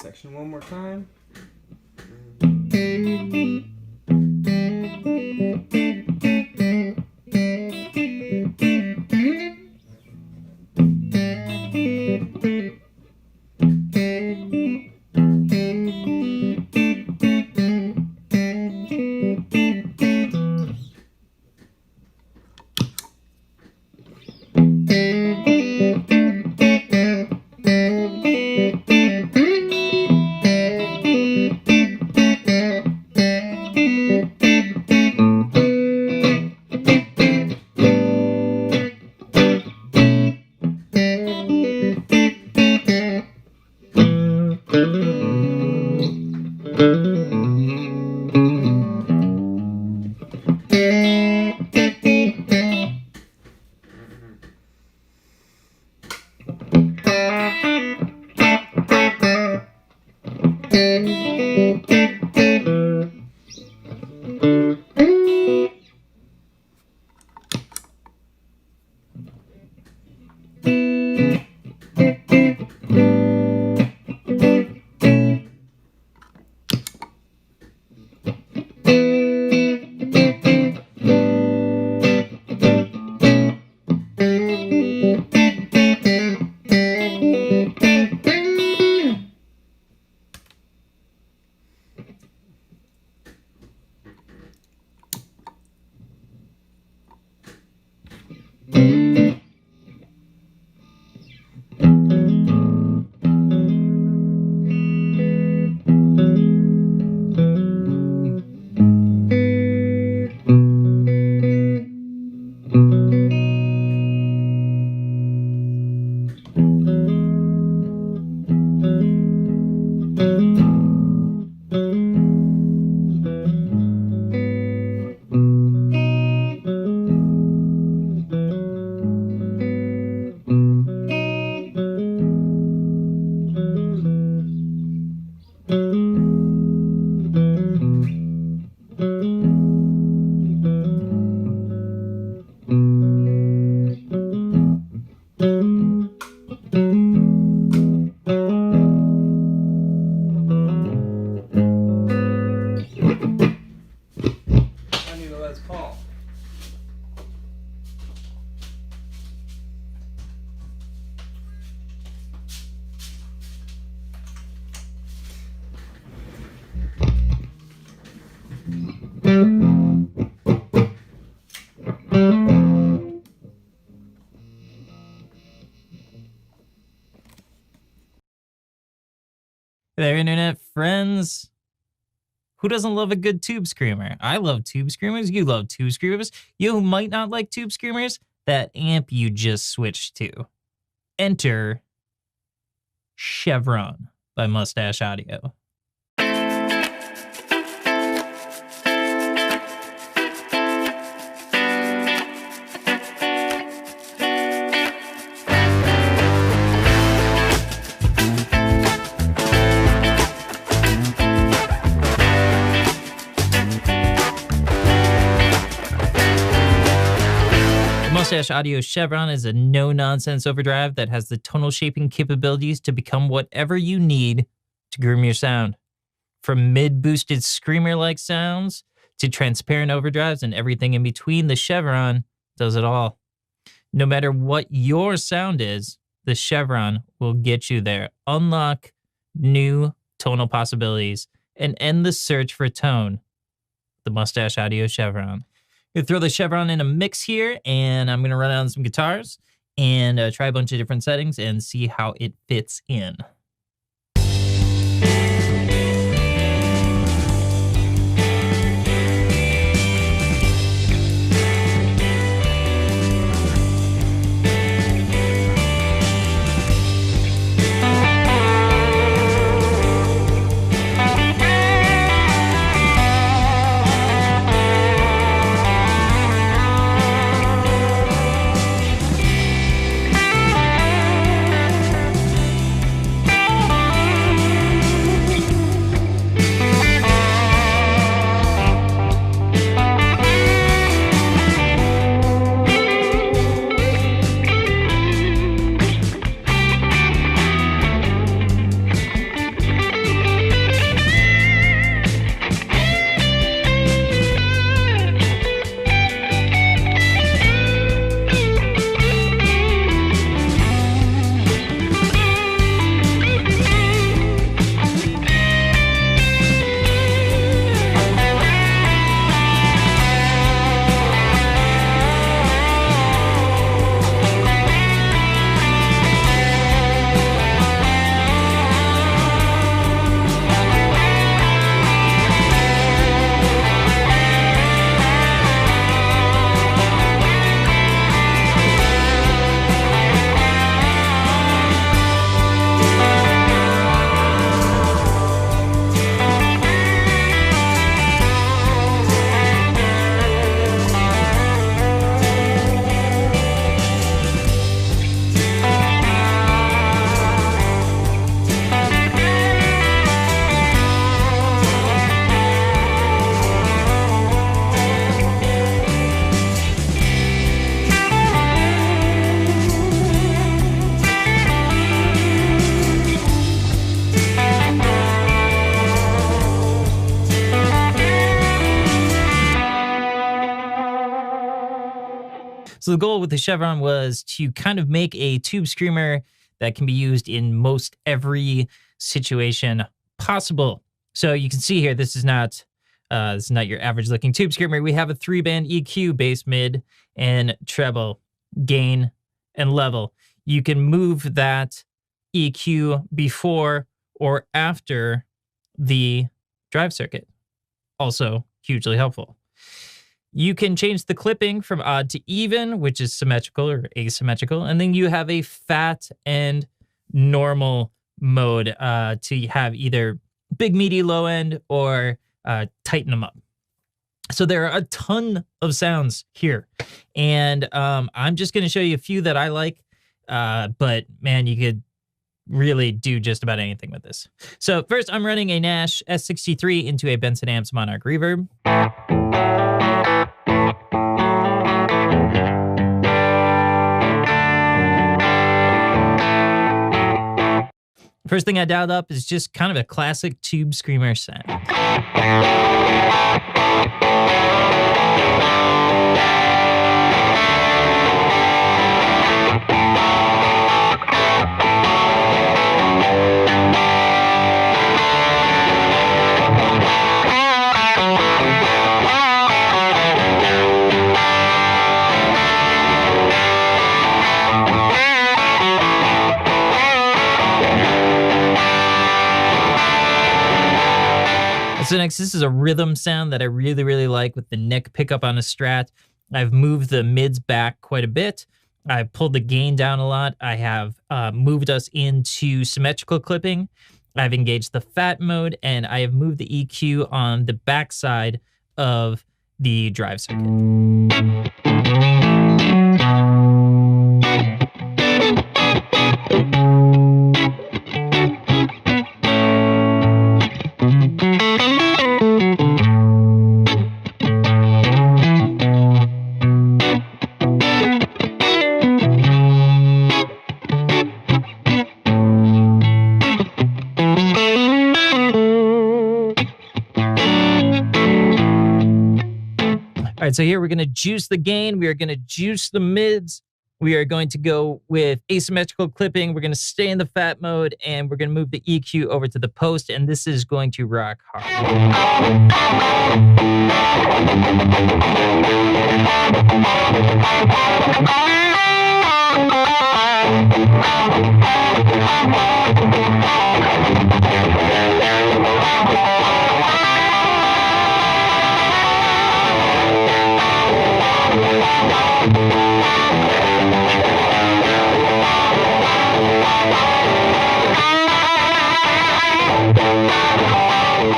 section one more time. Hey there, internet friends. Who doesn't love a good tube screamer? I love tube screamers. You love tube screamers. You who might not like tube screamers, that amp you just switched to. Enter Chevron by Moustache Audio. Moustache Audio Chevron is a no-nonsense overdrive that has the tonal shaping capabilities to become whatever you need to groom your sound. From mid-boosted screamer-like sounds to transparent overdrives and everything in between, the Chevron does it all. No matter what your sound is, the Chevron will get you there. Unlock new tonal possibilities and end the search for tone. The Moustache Audio Chevron. I'm gonna throw the Chevron in a mix here, and I'm gonna run on some guitars and try a bunch of different settings and see how it fits in. So the goal with the chevron was to kind of make a tube screamer that can be used in most every situation possible. So you can see here, this is not your average looking tube screamer. We have a 3-band EQ, bass, mid, and treble, gain, and level. You can move that EQ before or after the drive circuit. Also hugely helpful. You can change the clipping from odd to even, which is symmetrical or asymmetrical. And then you have a fat and normal mode to have either big, meaty, low end or tighten them up. So there are a ton of sounds here. And I'm just going to show you a few that I like. But man, you could really do just about anything with this. So first, I'm running a Nash S63 into a Benson Amps Monarch Reverb. First thing I dialed up is just kind of a classic tube screamer sound. So next, this is a rhythm sound that I really, really like with the neck pickup on a Strat. I've moved the mids back quite a bit. I've pulled the gain down a lot. I have moved us into symmetrical clipping. I've engaged the fat mode, and I have moved the EQ on the backside of the drive circuit. All right, so here we're going to juice the gain. We are going to juice the mids. We are going to go with asymmetrical clipping. We're going to stay in the fat mode, and we're going to move the EQ over to the post, and this is going to rock hard.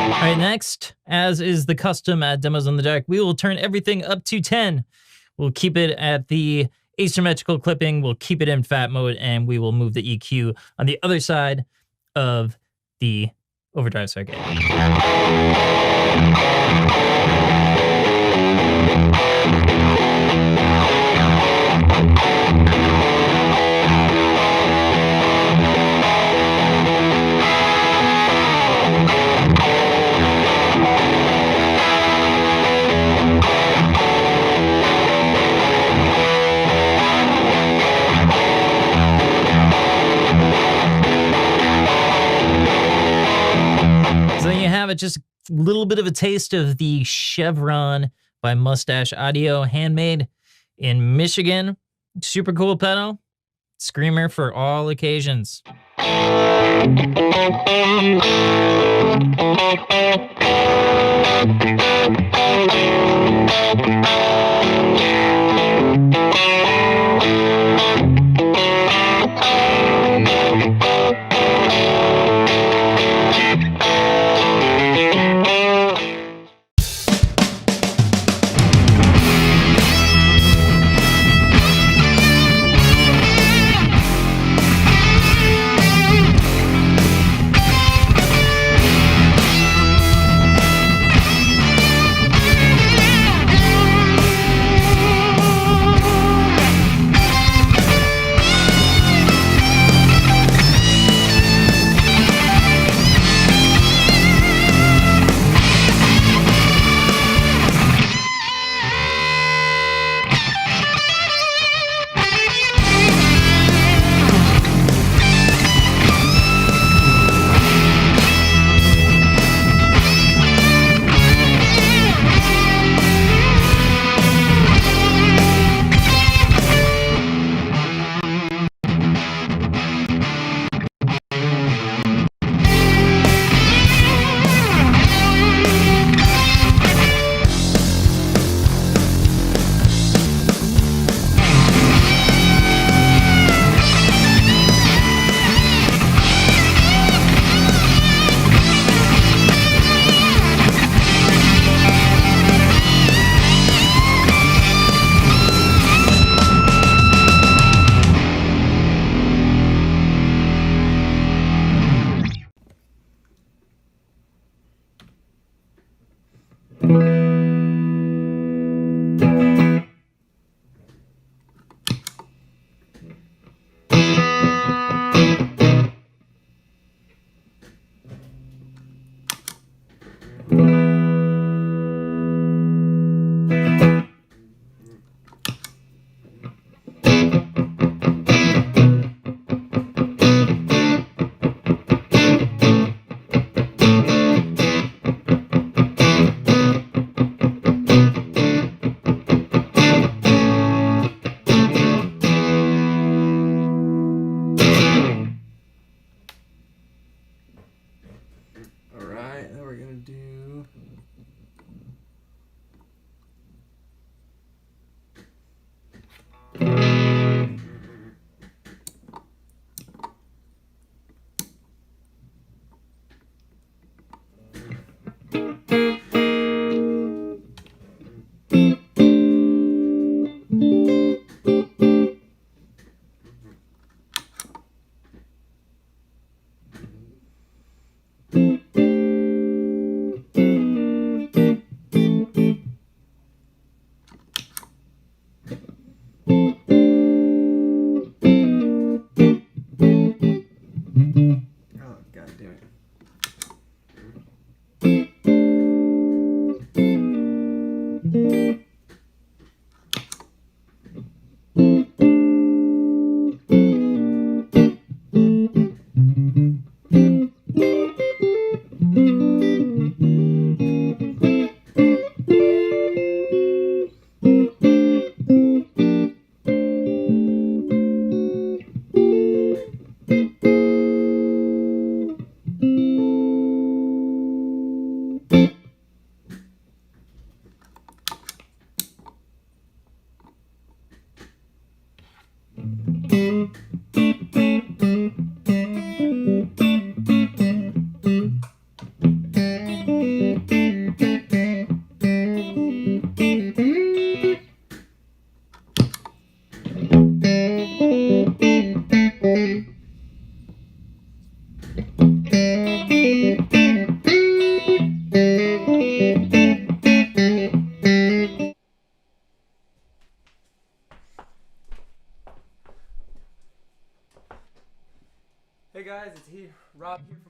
All right, next, as is the custom at Demos on the Dark, we will turn everything up to 10. We'll keep it at the asymmetrical clipping, we'll keep it in fat mode, and we will move the EQ on the other side of the overdrive circuit. Just a little bit of a taste of the Chevron by Moustache Audio, handmade in Michigan. Super cool pedal. Screamer for all occasions.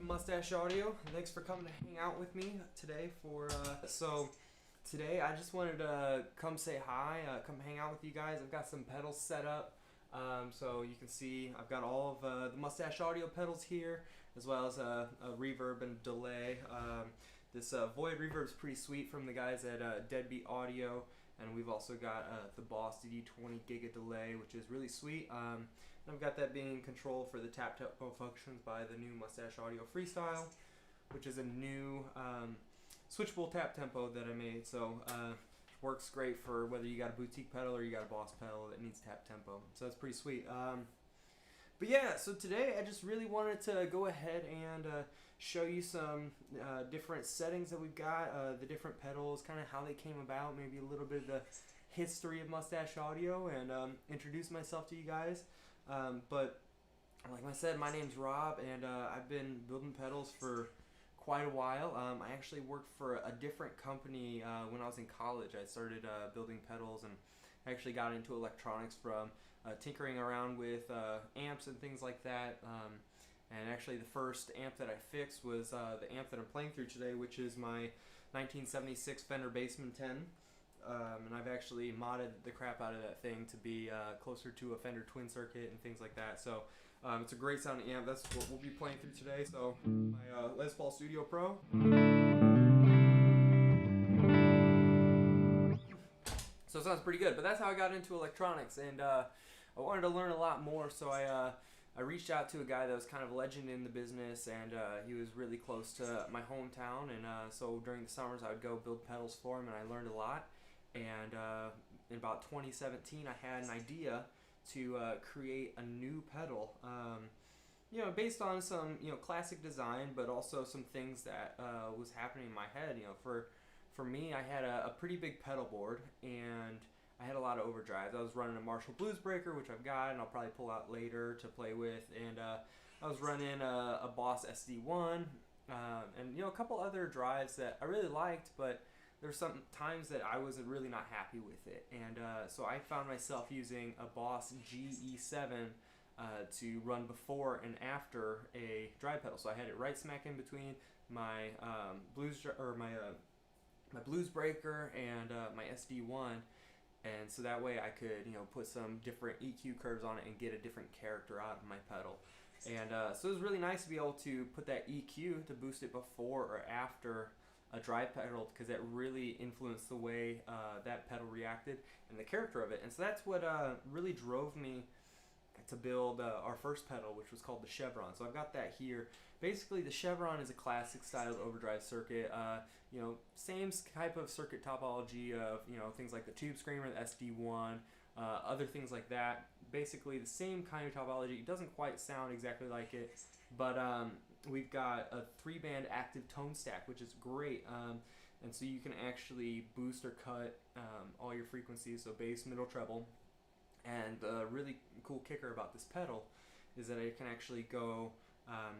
Moustache Audio. Thanks for coming to hang out with me today. Today I just wanted to come say hi, come hang out with you guys. I've got some pedals set up, so you can see I've got all of the Moustache Audio pedals here, as well as a reverb and delay. This Void reverb is pretty sweet from the guys at Deadbeat Audio, and we've also got the Boss DD20 Giga delay, which is really sweet. And I've got that being controlled for the tap tempo functions by the new Moustache Audio Freestyle, which is a new switchable tap tempo that I made. So works great for whether you got a boutique pedal or you got a Boss pedal that needs tap tempo. So that's pretty sweet. But yeah, so today I just really wanted to go ahead and show you some different settings that we've got, the different pedals, kind of how they came about, maybe a little bit of the history of Moustache Audio, and introduce myself to you guys. But like I said, my name's Rob, and I've been building pedals for quite a while. I actually worked for a different company when I was in college. I started building pedals, and I actually got into electronics from tinkering around with amps and things like that. And actually the first amp that I fixed was the amp that I'm playing through today, which is my 1976 Fender Bassman 10. And I've actually modded the crap out of that thing to be closer to a Fender Twin Circuit and things like that. So it's a great sounding amp. That's what we'll be playing through today. So my Les Paul Studio Pro. So it sounds pretty good, but that's how I got into electronics, and I wanted to learn a lot more, so I reached out to a guy that was kind of a legend in the business, and he was really close to my hometown, and so during the summers I would go build pedals for him, and I learned a lot. And in about 2017 I had an idea to create a new pedal, based on some classic design, but also some things that was happening in my head. For me, I had a pretty big pedal board, and I had a lot of overdrives. I was running a Marshall Blues Breaker, which I've got, and I'll probably pull out later to play with. And I was running a Boss SD1, and a couple other drives that I really liked, but there's some times that I was really not happy with it. And so I found myself using a Boss GE7 to run before and after a drive pedal. So I had it right smack in between my my Blues Breaker and my SD1, and so that way I could put some different EQ curves on it and get a different character out of my pedal. And so it was really nice to be able to put that EQ to boost it before or after a drive pedal, because that really influenced the way that pedal reacted and the character of it. And so that's what really drove me to build our first pedal, which was called the Chevron. So I've got that here. Basically, the Chevron is a classic styled overdrive circuit. Same type of circuit topology of things like the Tube Screamer, the SD1, other things like that. Basically, the same kind of topology. It doesn't quite sound exactly like it, but we've got a 3-band active tone stack, which is great. And so you can actually boost or cut all your frequencies, so bass, middle, treble. And the really cool kicker about this pedal is that it can actually go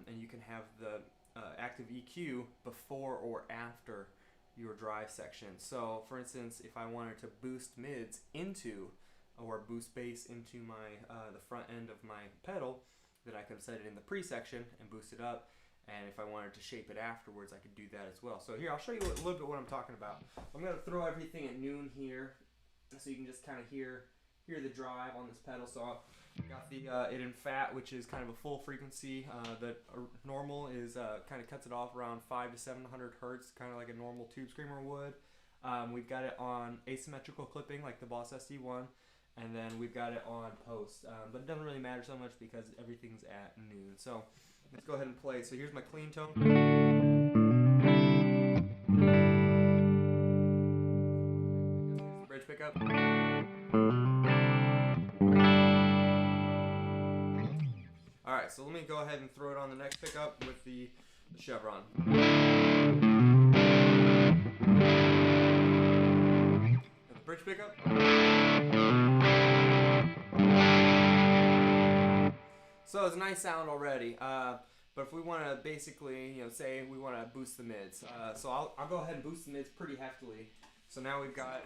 and you can have the active EQ before or after your drive section. So for instance, if I wanted to boost mids into or boost bass into my the front end of my pedal, then I could set it in the pre-section and boost it up. And if I wanted to shape it afterwards, I could do that as well. So here, I'll show you a little bit what I'm talking about. I'm going to throw everything at noon here so you can just kind of hear the drive on this pedal. So I've got the it in fat, which is kind of a full frequency. The normal is kind of cuts it off around 500 to 700 hertz, kind of like a normal Tube Screamer would. We've got it on asymmetrical clipping like the Boss SD1, and then we've got it on post. But it doesn't really matter so much because everything's at noon. So let's go ahead and play. So here's my clean tone. Here's the bridge pickup. Alright, so let me go ahead and throw it on the next pickup with the Chevron. The bridge pickup. So it's a nice sound already, but if we want to basically, say we want to boost the mids, so I'll go ahead and boost the mids pretty heftily. So now we've got,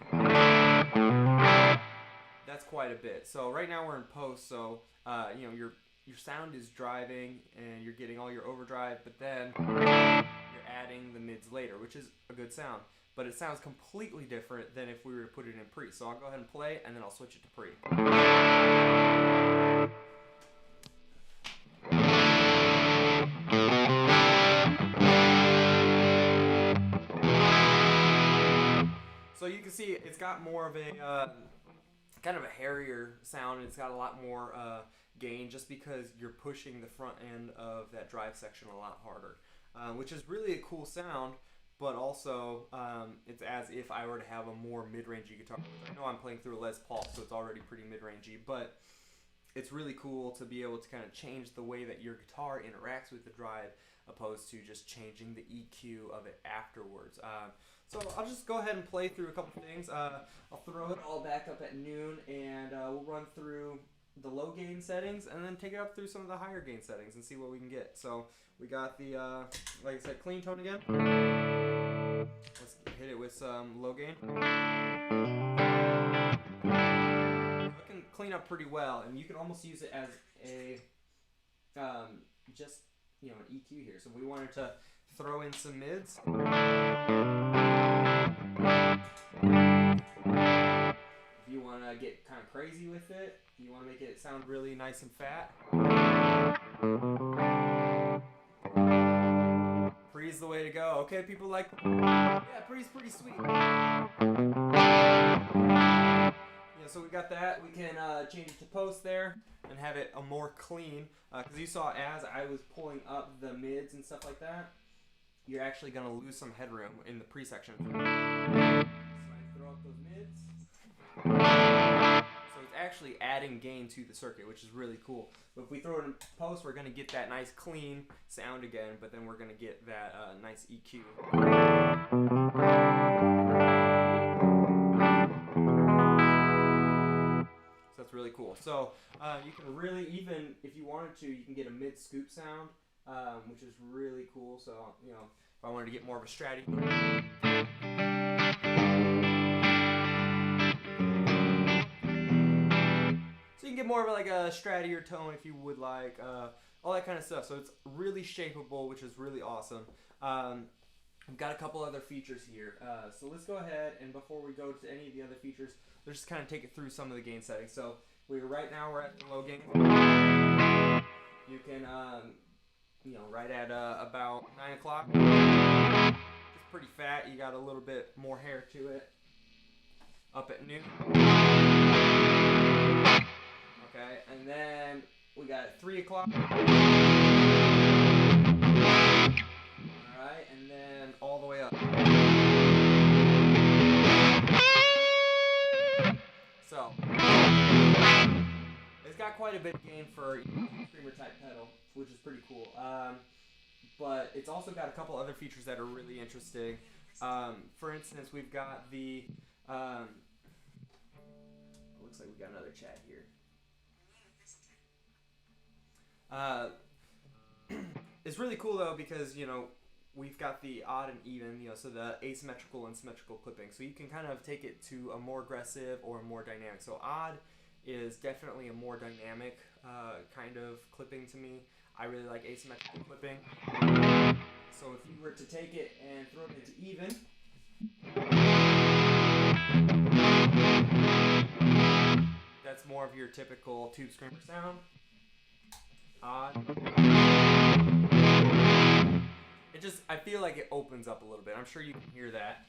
that's quite a bit. So right now we're in post, so your your sound is driving and you're getting all your overdrive, but then you're adding the mids later, which is a good sound. But it sounds completely different than if we were to put it in pre. So I'll go ahead and play, and then I'll switch it to pre. So you can see it's got more of a kind of a hairier sound, and it's got a lot more gain just because you're pushing the front end of that drive section a lot harder, which is really a cool sound. But also, it's as if I were to have a more mid-rangey guitar. I know I'm playing through a Les Paul, so it's already pretty mid-rangey, but it's really cool to be able to kind of change the way that your guitar interacts with the drive, opposed to just changing the EQ of it afterwards. So I'll just go ahead and play through a couple things. I'll throw it all back up at noon, and we'll run through the low gain settings, and then take it up through some of the higher gain settings and see what we can get. So we got the, like I said, clean tone again. Let's hit it with some low gain. It can clean up pretty well, and you can almost use it as a just, you know, an EQ here. So we wanted to throw in some mids. If you want to get kind of crazy with it, you want to make it sound really nice and fat. Pre's the way to go. Okay, people like, yeah, pre's pretty sweet. Yeah, so we got that. We can change it to post there and have it a more clean. Because you saw as I was pulling up the mids and stuff like that, you're actually going to lose some headroom in the pre section. So I throw up those mids. So it's actually adding gain to the circuit, which is really cool. But if we throw it in post, we're going to get that nice clean sound again, but then we're going to get that nice EQ. So that's really cool. So you can really, even if you wanted to, you can get a mid scoop sound, which is really cool. So, you know, if I wanted to get more of a stratty. So you can get more of like a strattier tone if you would like, all that kind of stuff. So it's really shapeable, which is really awesome. I've got a couple other features here. So let's go ahead, and before we go to any of the other features, let's just kind of take it through some of the gain settings. So right now we're at the low gain. You can, you know, right at about 9 o'clock. It's pretty fat. You got a little bit more hair to it. Up at noon. Okay, and then we got at 3 o'clock. Alright, and then all the way up. So, it's got quite a bit of gain for a screamer type pedal, which is pretty cool. But it's also got a couple other features that are really interesting. For instance, we've got the, looks like we got another chat here. It's really cool though because, you know, we've got the odd and even, you know, so the asymmetrical and symmetrical clipping. So you can kind of take it to a more aggressive or a more dynamic. So odd is definitely a more dynamic kind of clipping to me. I really like asymmetrical clipping. So if you were to take it and throw it into even, that's more of your typical tube screamer sound. Odd. It just, I feel like it opens up a little bit. I'm sure you can hear that.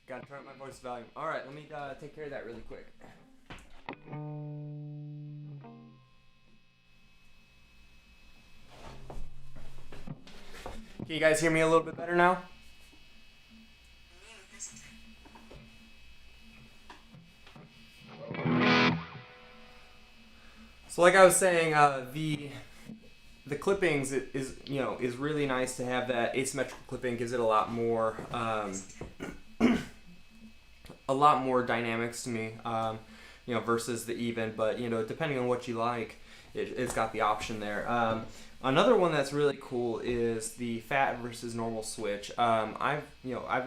Gotta turn up my voice volume. Alright, let me take care of that really quick. Can you guys hear me a little bit better now? So like I was saying, the clippings is really nice to have that asymmetrical clipping. Gives it a lot more dynamics to me, versus the even. But depending on what you like, it's got the option there. Another one that's really cool is the fat versus normal switch. I've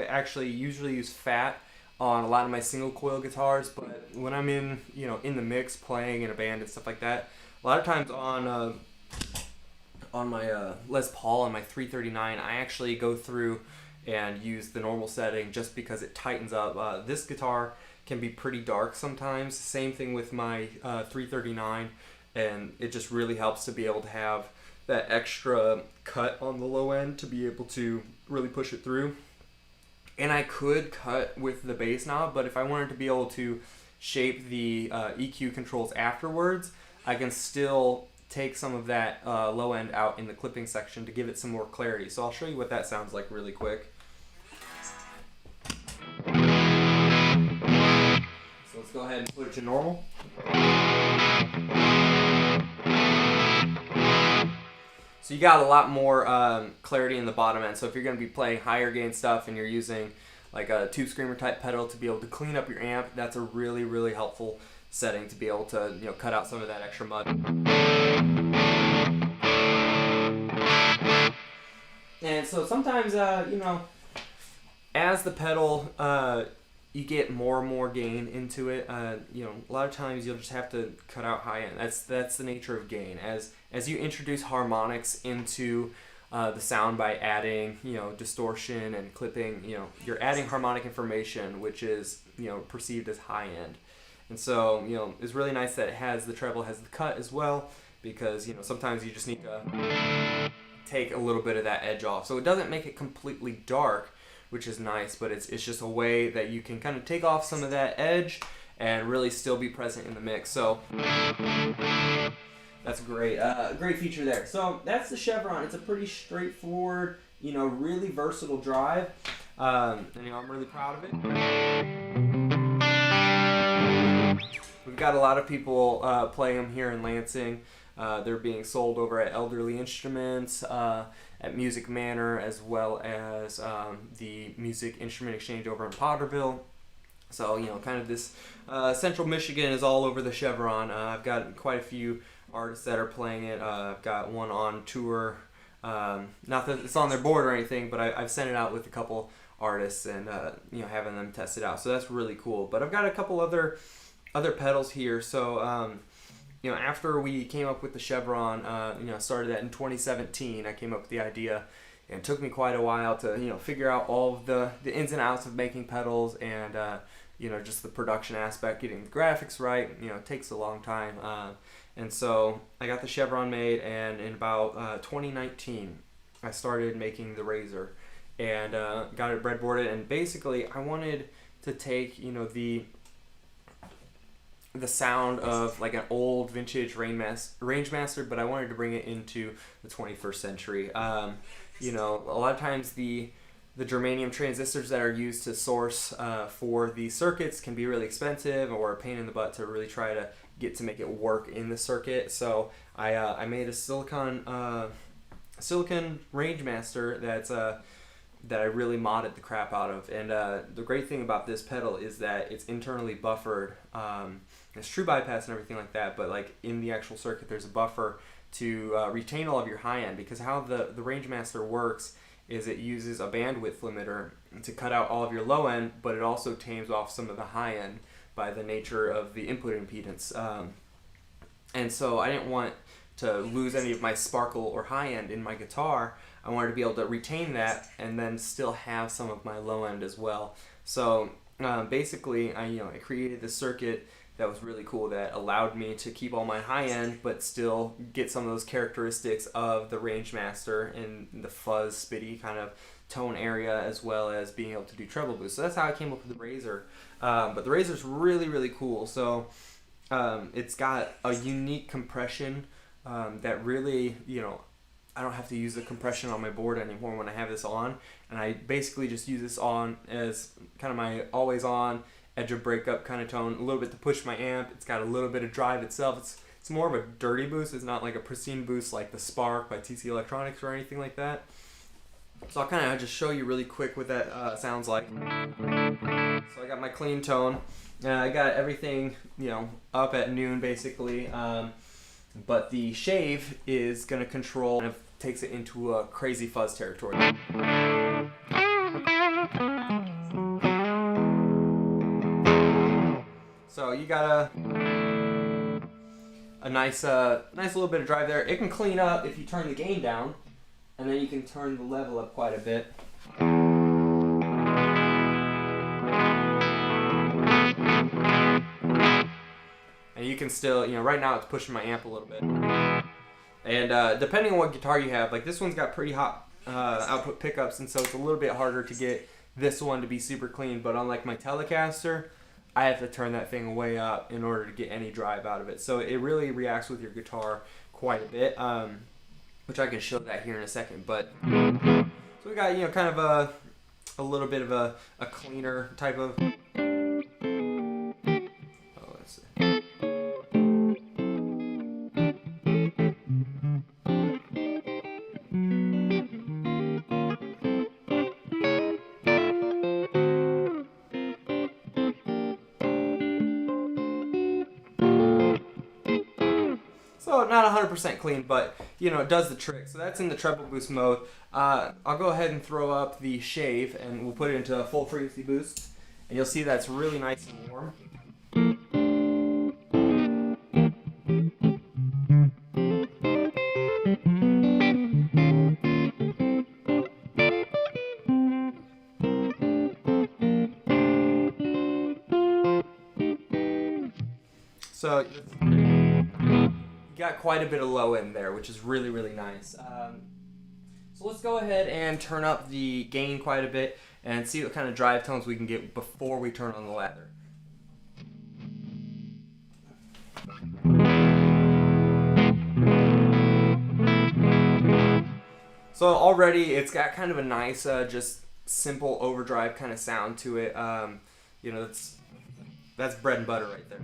actually usually used fat on a lot of my single coil guitars, but when I'm in the mix playing in a band and stuff like that, a lot of times on my Les Paul and my 339, I actually go through and use the normal setting just because it tightens up. This guitar can be pretty dark sometimes. Same thing with my 339, and it just really helps to be able to have that extra cut on the low end to be able to really push it through. And I could cut with the bass knob, but if I wanted to be able to shape the EQ controls afterwards, I can still take some of that low end out in the clipping section to give it some more clarity. So I'll show you what that sounds like really quick. So let's go ahead and put it to normal. So you got a lot more clarity in the bottom end. So if you're going to be playing higher gain stuff and you're using like a tube screamer type pedal to be able to clean up your amp, that's a really, really helpful setting to be able to cut out some of that extra mud. And so sometimes as the pedal you get more and more gain into it, a lot of times you'll just have to cut out high end. That's the nature of gain. As you introduce harmonics into the sound by adding distortion and clipping, you're adding harmonic information, which is perceived as high end. And so it's really nice that the treble has the cut as well, because sometimes you just need to take a little bit of that edge off. So it doesn't make it completely dark, which is nice, but it's just a way that you can kind of take off some of that edge and really still be present in the mix. So that's great. Great feature there. So that's the Chevron. It's a pretty straightforward, really versatile drive. And I'm really proud of it. We've got a lot of people playing them here in Lansing. They're being sold over at Elderly Instruments, at Music Manor, as well as the Music Instrument Exchange over in Potterville. So, kind of this Central Michigan is all over the Chevron. I've got quite a few artists that are playing it. I've got one on tour. Not that it's on their board or anything, but I've sent it out with a couple artists and having them test it out. So that's really cool. But I've got a couple other pedals here. So after we came up with the Chevron, started that in 2017. I came up with the idea, and it took me quite a while to figure out all of the ins and outs of making pedals, and just the production aspect, getting the graphics right. It takes a long time. And so I got the Chevron made, and in about 2019, I started making the Razor, and got it breadboarded. And basically, I wanted to take the sound of like an old vintage Rangemaster, but I wanted to bring it into the 21st century. A lot of times the germanium transistors that are used to source for the circuits can be really expensive or a pain in the butt to really try to get to make it work in the circuit. So I made a silicon Rangemaster that I really modded the crap out of. And the great thing about this pedal is that it's internally buffered. It's true bypass and everything like that, but like in the actual circuit there's a buffer to retain all of your high end, because how the Rangemaster works is it uses a bandwidth limiter to cut out all of your low end, but it also tames off some of the high end by the nature of the input impedance. And so I didn't want to lose any of my sparkle or high end in my guitar. I wanted to be able to retain that and then still have some of my low end as well. So basically I created this circuit that was really cool that allowed me to keep all my high end but still get some of those characteristics of the Rangemaster in the fuzz, spitty kind of tone area, as well as being able to do treble boost. So that's how I came up with the Razor. But the Razor's really, really cool. So it's got a unique compression that really, I don't have to use the compression on my board anymore when I have this on. And I basically just use this on as kind of my always on edge of breakup kind of tone, a little bit to push my amp. It's got a little bit of drive itself. It's more of a dirty boost. It's not like a pristine boost like the Spark by TC Electronics or anything like that. So I'll kind of just show you really quick what that sounds like. So I got my clean tone. I got everything, up at noon basically. but the shave is going to control and takes it into a crazy fuzz territory. So you got a nice little bit of drive there. It can clean up if you turn the gain down, and then you can turn the level up quite a bit. And you can still, right now it's pushing my amp a little bit. And depending on what guitar you have, like this one's got pretty hot output pickups, and so it's a little bit harder to get this one to be super clean. But unlike my Telecaster, I have to turn that thing way up in order to get any drive out of it. So it really reacts with your guitar quite a bit, which I can show that here in a second. But so we got, kind of a little bit of a cleaner type of. Let's see. So not 100% clean, but it does the trick. So that's in the treble boost mode. I'll go ahead and throw up the shave, and we'll put it into a full frequency boost, and you'll see that's really nice and warm. So you got quite a bit of low end there, which is really, really nice. So let's go ahead and turn up the gain quite a bit and see what kind of drive tones we can get before we turn on the lather. So already it's got kind of a nice, just simple overdrive kind of sound to it. That's bread and butter right there.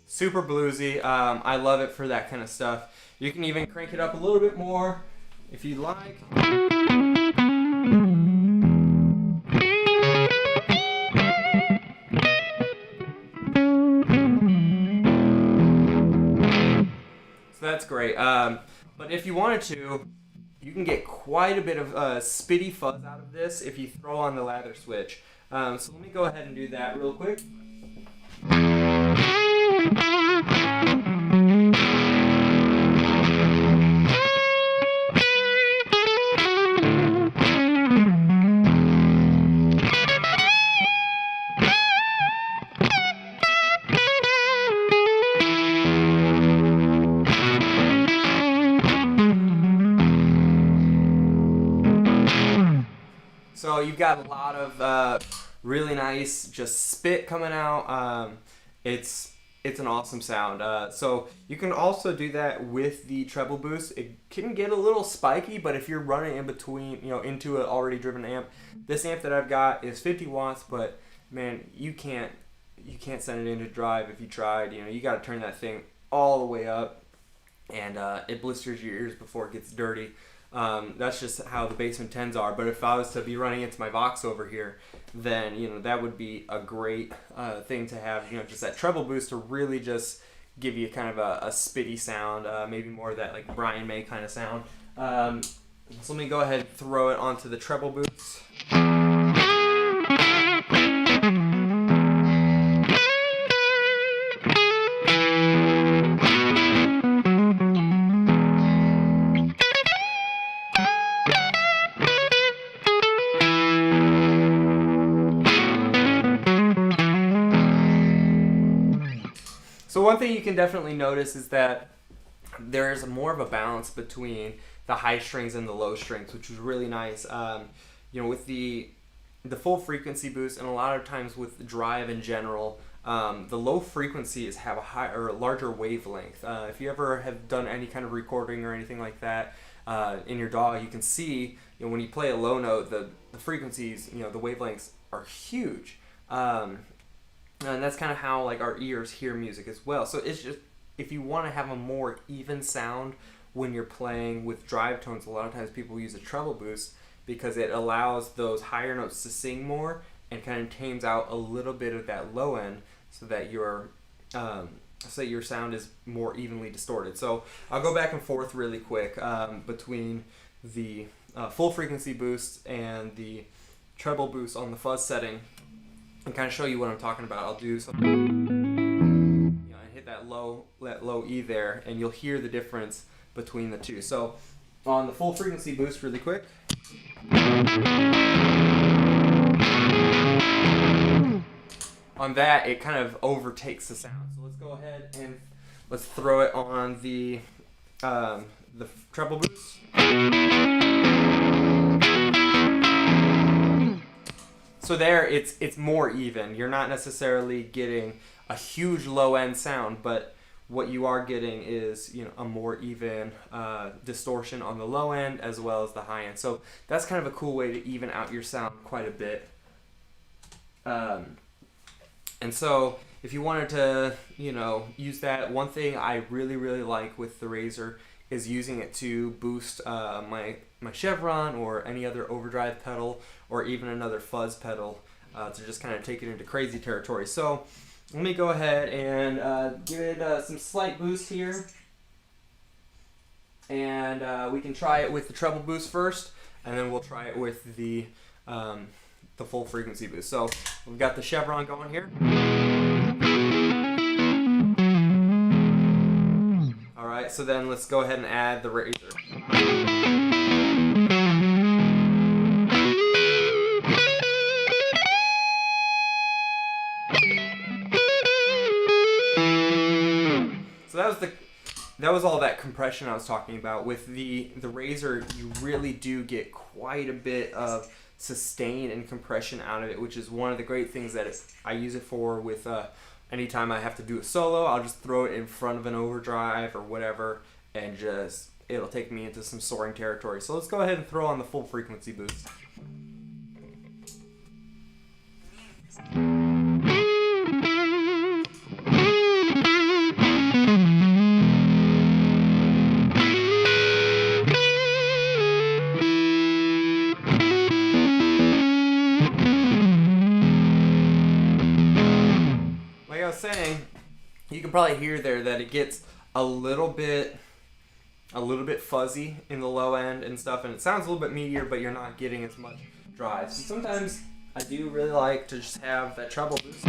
Super bluesy. I love it for that kind of stuff. You can even crank it up a little bit more if you like. So that's great. But if you wanted to, you can get quite a bit of spitty fuzz out of this if you throw on the lather switch. So let me go ahead and do that real quick. So you've got a lot of really nice just spit coming out. It's an awesome sound. So you can also do that with the treble boost. It can get a little spiky, but if you're running in between, into an already driven amp, this amp that I've got is 50 watts, but man, you can't send it into drive if you tried. You got to turn that thing all the way up, and it blisters your ears before it gets dirty. That's just how the Bassman 10s are. But if I was to be running into my Vox over here, then that would be a great thing to have. Just that treble boost to really just give you kind of a spitty sound, maybe more of that like Brian May kind of sound. So let me go ahead and throw it onto the treble boost. So one thing you can definitely notice is that there's more of a balance between the high strings and the low strings, which was really nice. With the full frequency boost, and a lot of times with drive in general, the low frequencies have a larger wavelength. If you ever have done any kind of recording or anything like that in your DAW, you can see when you play a low note, the frequencies, the wavelengths are huge. And that's kind of how like our ears hear music as well. So it's just, if you want to have a more even sound when you're playing with drive tones, a lot of times people use a treble boost because it allows those higher notes to sing more and kind of tames out a little bit of that low end so that your sound is more evenly distorted. So I'll go back and forth really quick between the full frequency boost and the treble boost on the fuzz setting and kind of show you what I'm talking about. I'll do some, I hit that low E there, and you'll hear the difference between the two. So on the full frequency boost really quick. On that, it kind of overtakes the sound. So let's go ahead and let's throw it on the treble boost. So there, it's more even. You're not necessarily getting a huge low end sound, but what you are getting is a more even distortion on the low end as well as the high end. So that's kind of a cool way to even out your sound quite a bit. And so if you wanted to, use that, one thing I really, really like with the Razor is using it to boost my chevron or any other overdrive pedal or even another fuzz pedal to just kind of take it into crazy territory. So let me go ahead and give it some slight boost here. And we can try it with the treble boost first, and then we'll try it with the full frequency boost. So we've got the chevron going here. All right, so then let's go ahead and add the Razor. So that was all that compression I was talking about. With the Razor, you really do get quite a bit of sustain and compression out of it, which is one of the great things that I use it for. With anytime I have to do a solo, I'll just throw it in front of an overdrive or whatever, and it'll take me into some soaring territory. So let's go ahead and throw on the full frequency boost. Saying, you can probably hear there that it gets a little bit fuzzy in the low end and stuff, and it sounds a little bit meatier, but you're not getting as much drive. So sometimes I do really like to just have that treble boost.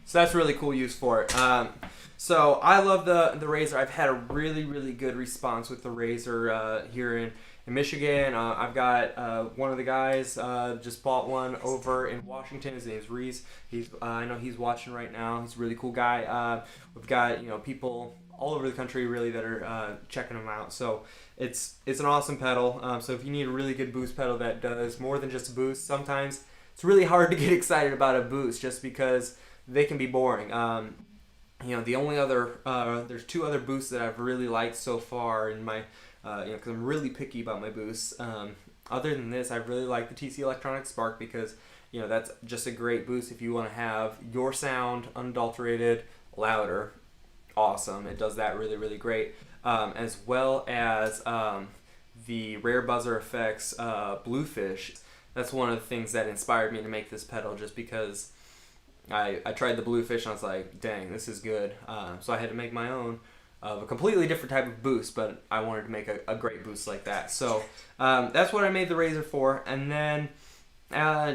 So that's really cool use for it. So I love the Razor. I've had a really, really good response with the Razor here in Michigan. I've got one of the guys just bought one over in Washington. His name's Reese. I know he's watching right now. He's a really cool guy. We've got people all over the country really that are checking them out. So it's an awesome pedal. So if you need a really good boost pedal that does more than just a boost, sometimes it's really hard to get excited about a boost just because they can be boring. The only other there's two other boosts that I've really liked so far in my because I'm really picky about my boosts. Other than this, I really like the TC Electronic Spark because that's just a great boost if you want to have your sound unadulterated, louder. Awesome, it does that really, really great. As well as the Rare Buzzer Effects Bluefish. That's one of the things that inspired me to make this pedal, just because I tried the Bluefish and I was like, dang, this is good. So I had to make my own of a completely different type of boost, but I wanted to make a great boost like that. So that's what I made the Razor for. And then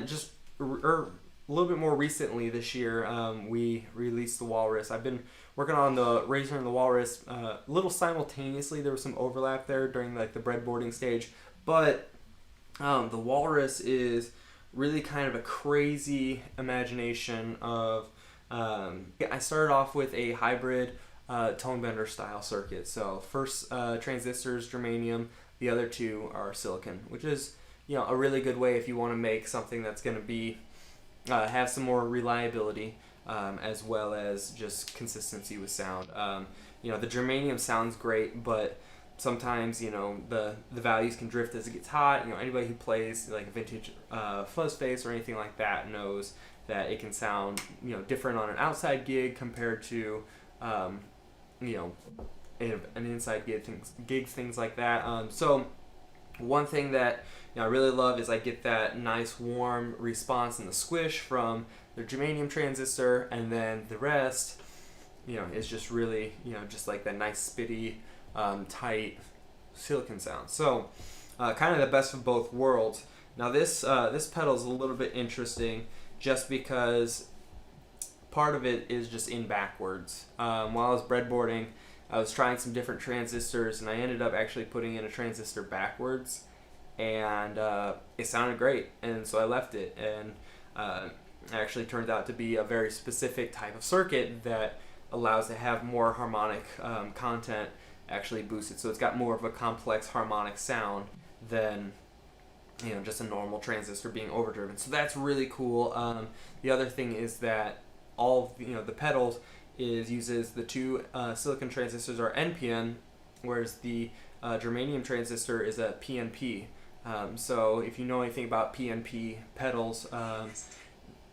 just a little bit more recently this year, we released the Walrus. I've been working on the Razor and the Walrus a little simultaneously. There was some overlap there during the breadboarding stage, but the Walrus is really kind of a crazy imagination of I started off with a hybrid tone bender style circuit. So first transistors germanium, the other two are silicon, which is a really good way if you want to make something that's going to be have some more reliability. as well as just consistency with sound. The germanium sounds great, but sometimes the values can drift as it gets hot. Anybody who plays like a vintage fuzz face or anything like that knows that it can sound different on an outside gig compared to an inside gig, things like that. So one thing that I really love is I get that nice warm response in the squish from the germanium transistor, and then the rest is just really just like that nice spitty tight silicon sound. So kind of the best of both worlds. Now this pedal is a little bit interesting just because part of it is just in backwards. While I was breadboarding, I was trying some different transistors, and I ended up actually putting in a transistor backwards, and it sounded great, and so I left it, and it actually turned out to be a very specific type of circuit that allows to have more harmonic content actually boosted. So it's got more of a complex harmonic sound than just a normal transistor being overdriven. So that's really cool. The other thing is that all the pedals uses the two silicon transistors are NPN, whereas the germanium transistor is a PNP. So if you know anything about PNP pedals,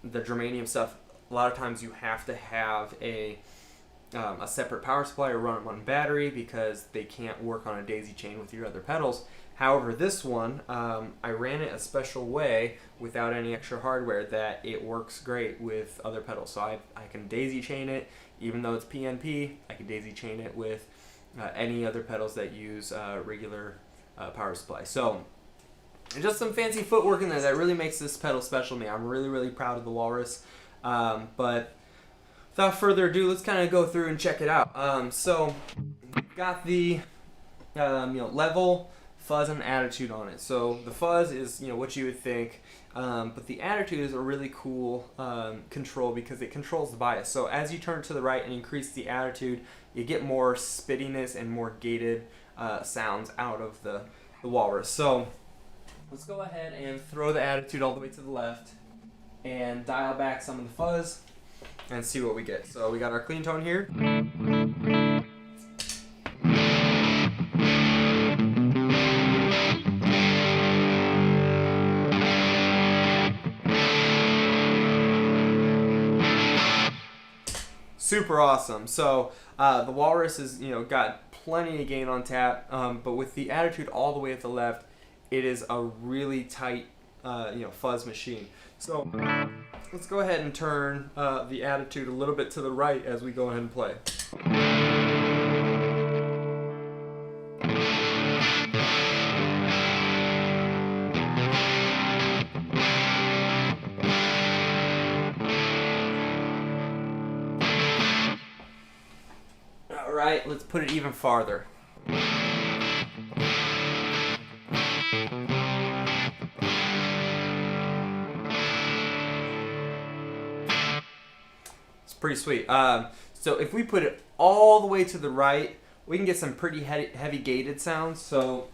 the germanium stuff, a lot of times you have to have a separate power supply or run them on battery because they can't work on a daisy chain with your other pedals. However, this one, I ran it a special way without any extra hardware that it works great with other pedals. So I can daisy chain it, even though it's PNP, I can daisy chain it with any other pedals that use regular power supply. So just some fancy footwork in there that really makes this pedal special to me. I'm really, really proud of the Walrus. But without further ado, let's kind of go through and check it out. So we've got the level, fuzz, and attitude on it. So the fuzz is what you would think, but the attitude is a really cool control because it controls the bias. So as you turn to the right and increase the attitude, you get more spittiness and more gated sounds out of the Walrus. So let's go ahead and throw the attitude all the way to the left and dial back some of the fuzz and see what we get. So we got our clean tone here. Super awesome. So the Walrus is got plenty of gain on tap, but with the attitude all the way at the left, it is a really tight fuzz machine. So let's go ahead and turn the attitude a little bit to the right as we go ahead and play. All right, let's put it even farther. Pretty sweet. So if we put it all the way to the right, we can get some pretty heavy gated sounds. So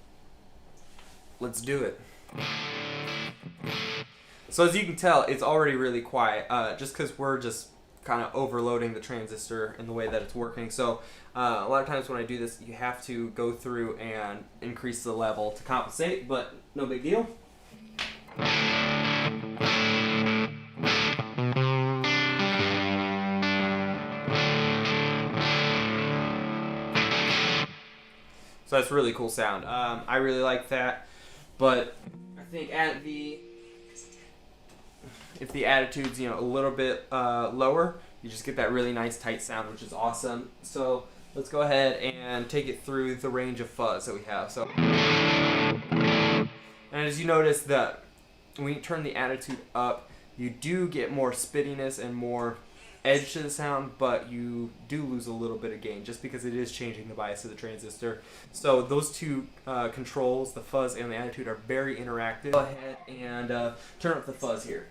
let's do it. So as you can tell, it's already really quiet, just because we're just kind of overloading the transistor in the way that it's working. So a lot of times when I do this, you have to go through and increase the level to compensate, but no big deal. So that's a really cool sound. I really like that, but I think if the attitude's a little bit lower, you just get that really nice tight sound, which is awesome. So let's go ahead and take it through the range of fuzz that we have. So, and as you notice that when you turn the attitude up, you do get more spittiness and more edge to the sound, but you do lose a little bit of gain just because it is changing the bias of the transistor. So those two controls, the fuzz and the attitude, are very interactive. Go ahead and turn up the fuzz here.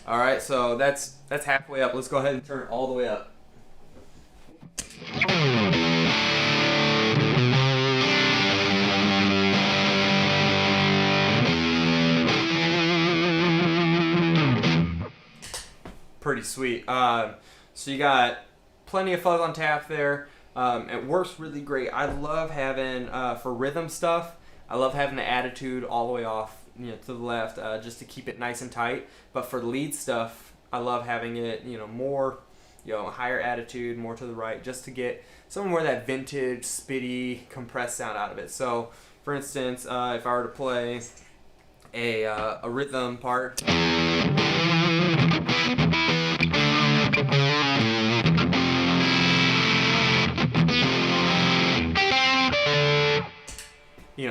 All right, so that's halfway up. Let's go ahead and turn it all the way up. pretty sweet. So you got plenty of fuzz on tap there. It works really great. I love having, for rhythm stuff, I love having the attitude all the way off, to the left, just to keep it nice and tight. But for lead stuff, I love having it, more, higher attitude, more to the right, just to get some more of that vintage, spitty, compressed sound out of it. So, for instance, if I were to play a rhythm part.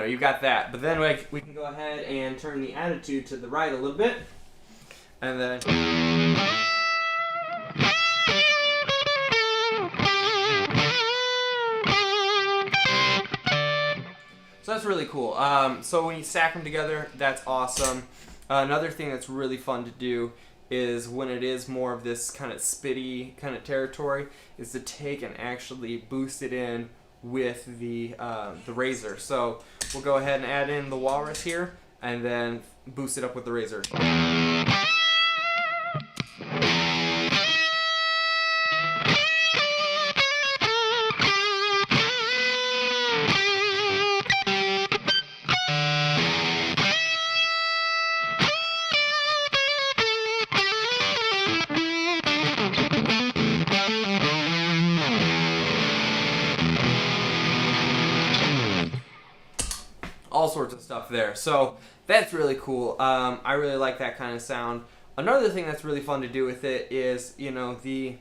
You've got that. But then we can go ahead and turn the attitude to the right a little bit. And then... So that's really cool. So when you stack them together, that's awesome. Another thing that's really fun to do is when it is more of this kind of spitty kind of territory, is to take and actually boost it in with the razor. So we'll go ahead and add in the walrus here, and then boost it up with the razor. All sorts of stuff there. So that's really cool. I really like that kind of sound. Another thing that's really fun to do with it is, the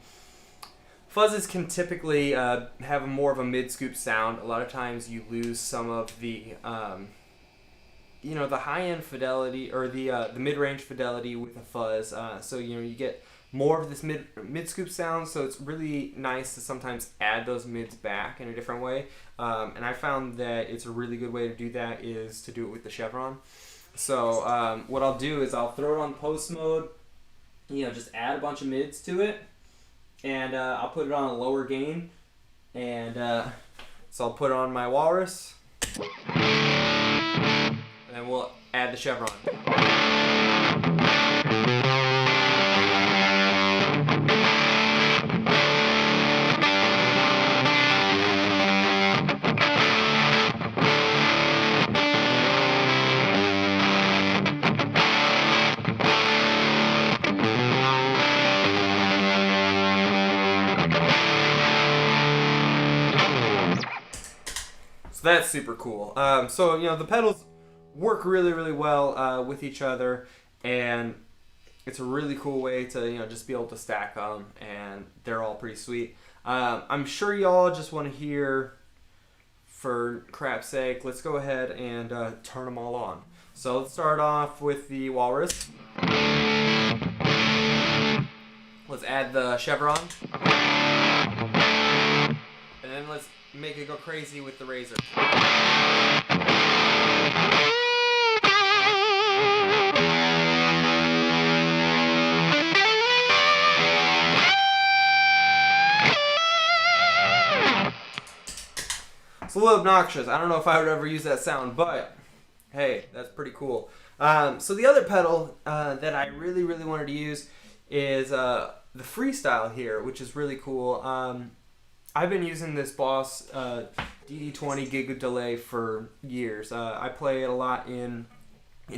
fuzzes can typically have more of a mid-scoop sound. A lot of times you lose some of the, the high-end fidelity or the mid-range fidelity with the fuzz. So, you get more of this mid-scoop sound, so it's really nice to sometimes add those mids back in a different way. And I found that it's a really good way to do that is to do it with the chevron. So what I'll do is I'll throw it on post mode, just add a bunch of mids to it, and I'll put it on a lower gain, and so I'll put on my walrus, and then we'll add the chevron. That's super cool. So the pedals work really, really well with each other, and it's a really cool way to just be able to stack them, and they're all pretty sweet. I'm sure y'all just want to hear, for crap's sake, let's go ahead and turn them all on. So let's start off with the walrus. Let's add the chevron, and then let's make it go crazy with the razor. It's a little obnoxious. I don't know if I would ever use that sound, but hey, that's pretty cool. So the other pedal that I really, really wanted to use is the freestyle here, which is really cool. I've been using this Boss DD20 Giga Delay for years. I play it a lot in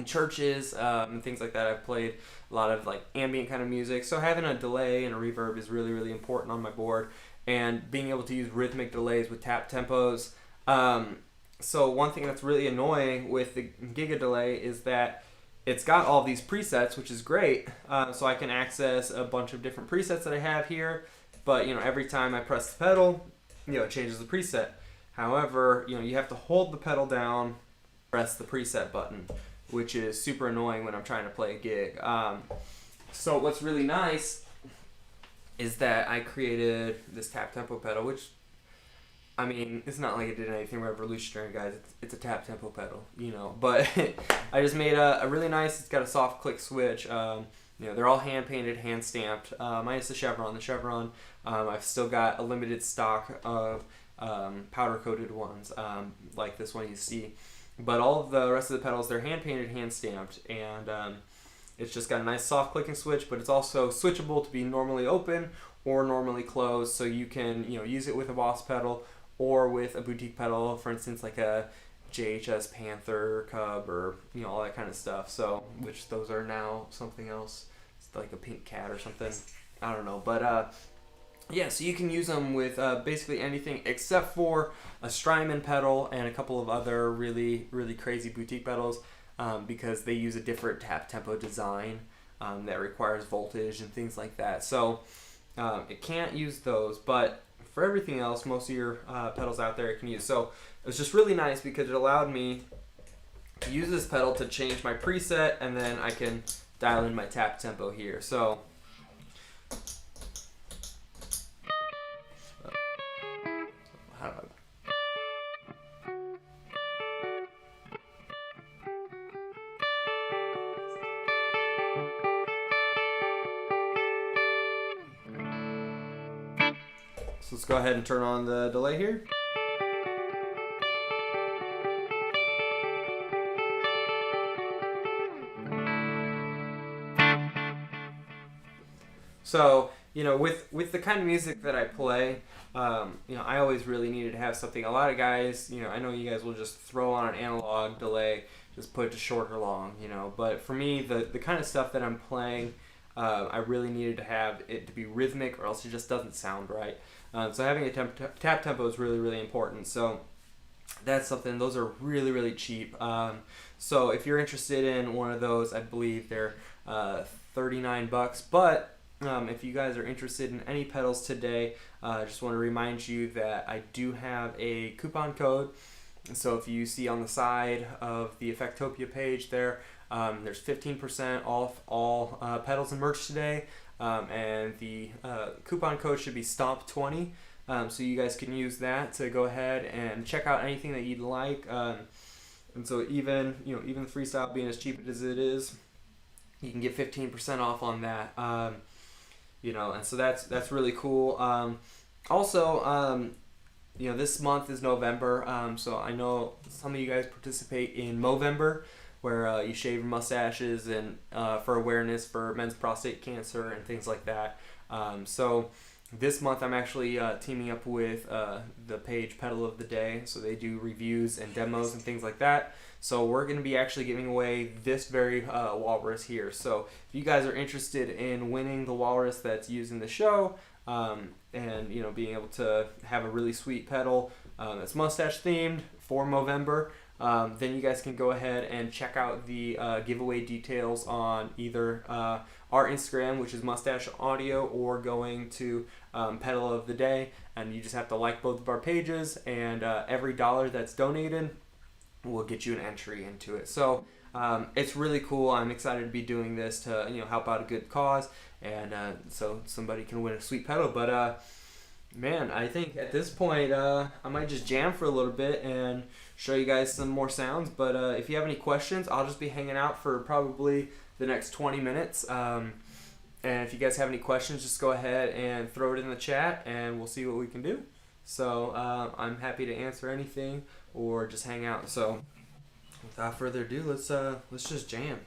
churches and things like that. I've played a lot of like ambient kind of music. So having a delay and a reverb is really, really important on my board. And being able to use rhythmic delays with tap tempos. So one thing that's really annoying with the Giga Delay is that it's got all these presets, which is great. So I can access a bunch of different presets that I have here. But every time I press the pedal, it changes the preset. However, you have to hold the pedal down, press the preset button, which is super annoying when I'm trying to play a gig. So what's really nice is that I created this tap tempo pedal, which, I mean, it's not like it did anything revolutionary, guys. It's a tap tempo pedal, But I just made a really nice. It's got a soft click switch. They're all hand painted, hand stamped, minus the chevron. The chevron, I've still got a limited stock of powder coated ones, like this one you see. But all of the rest of the pedals, they're hand painted, hand stamped, and It's just got a nice soft clicking switch, but it's also switchable to be normally open or normally closed, so you can use it with a Boss pedal or with a boutique pedal, for instance like a JHS Panther Cub or all that kind of stuff. So which those are now something else, it's like a pink cat or something, I don't know, but yeah, so you can use them with basically anything except for a Strymon pedal and a couple of other really crazy boutique pedals, because they use a different tap tempo design that requires voltage and things like that. So it can't use those, but for everything else, most of your pedals out there it can use. So it was just really nice because it allowed me to use this pedal to change my preset, and then I can dial in my tap tempo here. So how do I... So let's go ahead and turn on the delay here. So, with the kind of music that I play, I always really needed to have something. A lot of guys, I know you guys will just throw on an analog delay, just put it to short or long, But for me, the kind of stuff that I'm playing, I really needed to have it to be rhythmic, or else it just doesn't sound right. So having a tap tempo is really important. So that's something. Those are really cheap. So if you're interested in one of those, I believe they're $39. But if you guys are interested in any pedals today, I just want to remind you that I do have a coupon code. So if you see on the side of the Effectopia page there's 15% off all pedals and merch today. And the coupon code should be STOMP20. So you guys can use that to go ahead and check out anything that you'd like. And so even the freestyle being as cheap as it is, you can get 15% off on that. And so that's really cool. Also, this month is November, so I know some of you guys participate in Movember, where you shave your mustaches and for awareness for men's prostate cancer and things like that. So this month I'm actually teaming up with the page Pedal of the Day, so they do reviews and demos and things like that. So we're going to be actually giving away this very walrus here. So if you guys are interested in winning the walrus that's used in the show, and being able to have a really sweet pedal that's mustache themed for Movember, then you guys can go ahead and check out the giveaway details on either our Instagram, which is Moustache Audio, or going to Pedal of the Day, and you just have to like both of our pages, and every $1 that's donated will get you an entry into it. So it's really cool. I'm excited to be doing this to help out a good cause, and so somebody can win a sweet pedal. But man, I think at this point I might just jam for a little bit and show you guys some more sounds. But if you have any questions, I'll just be hanging out for probably the next 20 minutes. And if you guys have any questions, just go ahead and throw it in the chat, and we'll see what we can do. So I'm happy to answer anything or just hang out. So without further ado, let's just jam.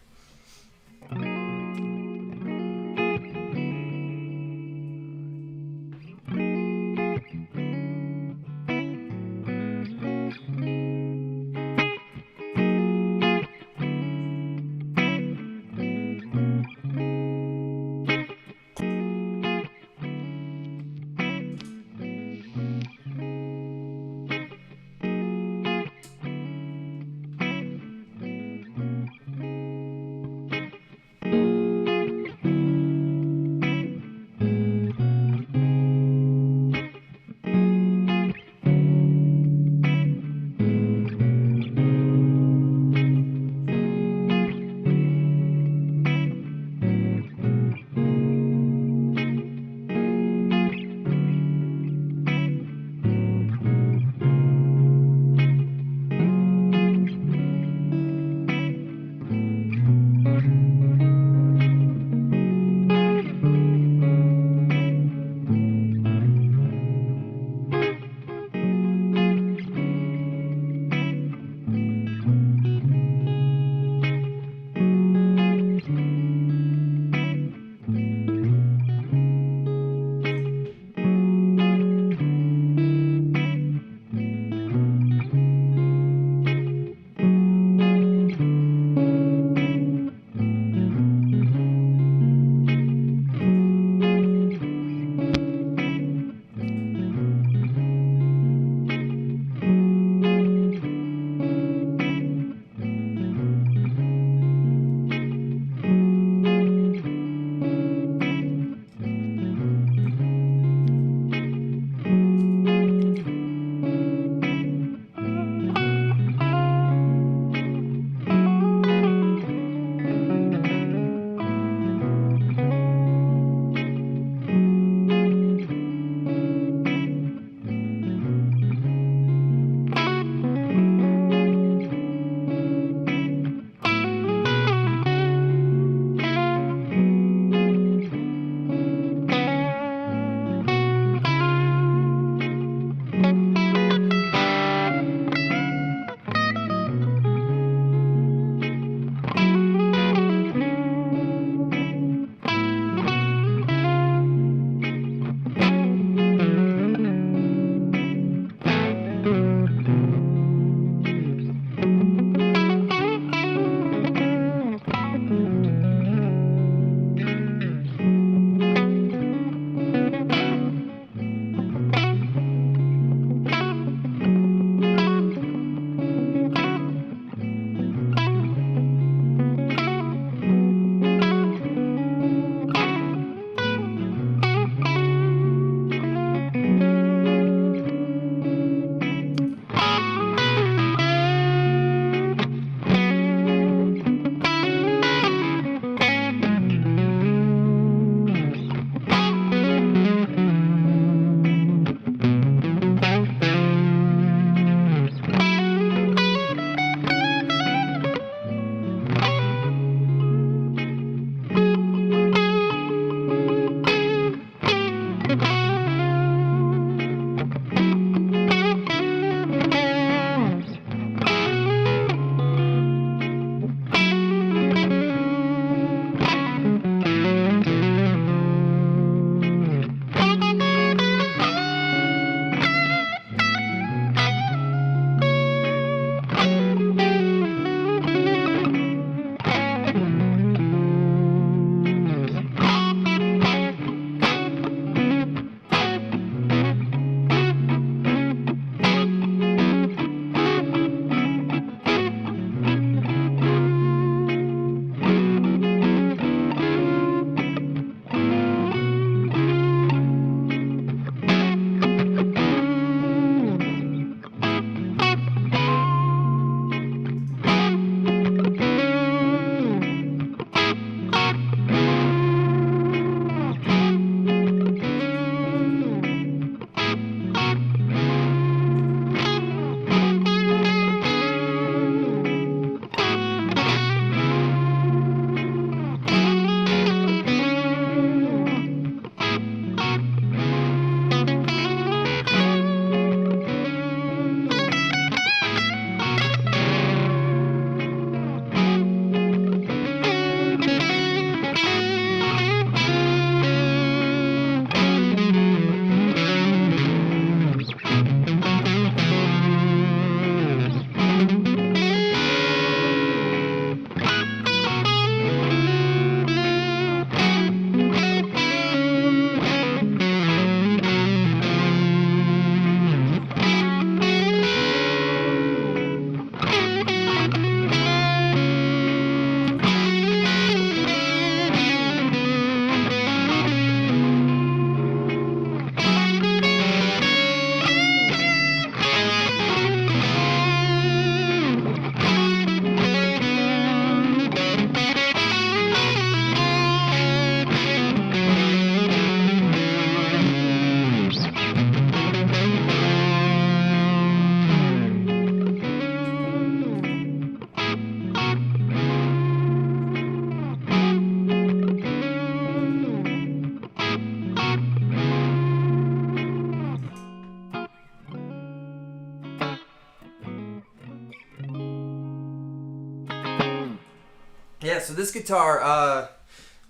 so this guitar,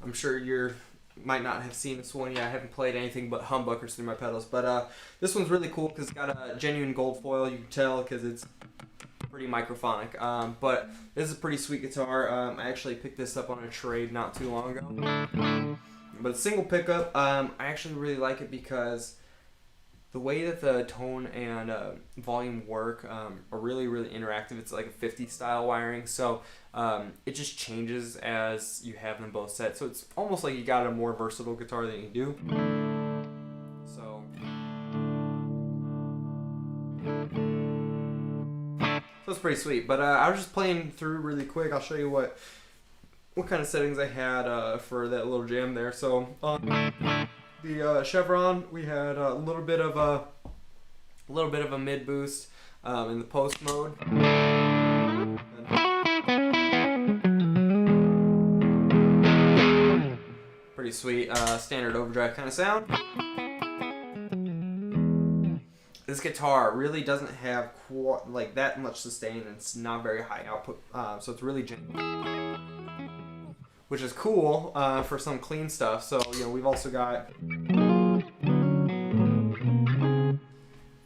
I'm sure you might not have seen this one yet. I haven't played anything but humbuckers through my pedals, but this one's really cool because it's got a genuine gold foil. You can tell because it's pretty microphonic. But this is a pretty sweet guitar. I actually picked this up on a trade not too long ago. But it's single pickup. I actually really like it because the way that the tone and volume work are really, really interactive. It's like a 50s style wiring, so it just changes as you have them both set. So it's almost like you got a more versatile guitar than you do. So it's pretty sweet. But I was just playing through really quick. I'll show you what kind of settings I had for that little jam there. So the Chevron, we had a little bit of a mid boost in the post mode. Pretty sweet standard overdrive kind of sound. This guitar really doesn't have like that much sustain, and it's not very high output, so it's really gentle, which is cool for some clean stuff. So we've also got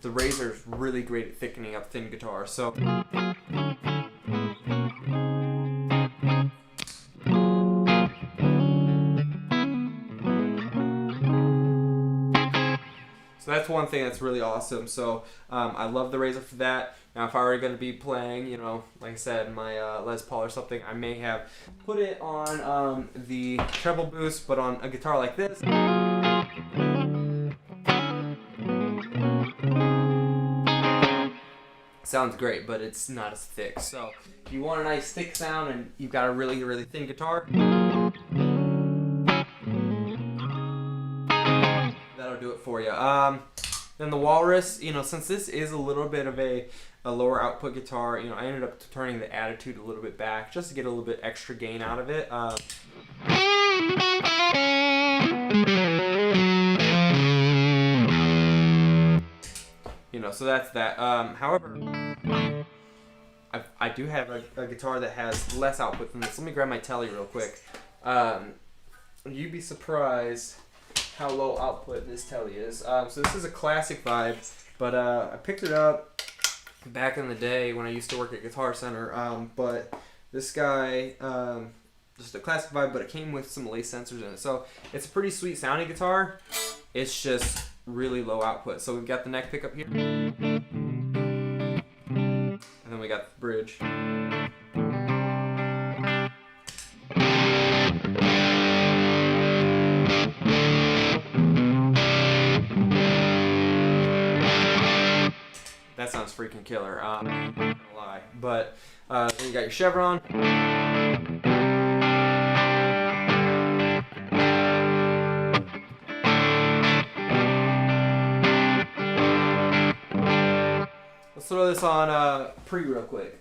the Razor's really great at thickening up thin guitars. So that's one thing that's really awesome. So I love the Razor for that. Now, if I were going to be playing, like I said, my Les Paul or something, I may have put it on the treble boost, but on a guitar like this, sounds great, but it's not as thick. So if you want a nice thick sound and you've got a really, really thin guitar, that'll do it for you. Then the Walrus, since this is a little bit of a lower output guitar, I ended up turning the attitude a little bit back just to get a little bit extra gain out of it. So that's that. However, I do have a guitar that has less output than this. Let me grab my telly real quick. You'd be surprised how low output this telly is. So this is a classic vibe, but I picked it up back in the day when I used to work at Guitar Center. But this guy, just a classic vibe, but it came with some lace sensors in it. So it's a pretty sweet sounding guitar. It's just really low output. So we've got the neck pickup here, and then we got the bridge. That sounds freaking killer. I'm not gonna lie. But then you got your Chevron. Let's throw this on pre real quick.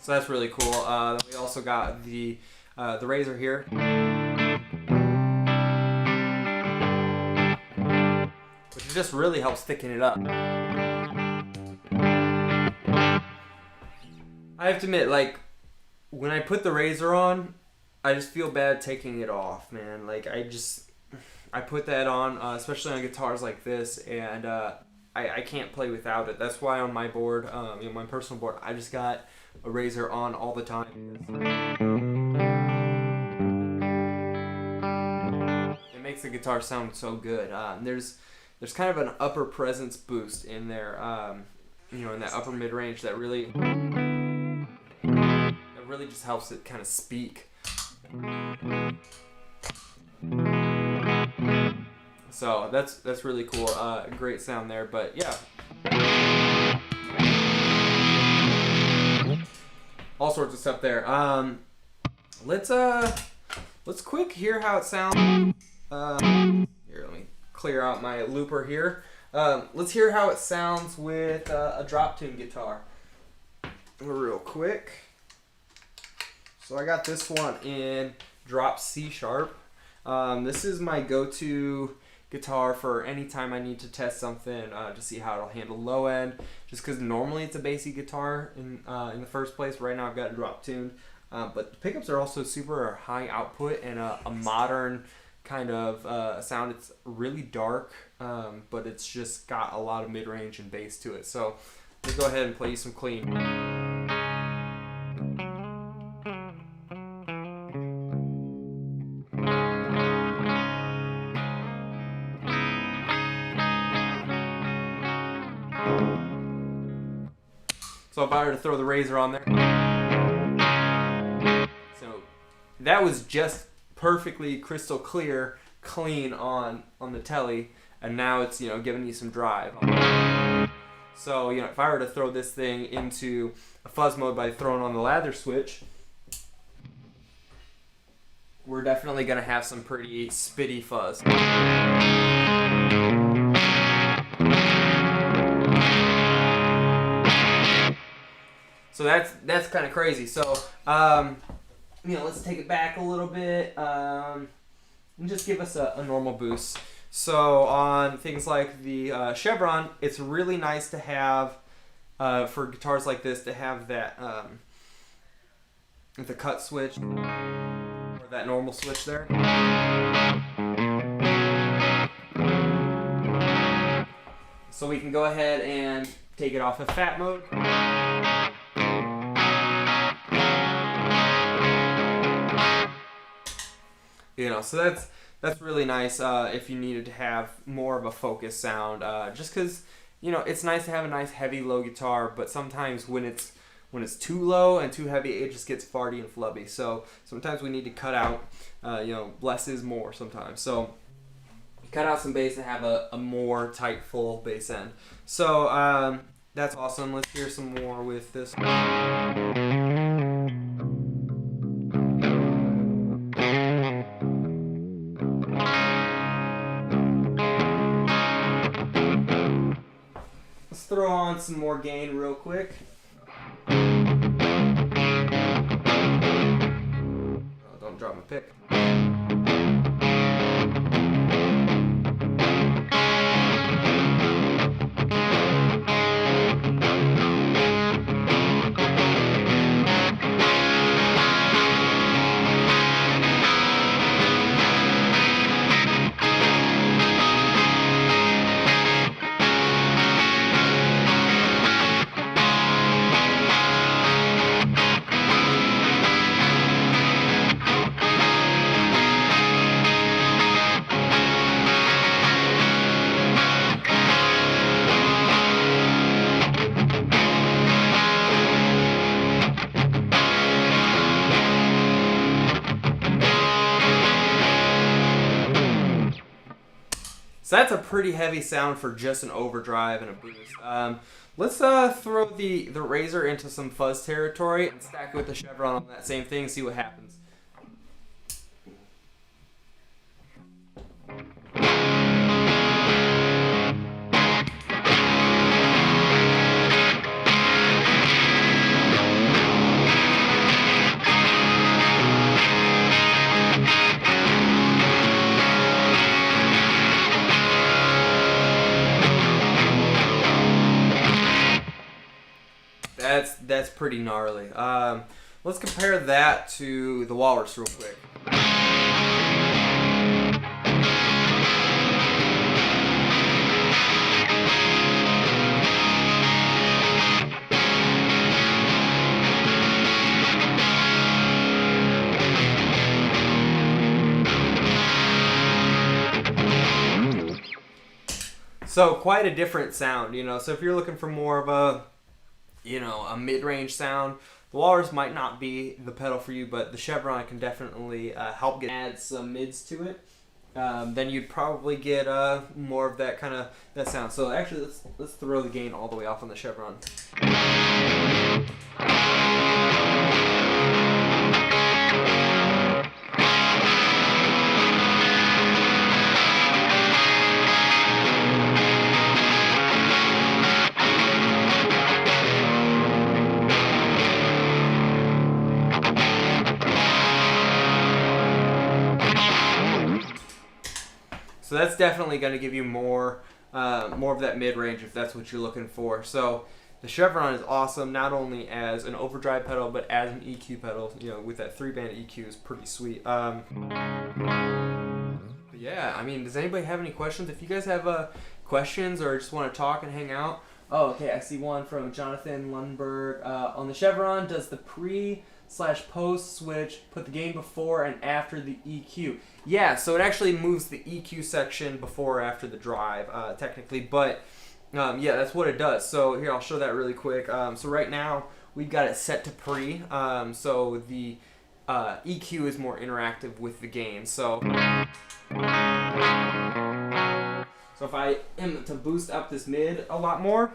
So that's really cool. Then we also got the Razor here, which just really helps thicken it up. I have to admit, like, when I put the Razor on, I just feel bad taking it off, man. Like, I put that on, especially on guitars like this, and I can't play without it. That's why on my board, my personal board, I just got a Razor on all the time. It makes the guitar sound so good. There's kind of an upper presence boost in there, in that upper mid range that really just helps it kind of speak. So that's really cool. Great sound there, but yeah. All sorts of stuff there. Let's quick hear how it sounds. Here, let me clear out my looper here. Let's hear how it sounds with a drop tune guitar. Real quick. So I got this one in drop C sharp. This is my go-to guitar for any time I need to test something to see how it'll handle low end. Just because normally it's a bassy guitar in the first place. Right now I've got it drop tuned, but the pickups are also super high output and a modern kind of sound. It's really dark, but it's just got a lot of mid-range and bass to it. So let's go ahead and play you some clean. So if I were to throw the razor on there, so that was just perfectly crystal clear, clean on the telly, and now it's giving you some drive. So if I were to throw this thing into a fuzz mode by throwing on the lather switch, we're definitely gonna have some pretty spitty fuzz. So that's kind of crazy. So let's take it back a little bit and just give us a normal boost. So on things like the Chevron, it's really nice to have for guitars like this to have that the cut switch or that normal switch there. So we can go ahead and take it off of fat mode. So that's really nice if you needed to have more of a focus sound. Just because it's nice to have a nice heavy low guitar, but sometimes when it's too low and too heavy, it just gets farty and flubby. So sometimes we need to cut out. Less is more sometimes. So cut out some bass and have a more tight, full bass end. So that's awesome. Let's hear some more with this. Let's throw on some more gain real quick. Oh, don't drop my pick. So that's a pretty heavy sound for just an overdrive and a boost. Let's throw the razor into some fuzz territory and stack it with the Chevron on that same thing and see what happens. That's pretty gnarly. Let's compare that to the Walrus real quick. So quite a different sound, So if you're looking for more of a mid-range sound, the Walrus might not be the pedal for you, but the Chevron can definitely help add some mids to it. Then you'd probably get more of that kind of that sound. So actually, let's throw the gain all the way off on the Chevron. So that's definitely going to give you more of that mid-range if that's what you're looking for. So the Chevron is awesome, not only as an overdrive pedal, but as an EQ pedal. You know, with that 3-band EQ is pretty sweet. But yeah, I mean, does anybody have any questions? If you guys have questions or just want to talk and hang out. Oh, okay, I see one from Jonathan Lundberg. On the Chevron, does the pre/post switch put the gain before and after the EQ? Yeah, so it actually moves the EQ section before or after the drive, technically, but yeah, that's what it does. So here, I'll show that really quick. So right now, we've got it set to pre, so the EQ is more interactive with the gain. So if I am to boost up this mid a lot more,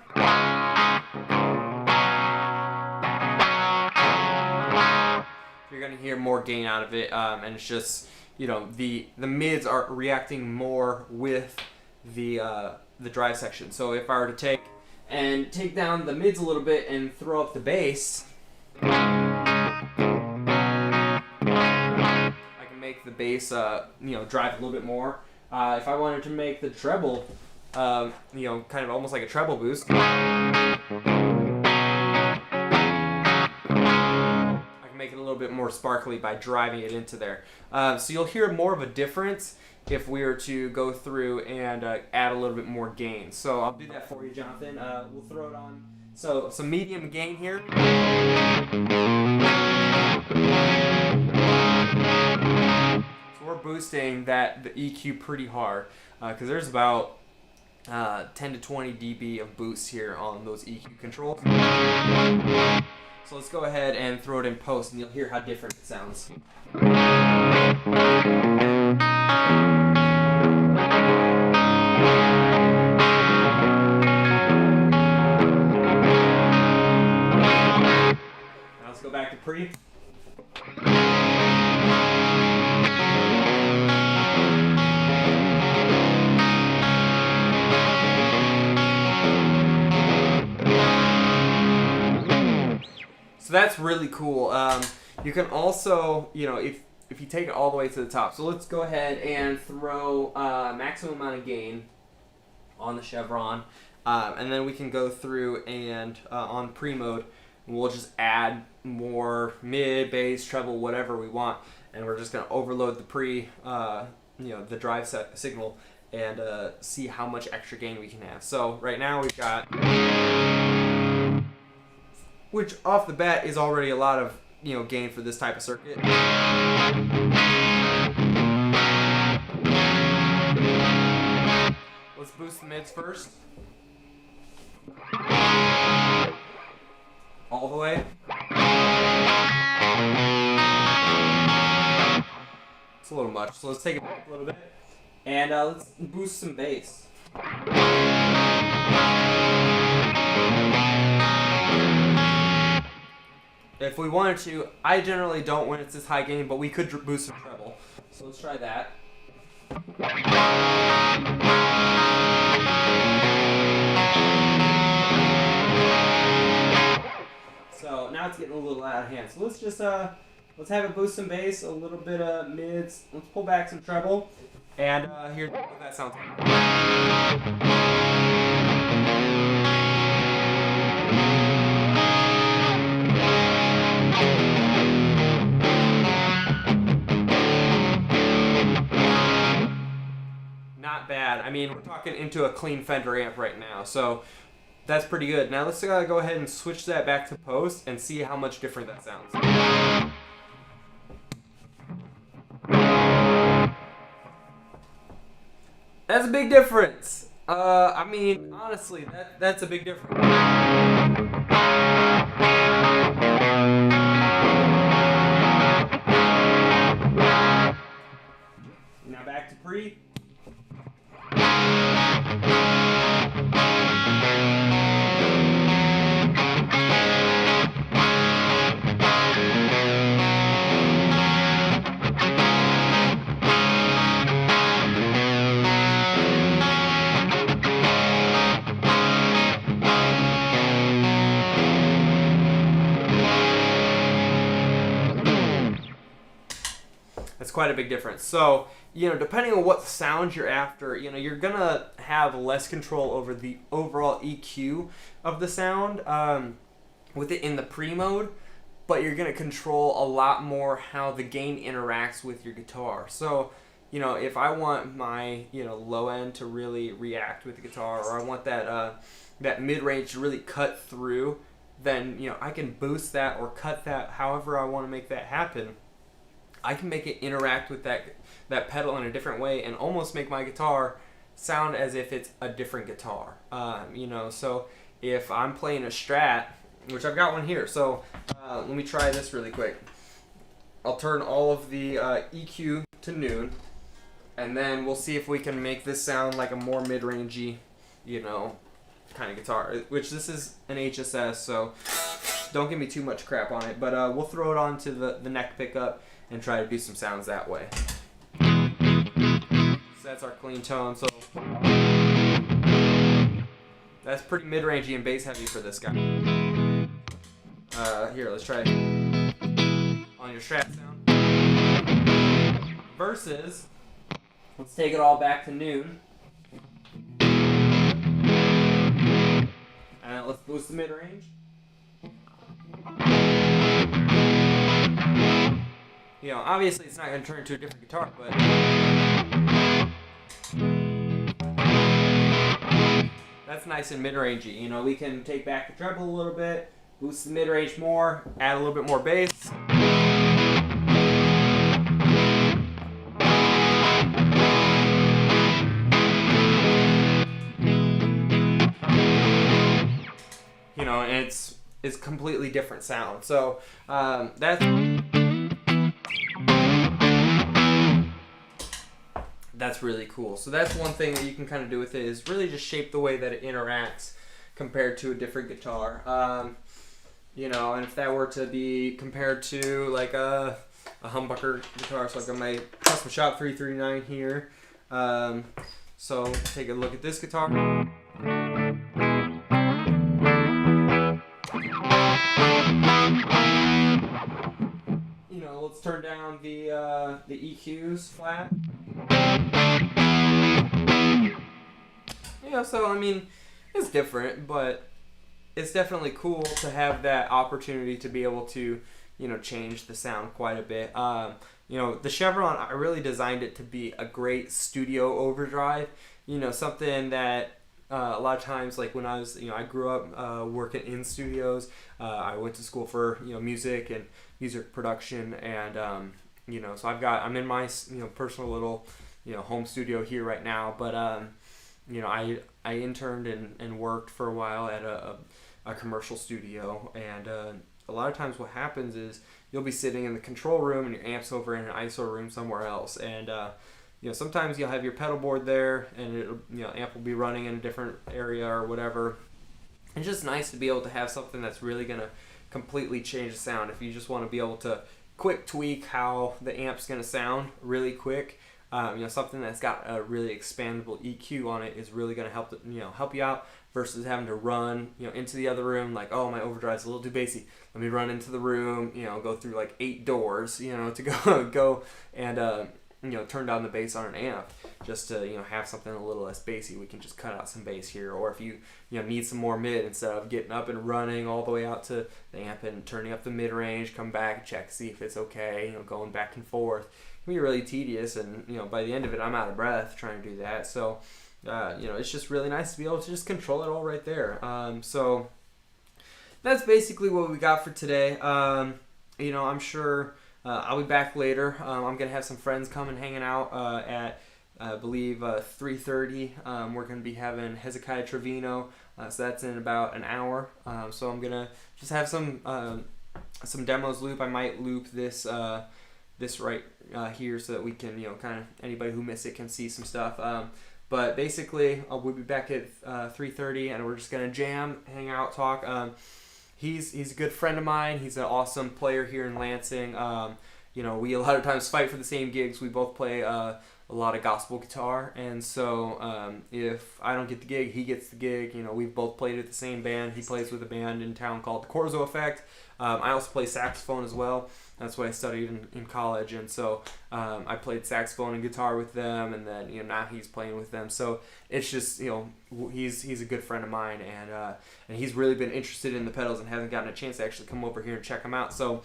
you're going to hear more gain out of it, and it's just, you know, the mids are reacting more with the drive section. So if I were to take down the mids a little bit and throw up the bass, I can make the bass, you know, drive a little bit more. If I wanted to make the treble, you know, kind of almost like a treble boost, I can make it a little bit more sparkly by driving it into there. So you'll hear more of a difference if we were to go through and add a little bit more gain. So I'll do that for you, Jonathan. We'll throw it on. So some medium gain here. So we're boosting the EQ pretty hard because there's about 10 to 20 dB of boost here on those EQ controls. So let's go ahead and throw it in post, and you'll hear how different it sounds. Now let's go back to pre. So that's really cool. You can also, you know, if you take it all the way to the top. So let's go ahead and throw maximum amount of gain on the Chevron. And then we can go through and on pre-mode, we'll just add more mid, bass, treble, whatever we want. And we're just going to overload the you know, the drive signal and see how much extra gain we can have. So right now we've got, which off the bat is already a lot of, you know, gain for this type of circuit. Let's boost the mids first. All the way. It's a little much, so let's take it back a little bit. And let's boost some bass. If we wanted to, I generally don't when it's this high gain, but we could boost some treble. So let's try that. So now it's getting a little out of hand. So let's just let's have it boost some bass, a little bit of mids. Let's pull back some treble, and here's what that sounds like. Not bad. I mean, we're talking into a clean Fender amp right now, so that's pretty good. Now let's go ahead and switch that back to post and see how much different that sounds. That's a big difference. I mean, honestly, that's a big difference. Now back to pre. That's quite a big difference. So, depending on what sound you're after, you're going to have less control over the overall EQ of the sound with it in the pre-mode, but you're going to control a lot more how the gain interacts with your guitar. So, if I want my, low end to really react with the guitar, or I want that mid-range to really cut through, then, I can boost that or cut that however I want to make that happen. I can make it interact with that pedal in a different way and almost make my guitar sound as if it's a different guitar. So if I'm playing a Strat, which I've got one here, so let me try this really quick. I'll turn all of the EQ to noon, and then we'll see if we can make this sound like a more mid-rangey, kind of guitar, which this is an HSS, so don't give me too much crap on it, but we'll throw it onto the neck pickup and try to do some sounds that way. So that's our clean tone, so that's pretty mid-rangey and bass heavy for this guy. Here, let's try it on your Strat sound. Versus, let's take it all back to noon. And let's boost the mid-range. Obviously it's not going to turn into a different guitar, but that's nice and mid-rangey. We can take back the treble a little bit, boost the mid-range more, add a little bit more bass. And it's completely different sound. So that's really cool. So that's one thing that you can kind of do with it, is really just shape the way that it interacts compared to a different guitar. And if that were to be compared to like a humbucker guitar, so like on my Custom Shop 339 here. So take a look at this guitar. Let's turn down the EQs flat. So I mean, it's different, but it's definitely cool to have that opportunity to be able to, change the sound quite a bit. The Chevron, I really designed it to be a great studio overdrive. Something that a lot of times, like when I was, I grew up working in studios. I went to school for, music and music production, and so I'm in my personal little home studio here right now, but I interned and worked for a while at a commercial studio, and a lot of times what happens is you'll be sitting in the control room and your amp's over in an ISO room somewhere else, and sometimes you'll have your pedal board there and it'll, amp will be running in a different area or whatever. It's just nice to be able to have something that's really gonna completely change the sound. If you just want to be able to quick tweak how the amp's going to sound really quick, something that's got a really expandable EQ on it is really going to help you out, versus having to run into the other room, like, oh, my overdrive's a little too bassy, let me run into the room, go through like 8 doors to go and turn down the bass on an amp, just to have something a little less bassy. We can just cut out some bass here, or if you need some more mid, instead of getting up and running all the way out to the amp and turning up the mid range, come back, check, see if it's okay, going back and forth, it can be really tedious, and by the end of it I'm out of breath trying to do that. So it's just really nice to be able to just control it all right there. So that's basically what we got for today. I'm sure I'll be back later. I'm gonna have some friends coming, hanging out at I believe 3:30. We're gonna be having Hezekiah Trevino, so that's in about an hour. So I'm gonna just have some demos loop. I might loop this right here, so that we can kind of, anybody who missed it can see some stuff. But basically, we'll be back at 3:30, and we're just gonna jam, hang out, talk. He's a good friend of mine. He's an awesome player here in Lansing. We a lot of times fight for the same gigs. We both play a lot of gospel guitar, and so if I don't get the gig, he gets the gig. You know, we've both played with the same band. He plays with a band in town called the Corzo Effect. I also play saxophone as well. That's what I studied in college, and so I played saxophone and guitar with them, and then now he's playing with them. So it's just he's a good friend of mine, and he's really been interested in the pedals and hasn't gotten a chance to actually come over here and check them out. So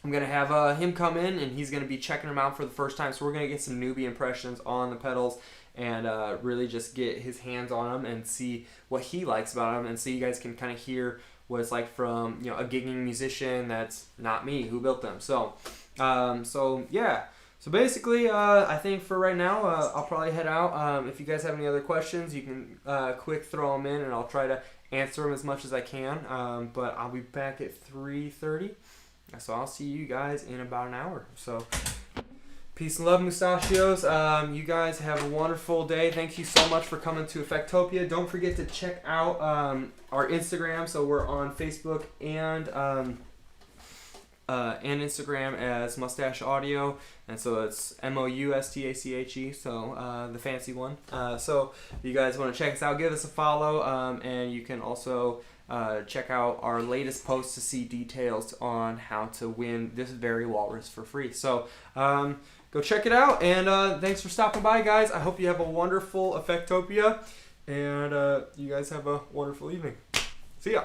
I'm gonna have him come in, and he's gonna be checking them out for the first time. So we're gonna get some newbie impressions on the pedals, and really just get his hands on them and see what he likes about them, and so you guys can kind of hear what it's like from a gigging musician that's not me who built them. So yeah. So basically, I think for right now, I'll probably head out. If you guys have any other questions, you can quick throw them in, and I'll try to answer them as much as I can. But I'll be back at 3:30. So I'll see you guys in about an hour. So peace and love, Moustachios. You guys have a wonderful day. Thank you so much for coming to Effectopia. Don't forget to check out our Instagram. So we're on Facebook and Instagram as Moustache Audio, and so it's Moustache. So the fancy one. So if you guys want to check us out, give us a follow, and you can also check out our latest post to see details on how to win this very walrus for free. So go check it out, and thanks for stopping by, guys. I hope you have a wonderful Effectopia, and you guys have a wonderful evening. See ya.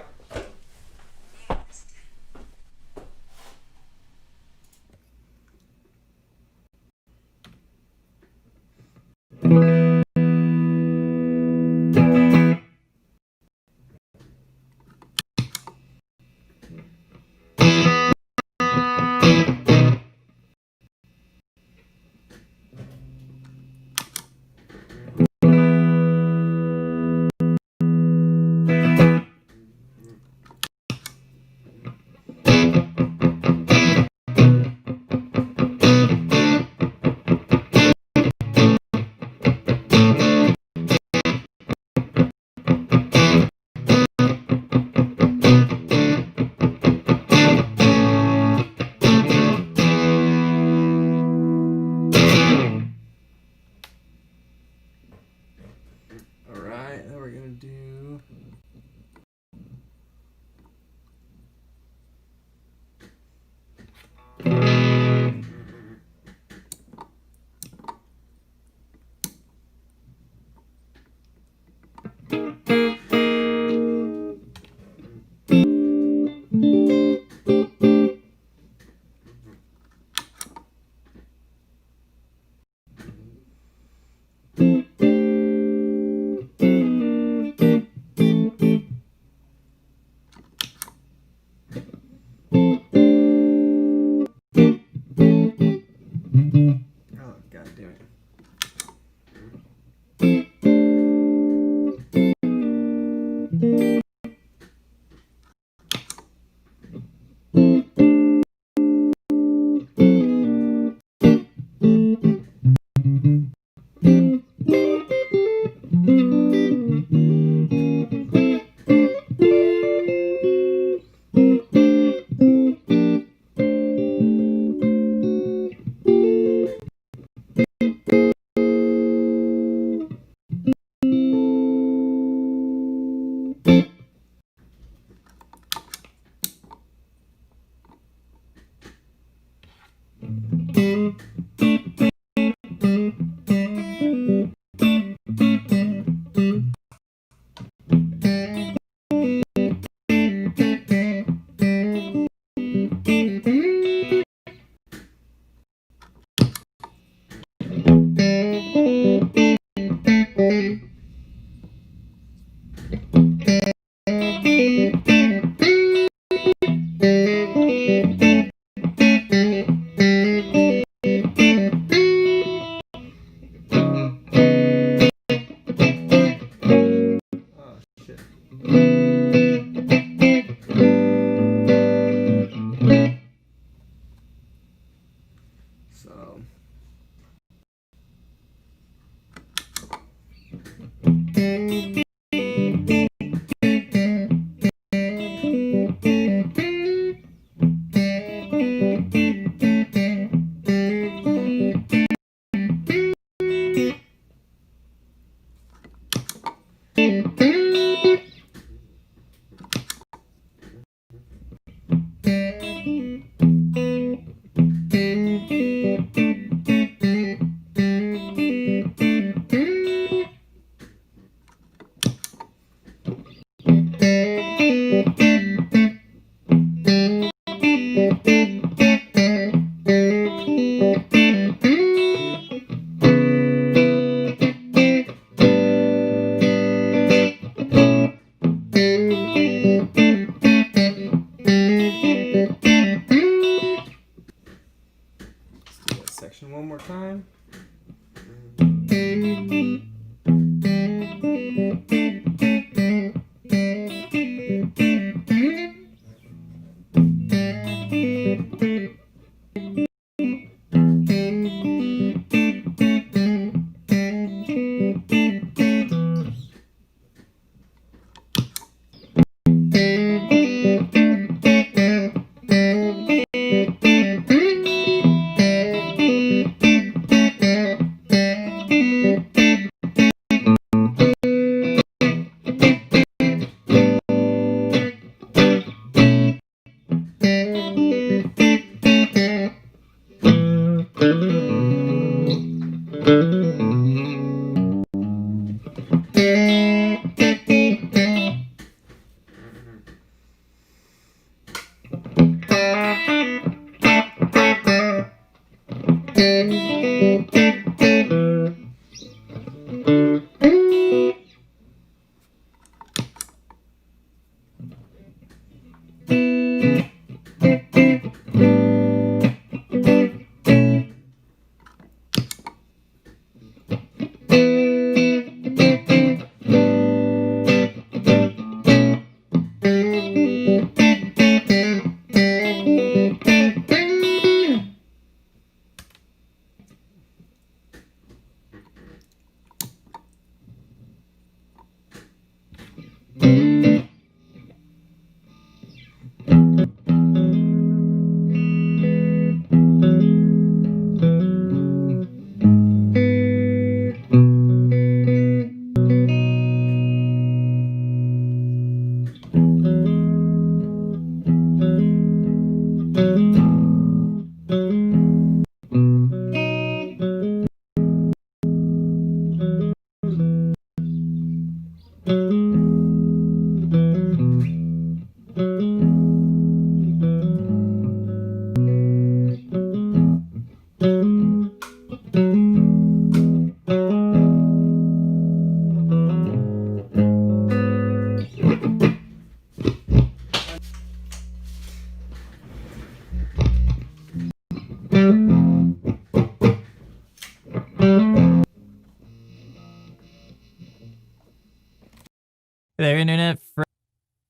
Their internet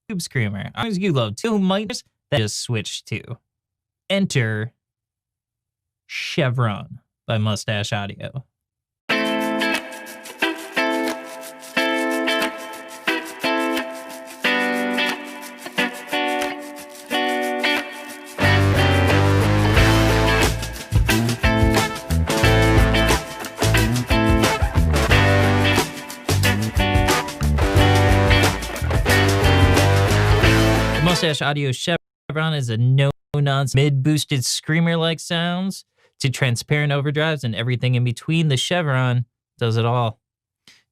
Tube Screamer. As long as you load 2 mics, that just switch to. Enter Chevron by Moustache Audio. Moustache Audio Chevron is a no-nonsense mid-boosted screamer-like sounds to transparent overdrives and everything in between. The Chevron does it all.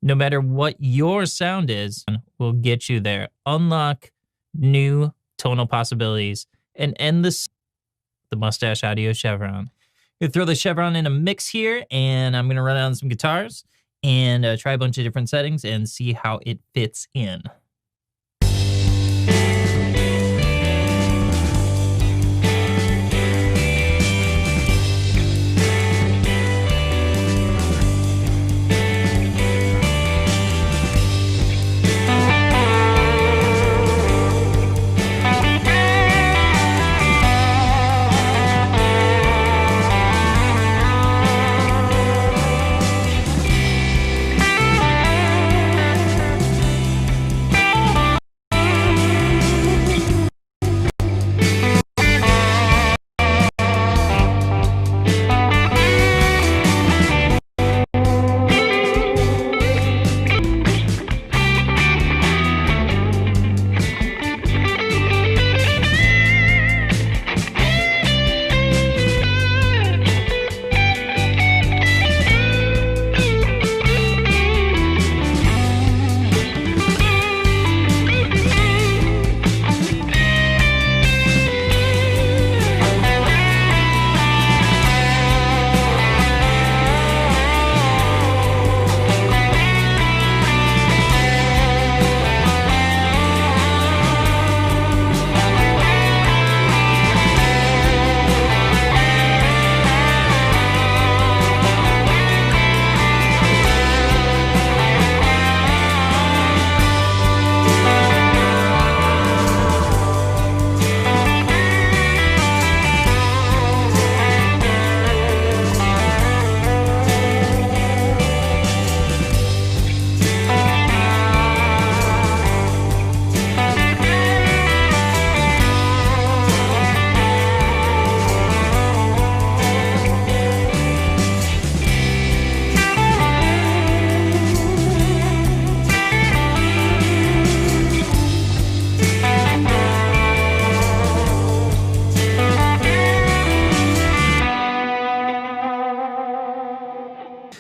No matter what your sound is, will get you there. Unlock new tonal possibilities and end the Moustache Audio Chevron. You throw the Chevron in a mix here, and I'm going to run on some guitars and try a bunch of different settings and see how it fits in.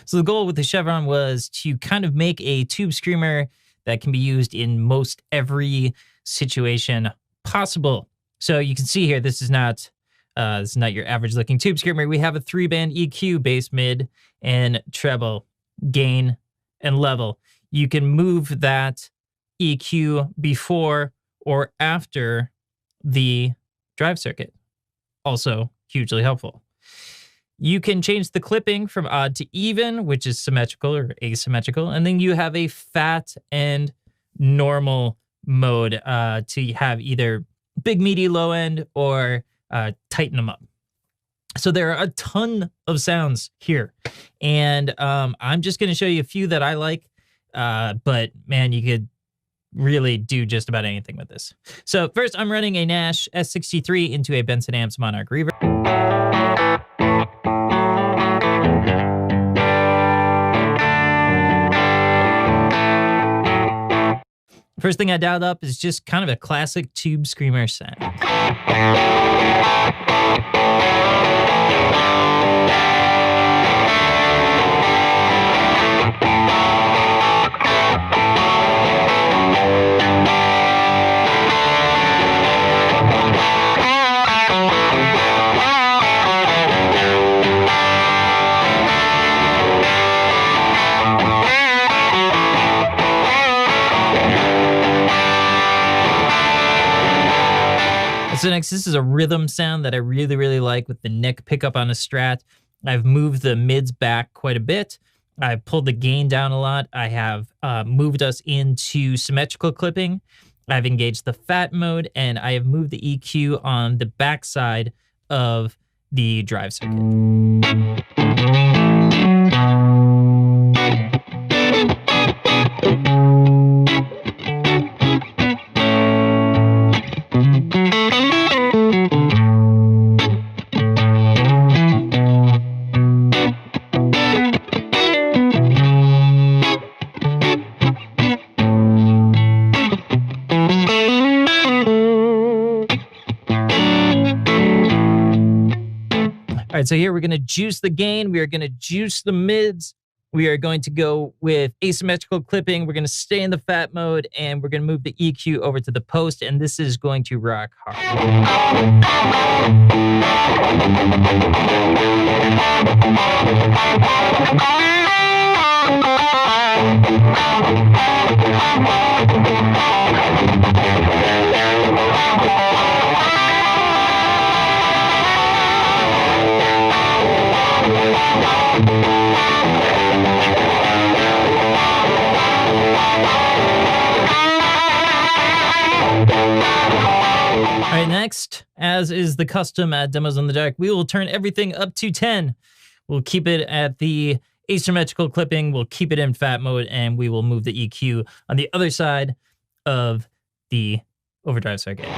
So the goal with the Chevron was to kind of make a tube screamer that can be used in most every situation possible. So you can see here, this is not your average looking tube screamer. We have a 3-band EQ, bass, mid, and treble, gain, and level. You can move that EQ before or after the drive circuit. Also hugely helpful. You can change the clipping from odd to even, which is symmetrical or asymmetrical. And then you have a fat and normal mode to have either big, meaty, low end or tighten them up. So there are a ton of sounds here. And I'm just going to show you a few that I like. But man, you could really do just about anything with this. So first, I'm running a Nash S63 into a Benson Amps Monarch Reverb. First thing I dialed up is just kind of a classic tube screamer sound. So next, this is a rhythm sound that I really, really like with the neck pickup on a Strat. I've moved the mids back quite a bit, I pulled the gain down a lot. I have moved us into symmetrical clipping. I've engaged the fat mode, and I have moved the EQ on the backside of the drive circuit. All right, so here we're going to juice the gain. We are going to juice the mids. We are going to go with asymmetrical clipping. We're going to stay in the fat mode, and we're going to move the EQ over to the post, and this is going to rock hard. All right, next, as is the custom at Demos on the Dark, we will turn everything up to 10. We'll keep it at the asymmetrical clipping, we'll keep it in fat mode, and we will move the EQ on the other side of the overdrive circuit.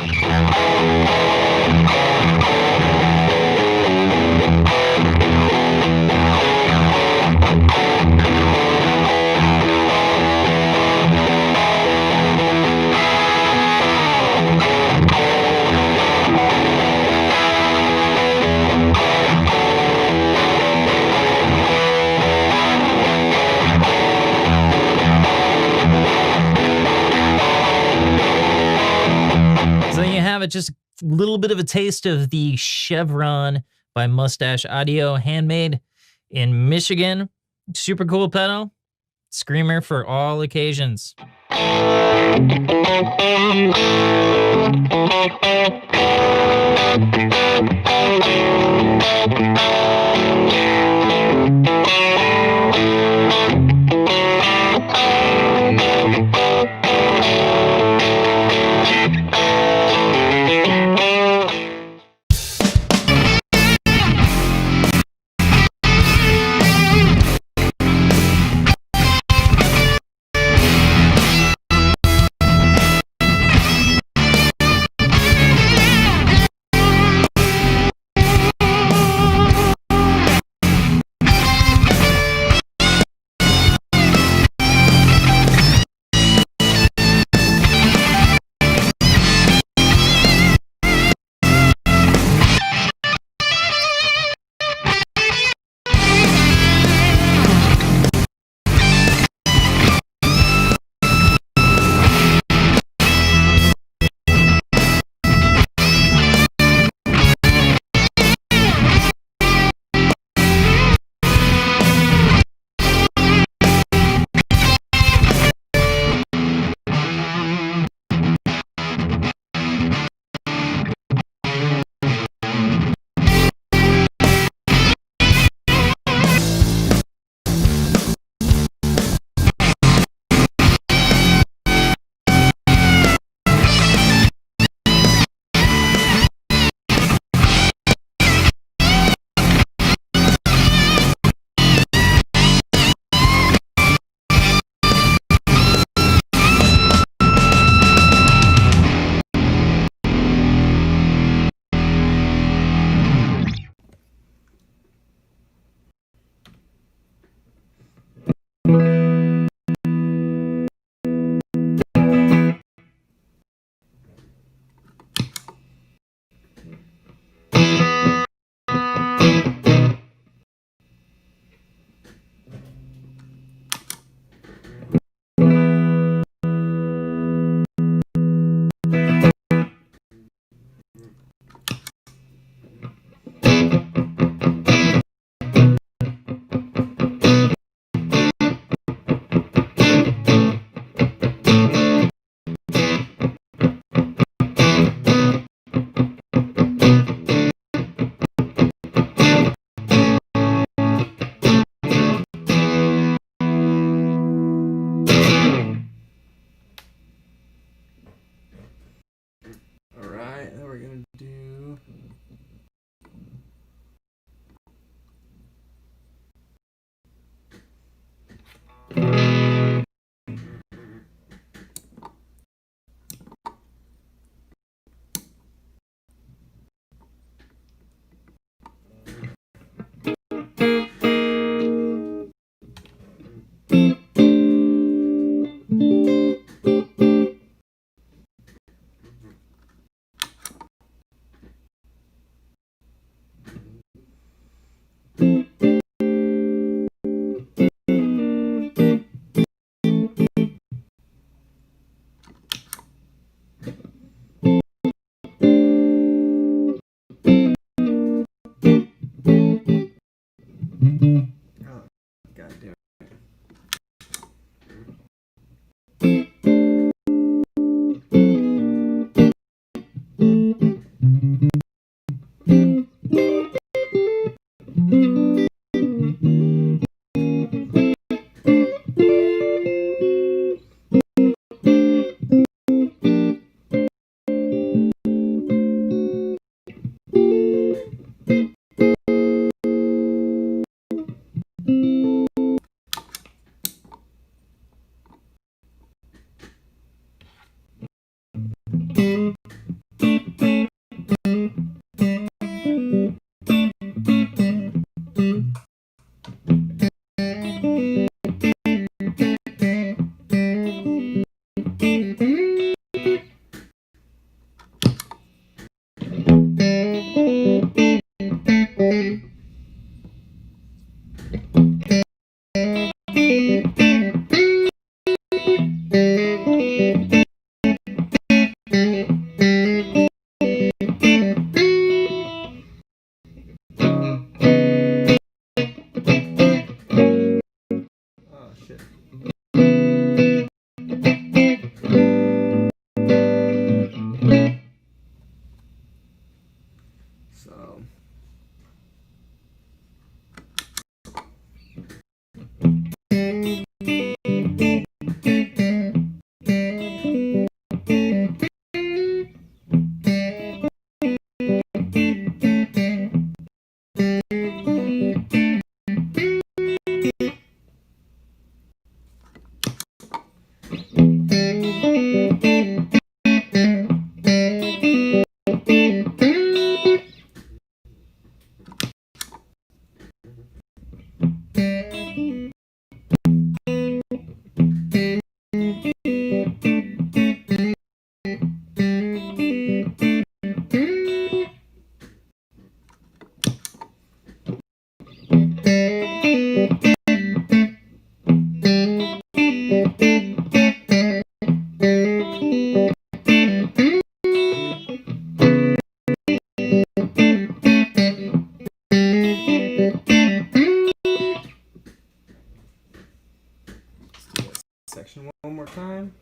So there you have it, just a little bit of a taste of the Chevron by Moustache Audio, handmade in Michigan. Super cool pedal, screamer for all occasions. Section one more time.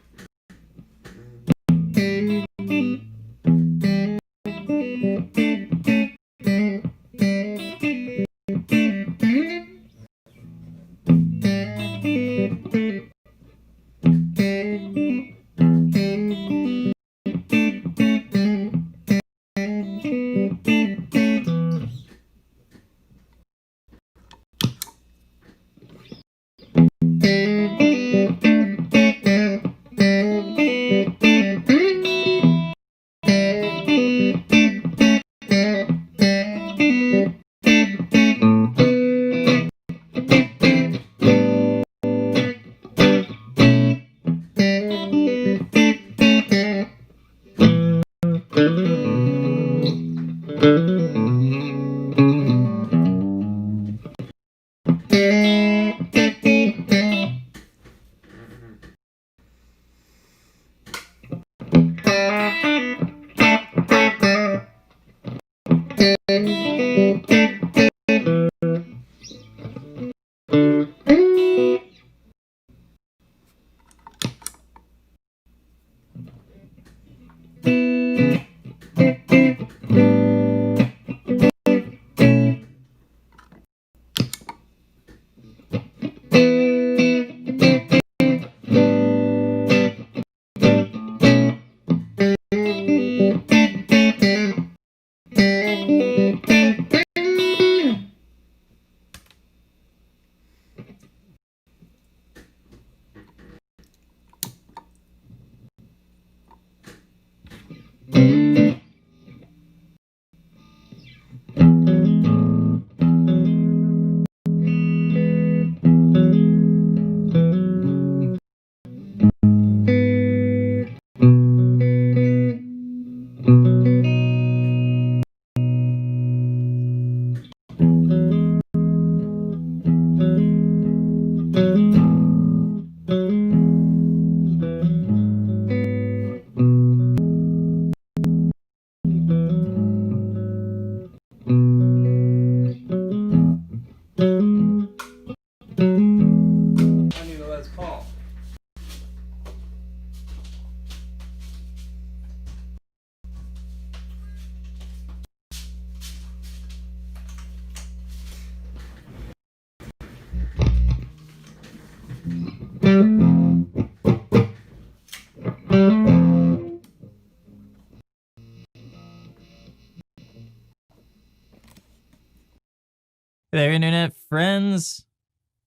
There, internet friends.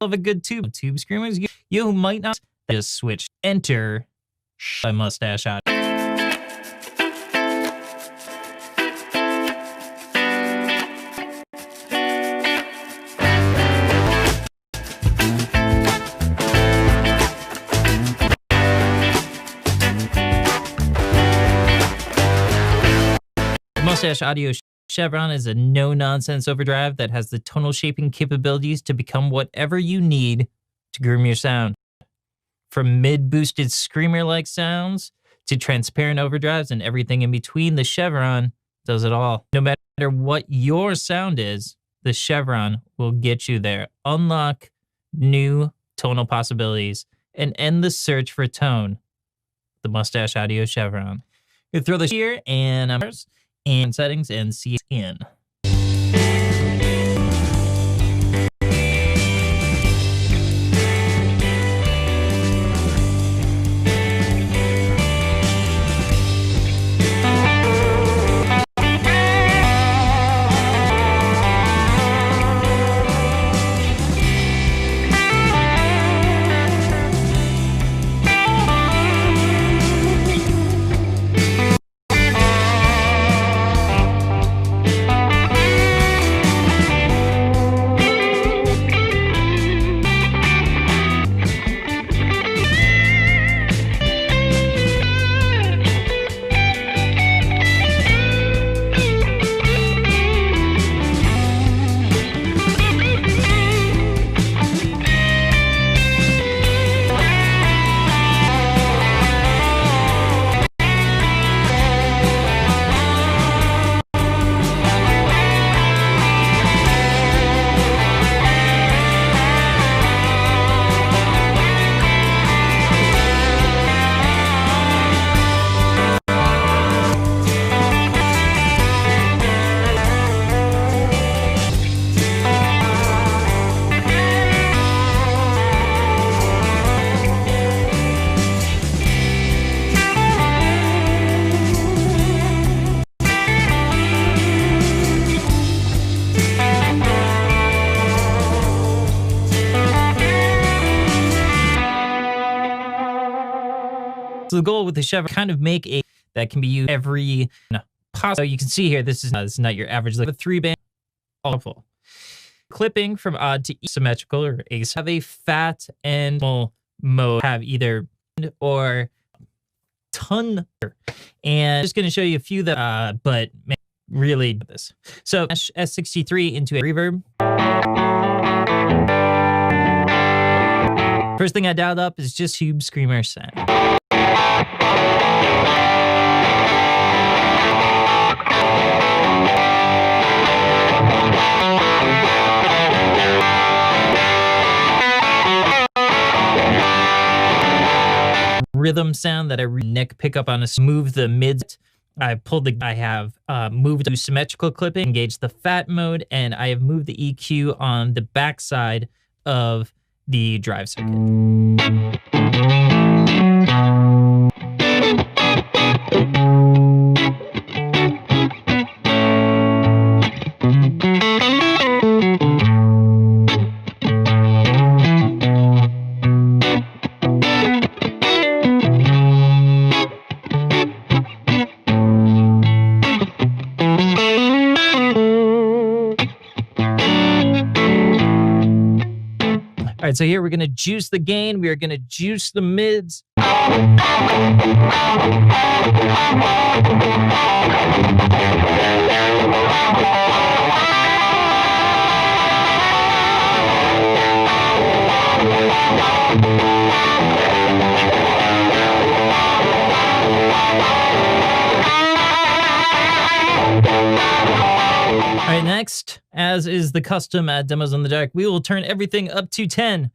Love a good tube screamers. You might not just switch enter by Moustache out. Moustache Audio Chevron is a no-nonsense overdrive that has the tonal shaping capabilities to become whatever you need to groom your sound. From mid-boosted screamer-like sounds to transparent overdrives and everything in between, the Chevron does it all. No matter what your sound is, the Chevron will get you there. Unlock new tonal possibilities and end the search for tone. The Moustache Audio Chevron. You throw this here and settings and see it in. So the goal with the Chevron, kind of make a that can be used every possible. So you can see here, this is not your average, like a 3-band, all full. Clipping from odd to symmetrical or ace have a fat and mode, have either or ton. And I'm just going to show you a few that, but really this. So S63 into a reverb. First thing I dialed up is just Hube Screamer sound. Rhythm sound that I neck pick up on a move the mids. I have moved to symmetrical clipping, engaged the fat mode, and I have moved the EQ on the backside of the drive circuit. All right, so here we're going to juice the gain. We are going to juice the mids. All right, next, as is the custom at Demos on the Dark, we will turn everything up to 10.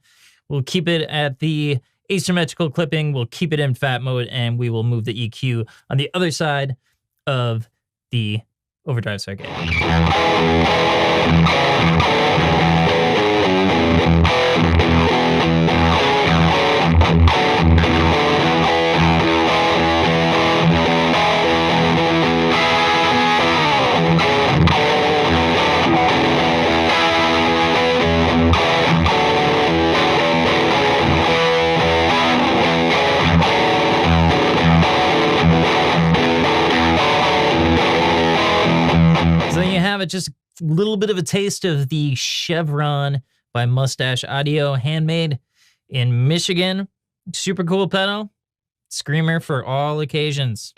We'll keep it at the asymmetrical clipping, we'll keep it in fat mode, and we will move the EQ on the other side of the overdrive circuit. Just a little bit of a taste of the Chevron by Moustache Audio, handmade in Michigan. Super cool pedal. Screamer for all occasions.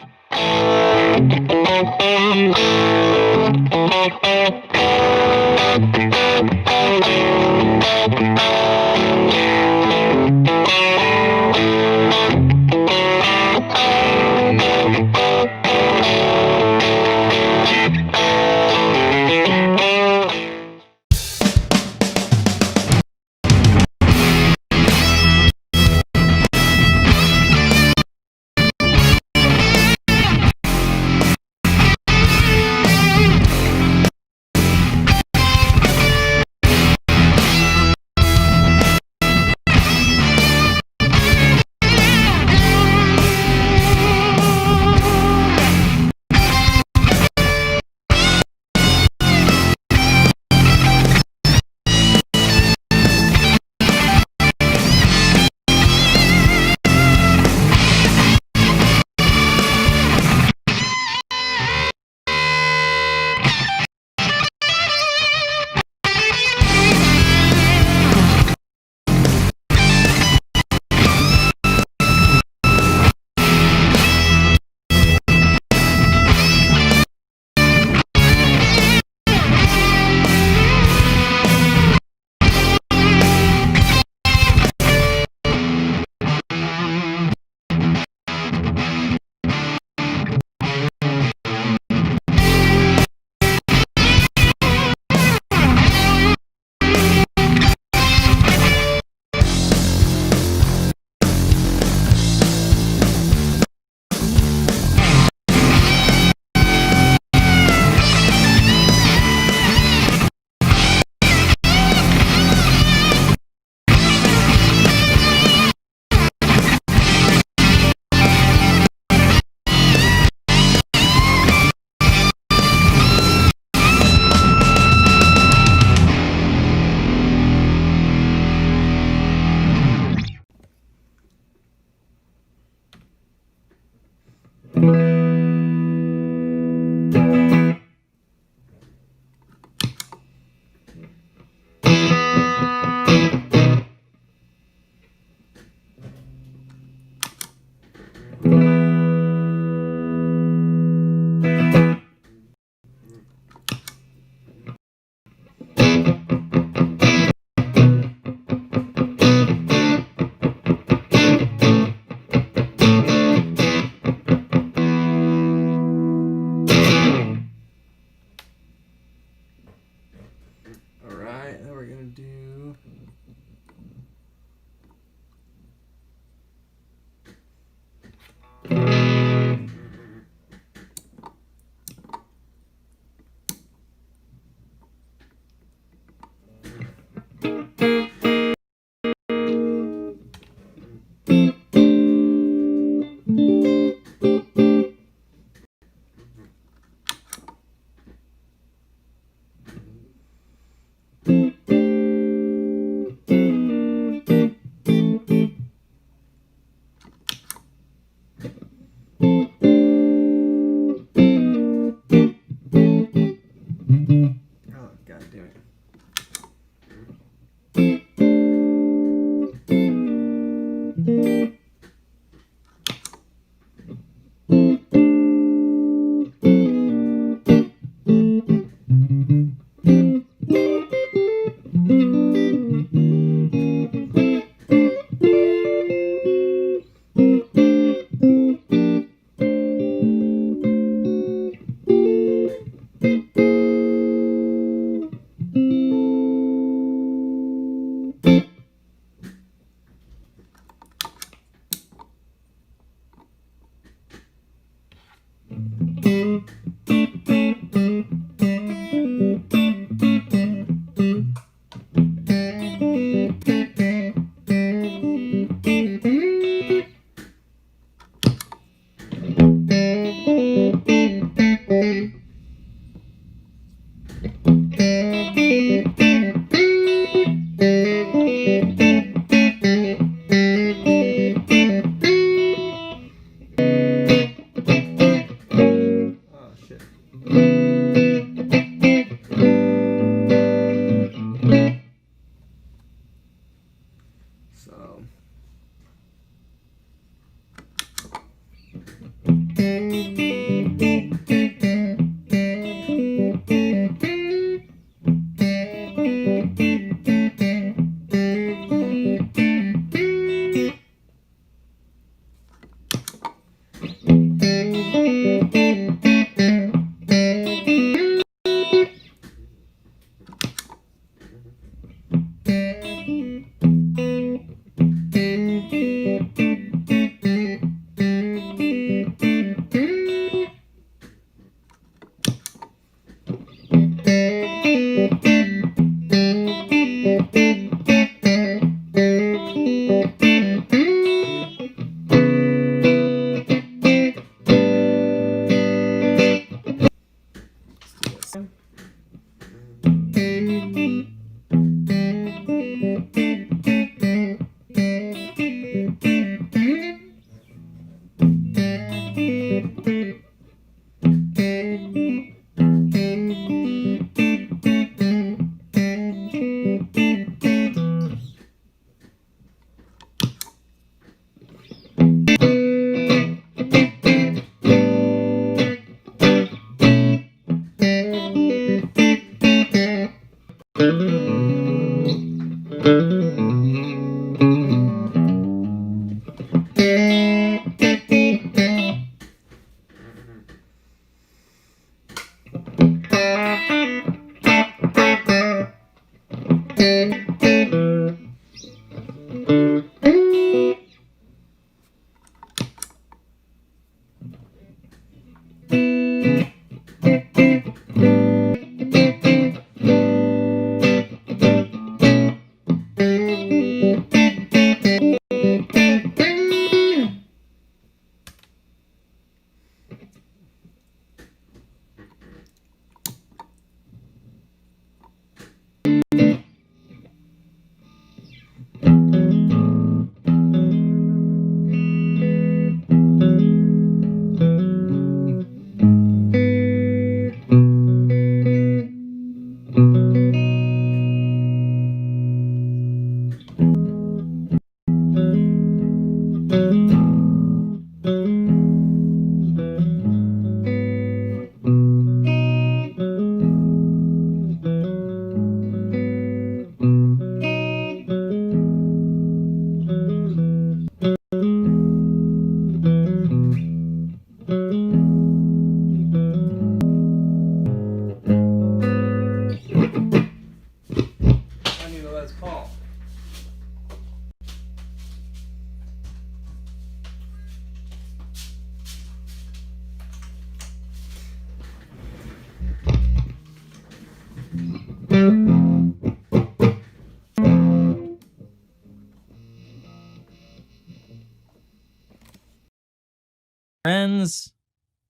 Friends,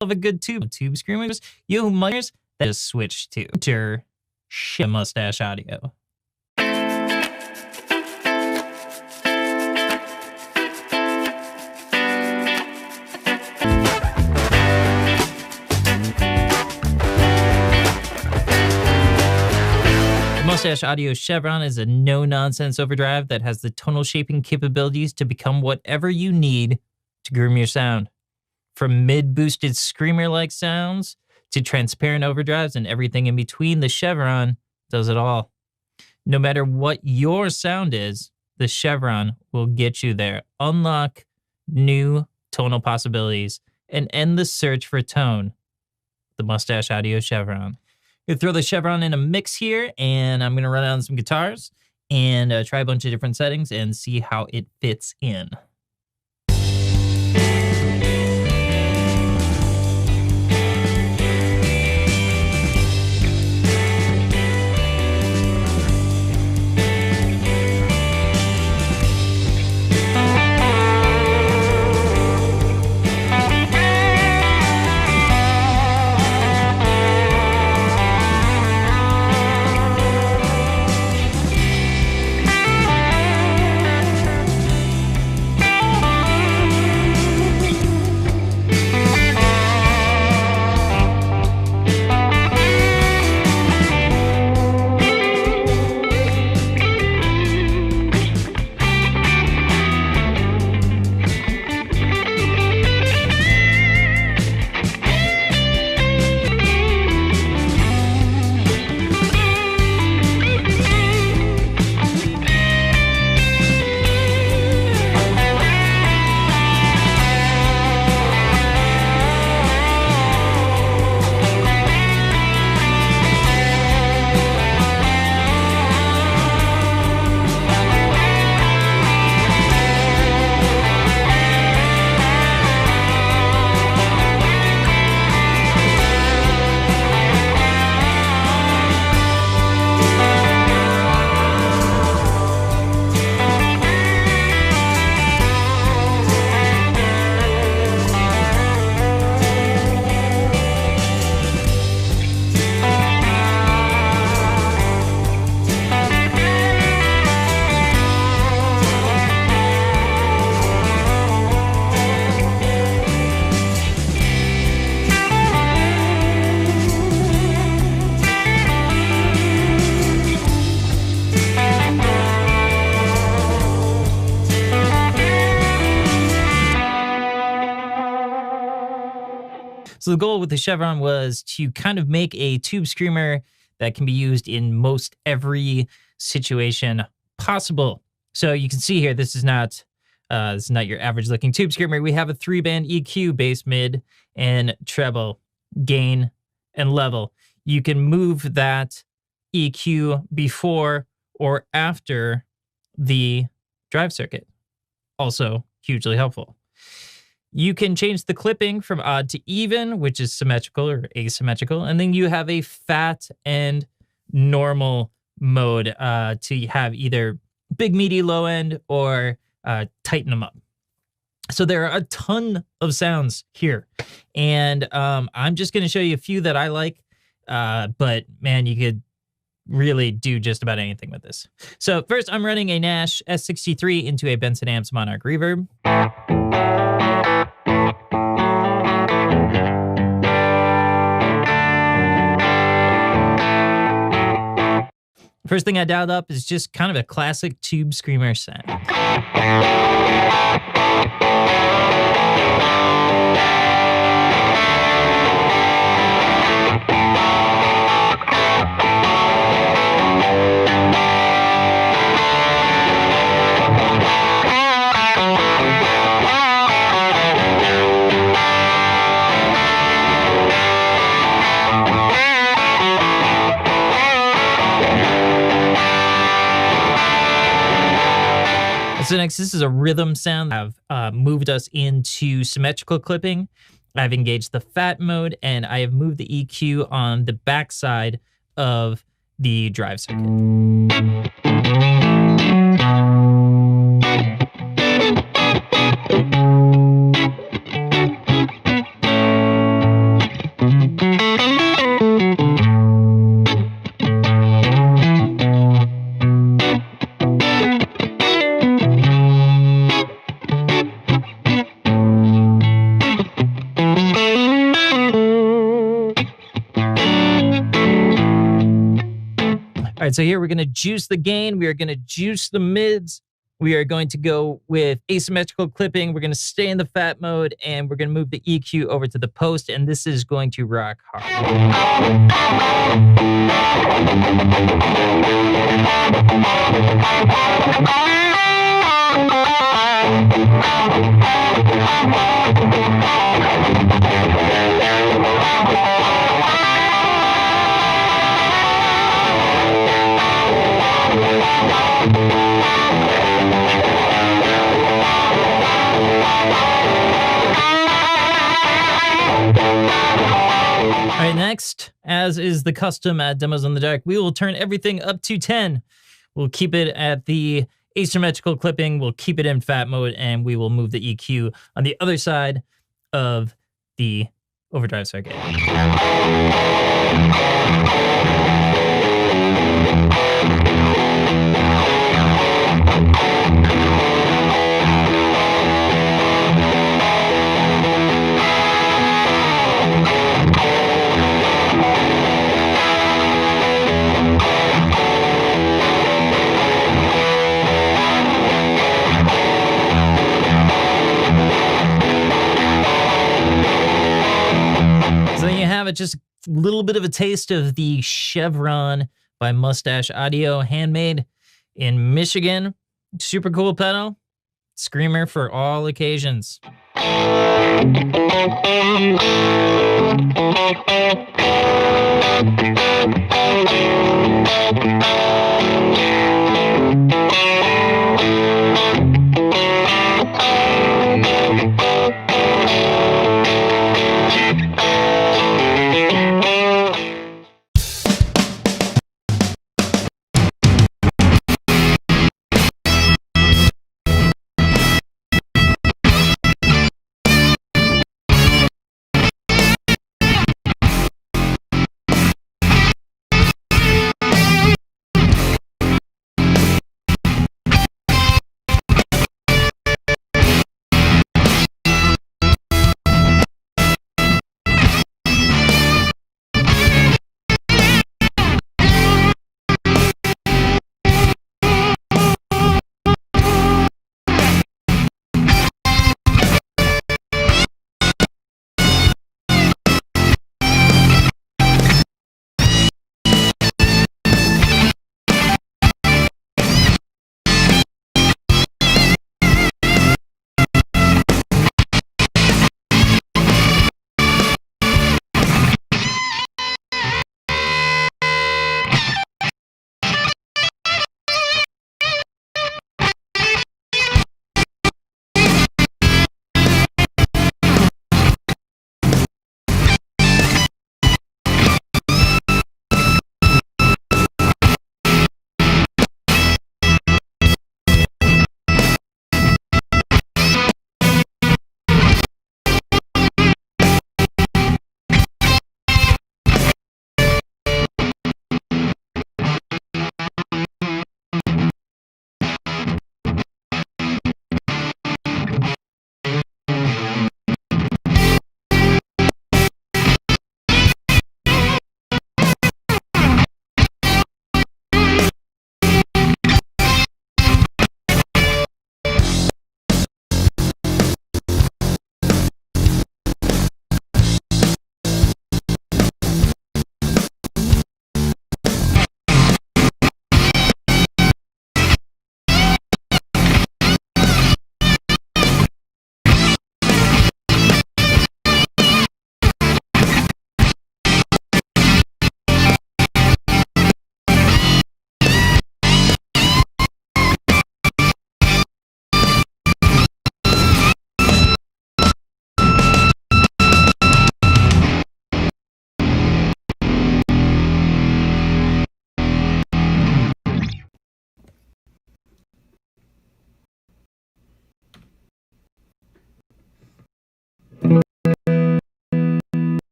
love a good tube screamers. You muggers that just switched to Mustache Audio. Mustache Audio Chevron is a no-nonsense overdrive that has the tonal shaping capabilities to become whatever you need to groom your sound. From mid-boosted screamer-like sounds to transparent overdrives and everything in between, the Chevron does it all. No matter what your sound is, the Chevron will get you there. Unlock new tonal possibilities and end the search for tone. The Mustache Audio Chevron. I'm going to throw the Chevron in a mix here, and I'm going to run on some guitars and try a bunch of different settings and see how it fits in. So the goal with the chevron was to kind of make a tube screamer that can be used in most every situation possible. So you can see here, this is not your average looking tube screamer. We have a 3-band EQ, bass, mid, and treble, gain, and level. You can move that EQ before or after the drive circuit. Also hugely helpful. You can change the clipping from odd to even, which is symmetrical or asymmetrical. And then you have a fat and normal mode to have either big, meaty, low end or tighten them up. So there are a ton of sounds here. And I'm just going to show you a few that I like. But man, you could really do just about anything with this. So first, I'm running a Nash S63 into a Benson Amps Monarch Reverb. First thing I dialed up is just kind of a classic tube screamer sound. So next, this is a rhythm sound. I've moved us into symmetrical clipping. I've engaged the fat mode, and I have moved the EQ on the backside of the drive circuit. All right, so here we're going to juice the gain. We are going to juice the mids. We are going to go with asymmetrical clipping. We're going to stay in the fat mode, and we're going to move the EQ over to the post, and this is going to rock hard. All right, next, as is the custom at Demos on the Dark, we will turn everything up to 10. We'll keep it at the asymmetrical clipping, we'll keep it in fat mode, and we will move the EQ on the other side of the overdrive circuit. Just a little bit of a taste of the Chevron by Moustache Audio, handmade in Michigan. Super cool pedal. Screamer for all occasions.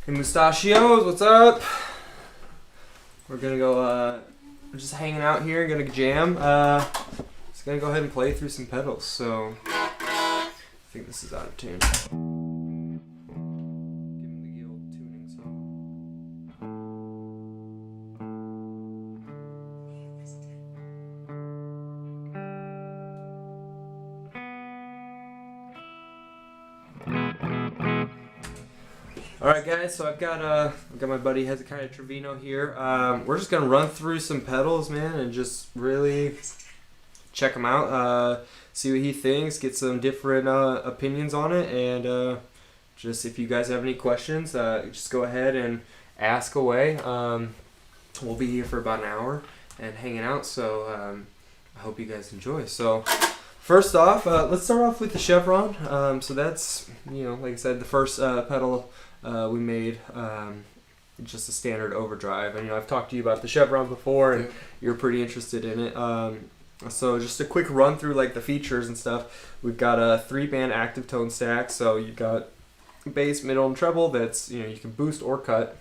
Hey Moustachios, what's up? We're gonna go, we're just hanging out here, gonna jam. Just gonna go ahead and play through some pedals, so I think this is out of tune. Give him the old tuning song. Alright guys, so I've got my buddy Hezekiah Trevino here. We're just gonna run through some pedals, man, and just really check them out, see what he thinks, get some different opinions on it, and just if you guys have any questions, just go ahead and ask away. We'll be here for about an hour and hanging out, so I hope you guys enjoy. So first off, let's start off with the Chevron. So that's, like I said, the first pedal we made, just a standard overdrive, and I've talked to you about the Chevron before, and you're pretty interested in it. So just a quick run through like the features and stuff. We've got a 3-band active tone stack, so you've got bass, middle, and treble. That's you can boost or cut.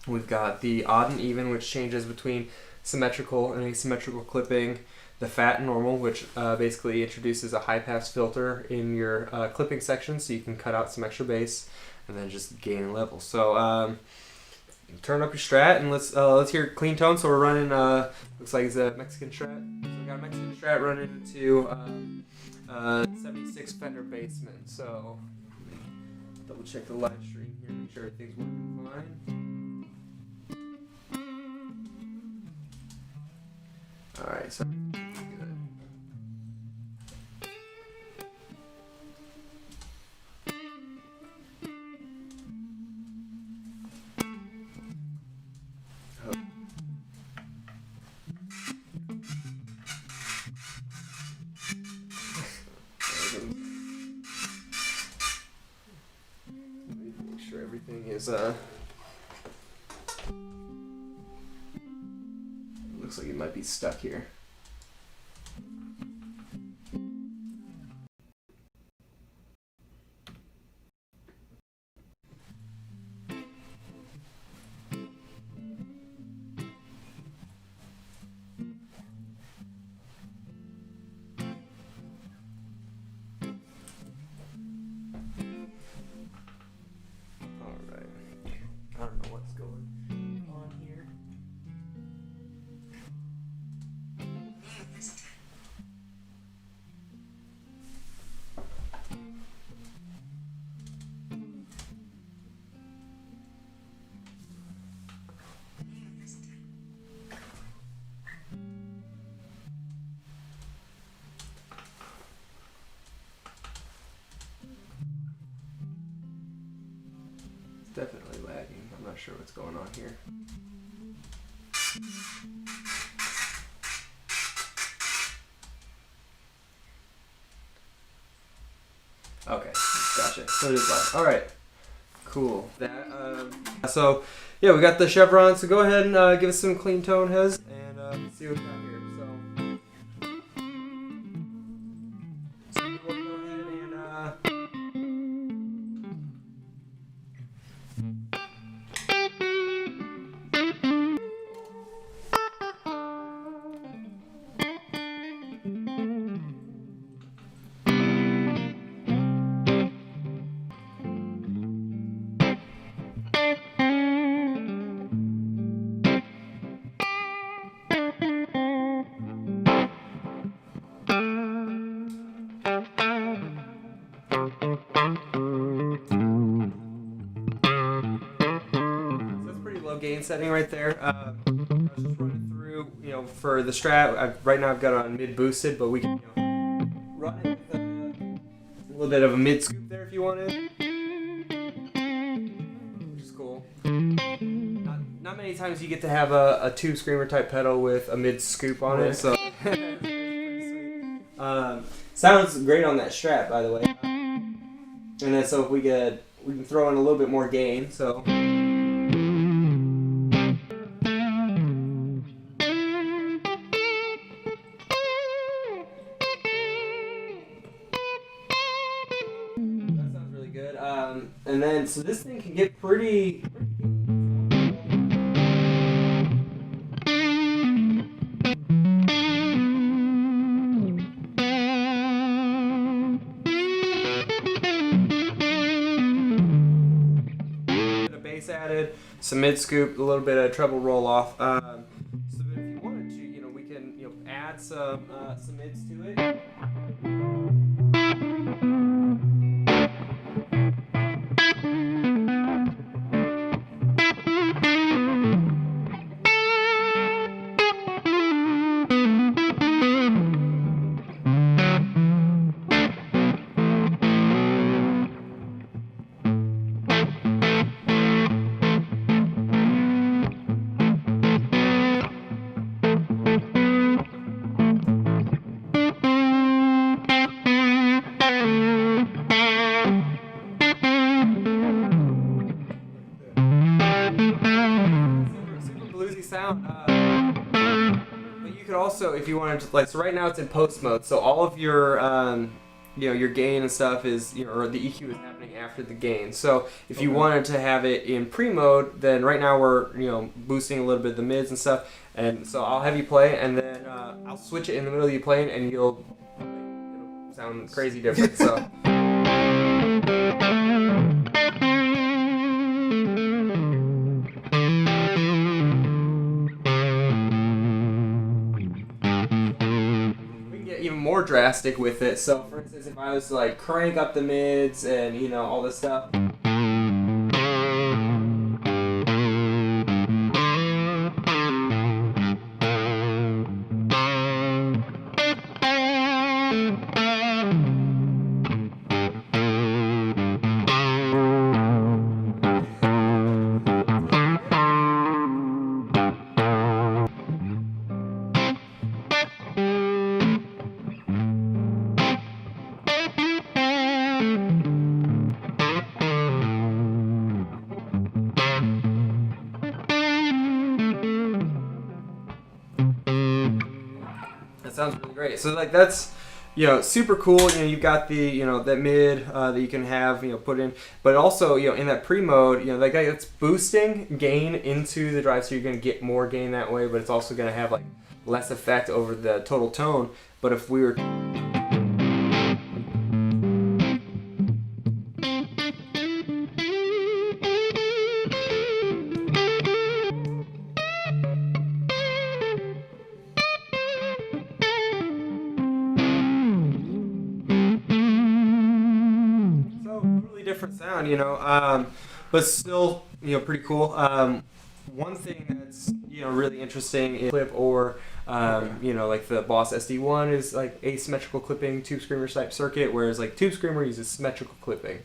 We've got the odd and even, which changes between symmetrical and asymmetrical clipping. The fat and normal, which basically introduces a high pass filter in your clipping section, so you can cut out some extra bass. And then just gain level. So turn up your Strat and let's hear clean tone. So we're running looks like it's a Mexican Strat. So we got a Mexican Strat running into 76 Fender Bassman. So double check the live stream here, make sure everything's working fine. All right, so good. Everything is looks like it might be stuck here. I don't know what's going on here. It's definitely lagging. I'm not sure what's going on here. Okay, gotcha. So it is live. All right, cool. So yeah, we got the Chevron. So go ahead and give us some clean tone, Hez, and see what we got here. Gain setting right there. I was just running through, for the Strat. Right now I've got it on mid boosted, but we can run it with a little bit of a mid scoop there if you wanted, which is cool. Not many times you get to have a tube screamer type pedal with a mid scoop on it, so sounds great on that Strat, by the way. And then so if we can throw in a little bit more gain, so. And And so this thing can get pretty bass added, some mid scoop, a little bit of treble roll off. So if you wanted to, we can add some mids to it. Sound, but you could also, if you wanted to, so right now it's in post mode, so all of your your gain and stuff is, or the EQ is happening after the gain. So if you wanted to have it in pre mode, then right now we're boosting a little bit of the mids and stuff, and so I'll have you play, and then I'll switch it in the middle of you playing, and it'll sound crazy different. So. More drastic with it. So for instance, if I was to like crank up the mids and all this stuff, sounds really great. So like that's super cool. You've got the that mid that you can have put in, but also in that pre mode like it's boosting gain into the drive, so you're going to get more gain that way, but it's also going to have like less effect over the total tone. But if we were different sound, but still, pretty cool. One thing that's, really interesting is clip or, like the Boss SD1 is like asymmetrical clipping tube screamer type circuit, whereas like Tube Screamer uses symmetrical clipping.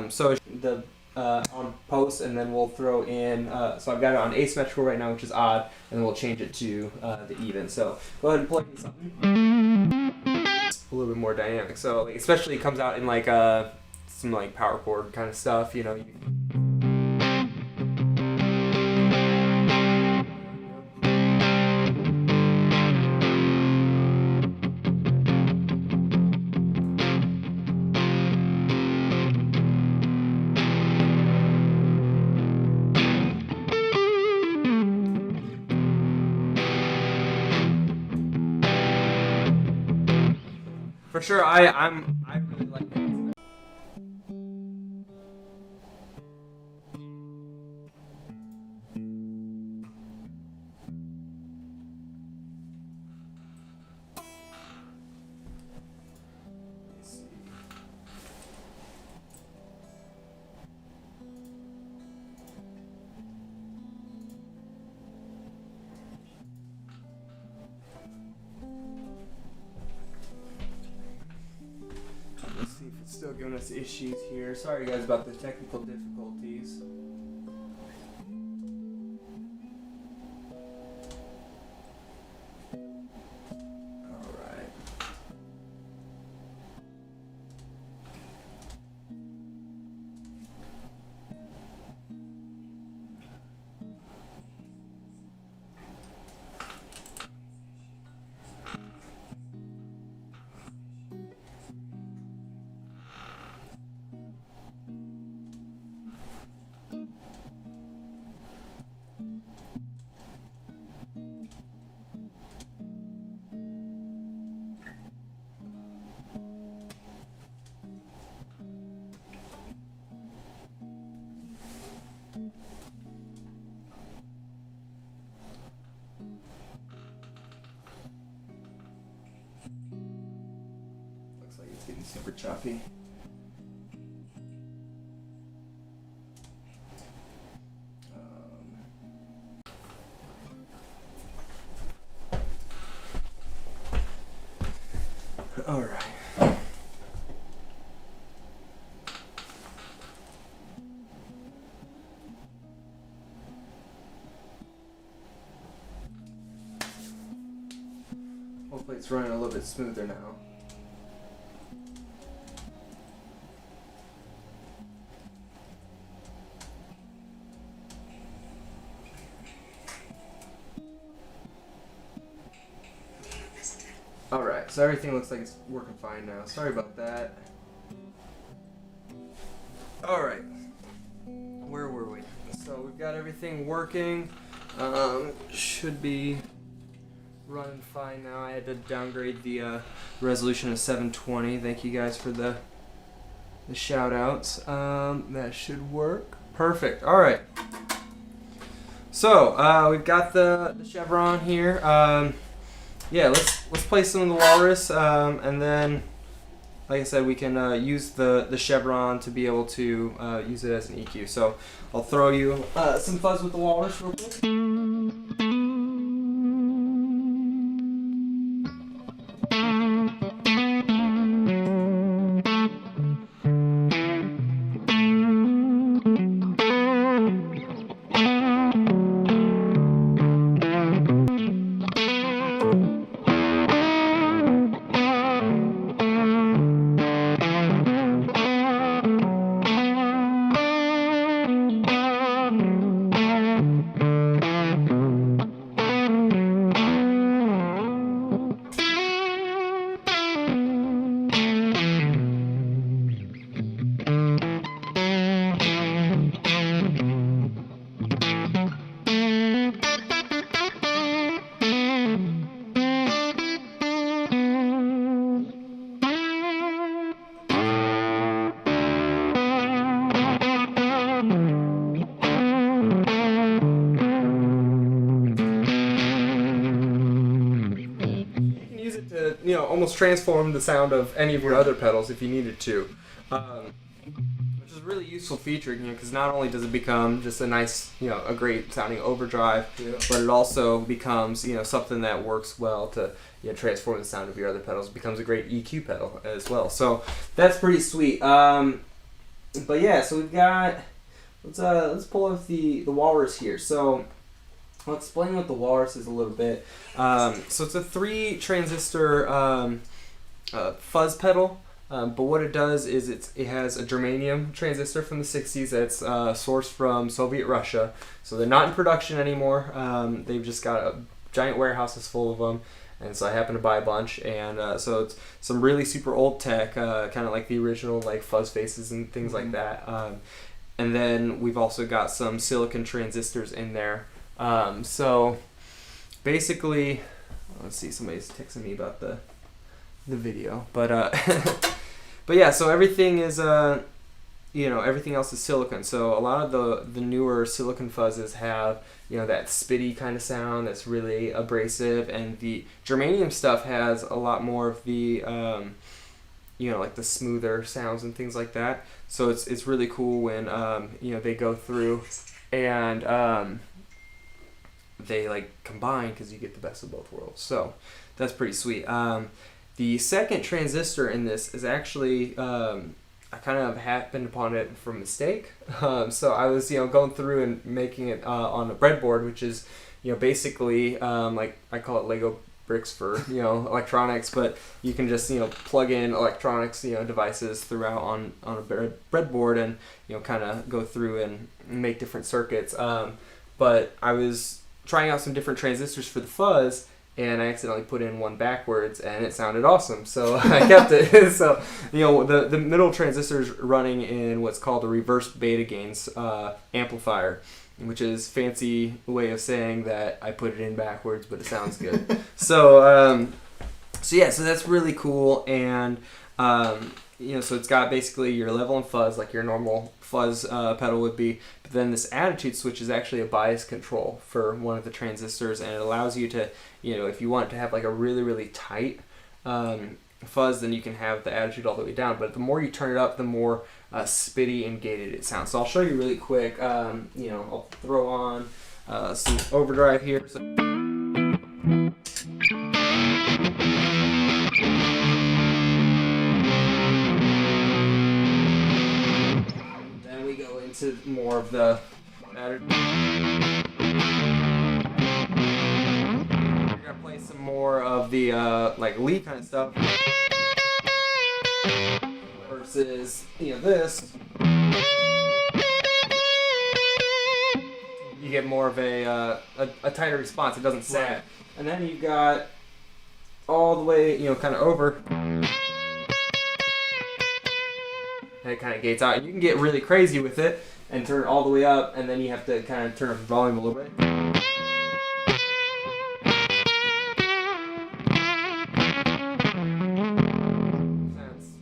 So the on post, and then we'll throw in, so I've got it on asymmetrical right now, which is odd, and then we'll change it to the even. So go ahead and plug in something a little bit more dynamic. So like, especially it comes out in like some like power chord kind of stuff, For sure, I really like it. Still giving us issues here. Sorry guys about the technical difficulties. Alright. getting super choppy. All right. Hopefully it's running a little bit smoother now. Alright, so everything looks like it's working fine now. Sorry about that. Alright. Where were we? So we've got everything working. Should be running fine now. I had to downgrade the resolution to 720. Thank you guys for the shout outs. That should work. Perfect. Alright. So we've got the chevron here. Yeah, let's play some of the walrus, and then, like I said, we can use the chevron to be able to use it as an EQ. So I'll throw you some fuzz with the walrus real quick. Almost transform the sound of any of your other pedals if you needed to, which is a really useful feature, because not only does it become just a nice, a great sounding overdrive, but it also becomes, something that works well to transform the sound of your other pedals. It becomes a great EQ pedal as well. So that's pretty sweet. But yeah, so we've got, let's pull up the walrus here. So I'll explain what the walrus is a little bit. So it's a 3 transistor fuzz pedal, but what it does is it has a germanium transistor from the 60s that's sourced from Soviet Russia. So they're not in production anymore. They've just got a giant warehouses full of them, and so I happened to buy a bunch. And so it's some really super old tech, kind of like the original like fuzz faces and things like that. And then we've also got some silicon transistors in there. So basically, let's see, somebody's texting me about the video, but but yeah, so everything is everything else is silicon. So a lot of the newer silicon fuzzes have that spitty kind of sound that's really abrasive, and the germanium stuff has a lot more of the like the smoother sounds and things like that. So it's really cool when they go through and they like combine, because you get the best of both worlds. So that's pretty sweet. The second transistor in this is actually I kind of happened upon it from mistake. So I was going through and making it on a breadboard, which is basically like I call it Lego bricks for electronics, but you can just plug in electronics devices throughout on a breadboard and kind of go through and make different circuits. But I was trying out some different transistors for the fuzz, and I accidentally put in one backwards, and it sounded awesome, so I kept it. So the middle transistor is running in what's called a reverse beta gains amplifier, which is fancy way of saying that I put it in backwards, but it sounds good. So so that's really cool. And so it's got basically your level and fuzz like your normal fuzz pedal would be, but then this attitude switch is actually a bias control for one of the transistors, and it allows you to if you want to have like a really tight fuzz, then you can have the attitude all the way down. But the more you turn it up, the more spitty and gated it sounds. So I'll show you really quick. I'll throw on some overdrive here. So then we go into more of the play some more of the like lead kind of stuff versus this. You get more of a tighter response. It doesn't sag. Right. And then you've got all the way kind of over. And it kind of gates out. And you can get really crazy with it and turn it all the way up, and then you have to kind of turn up the volume a little bit.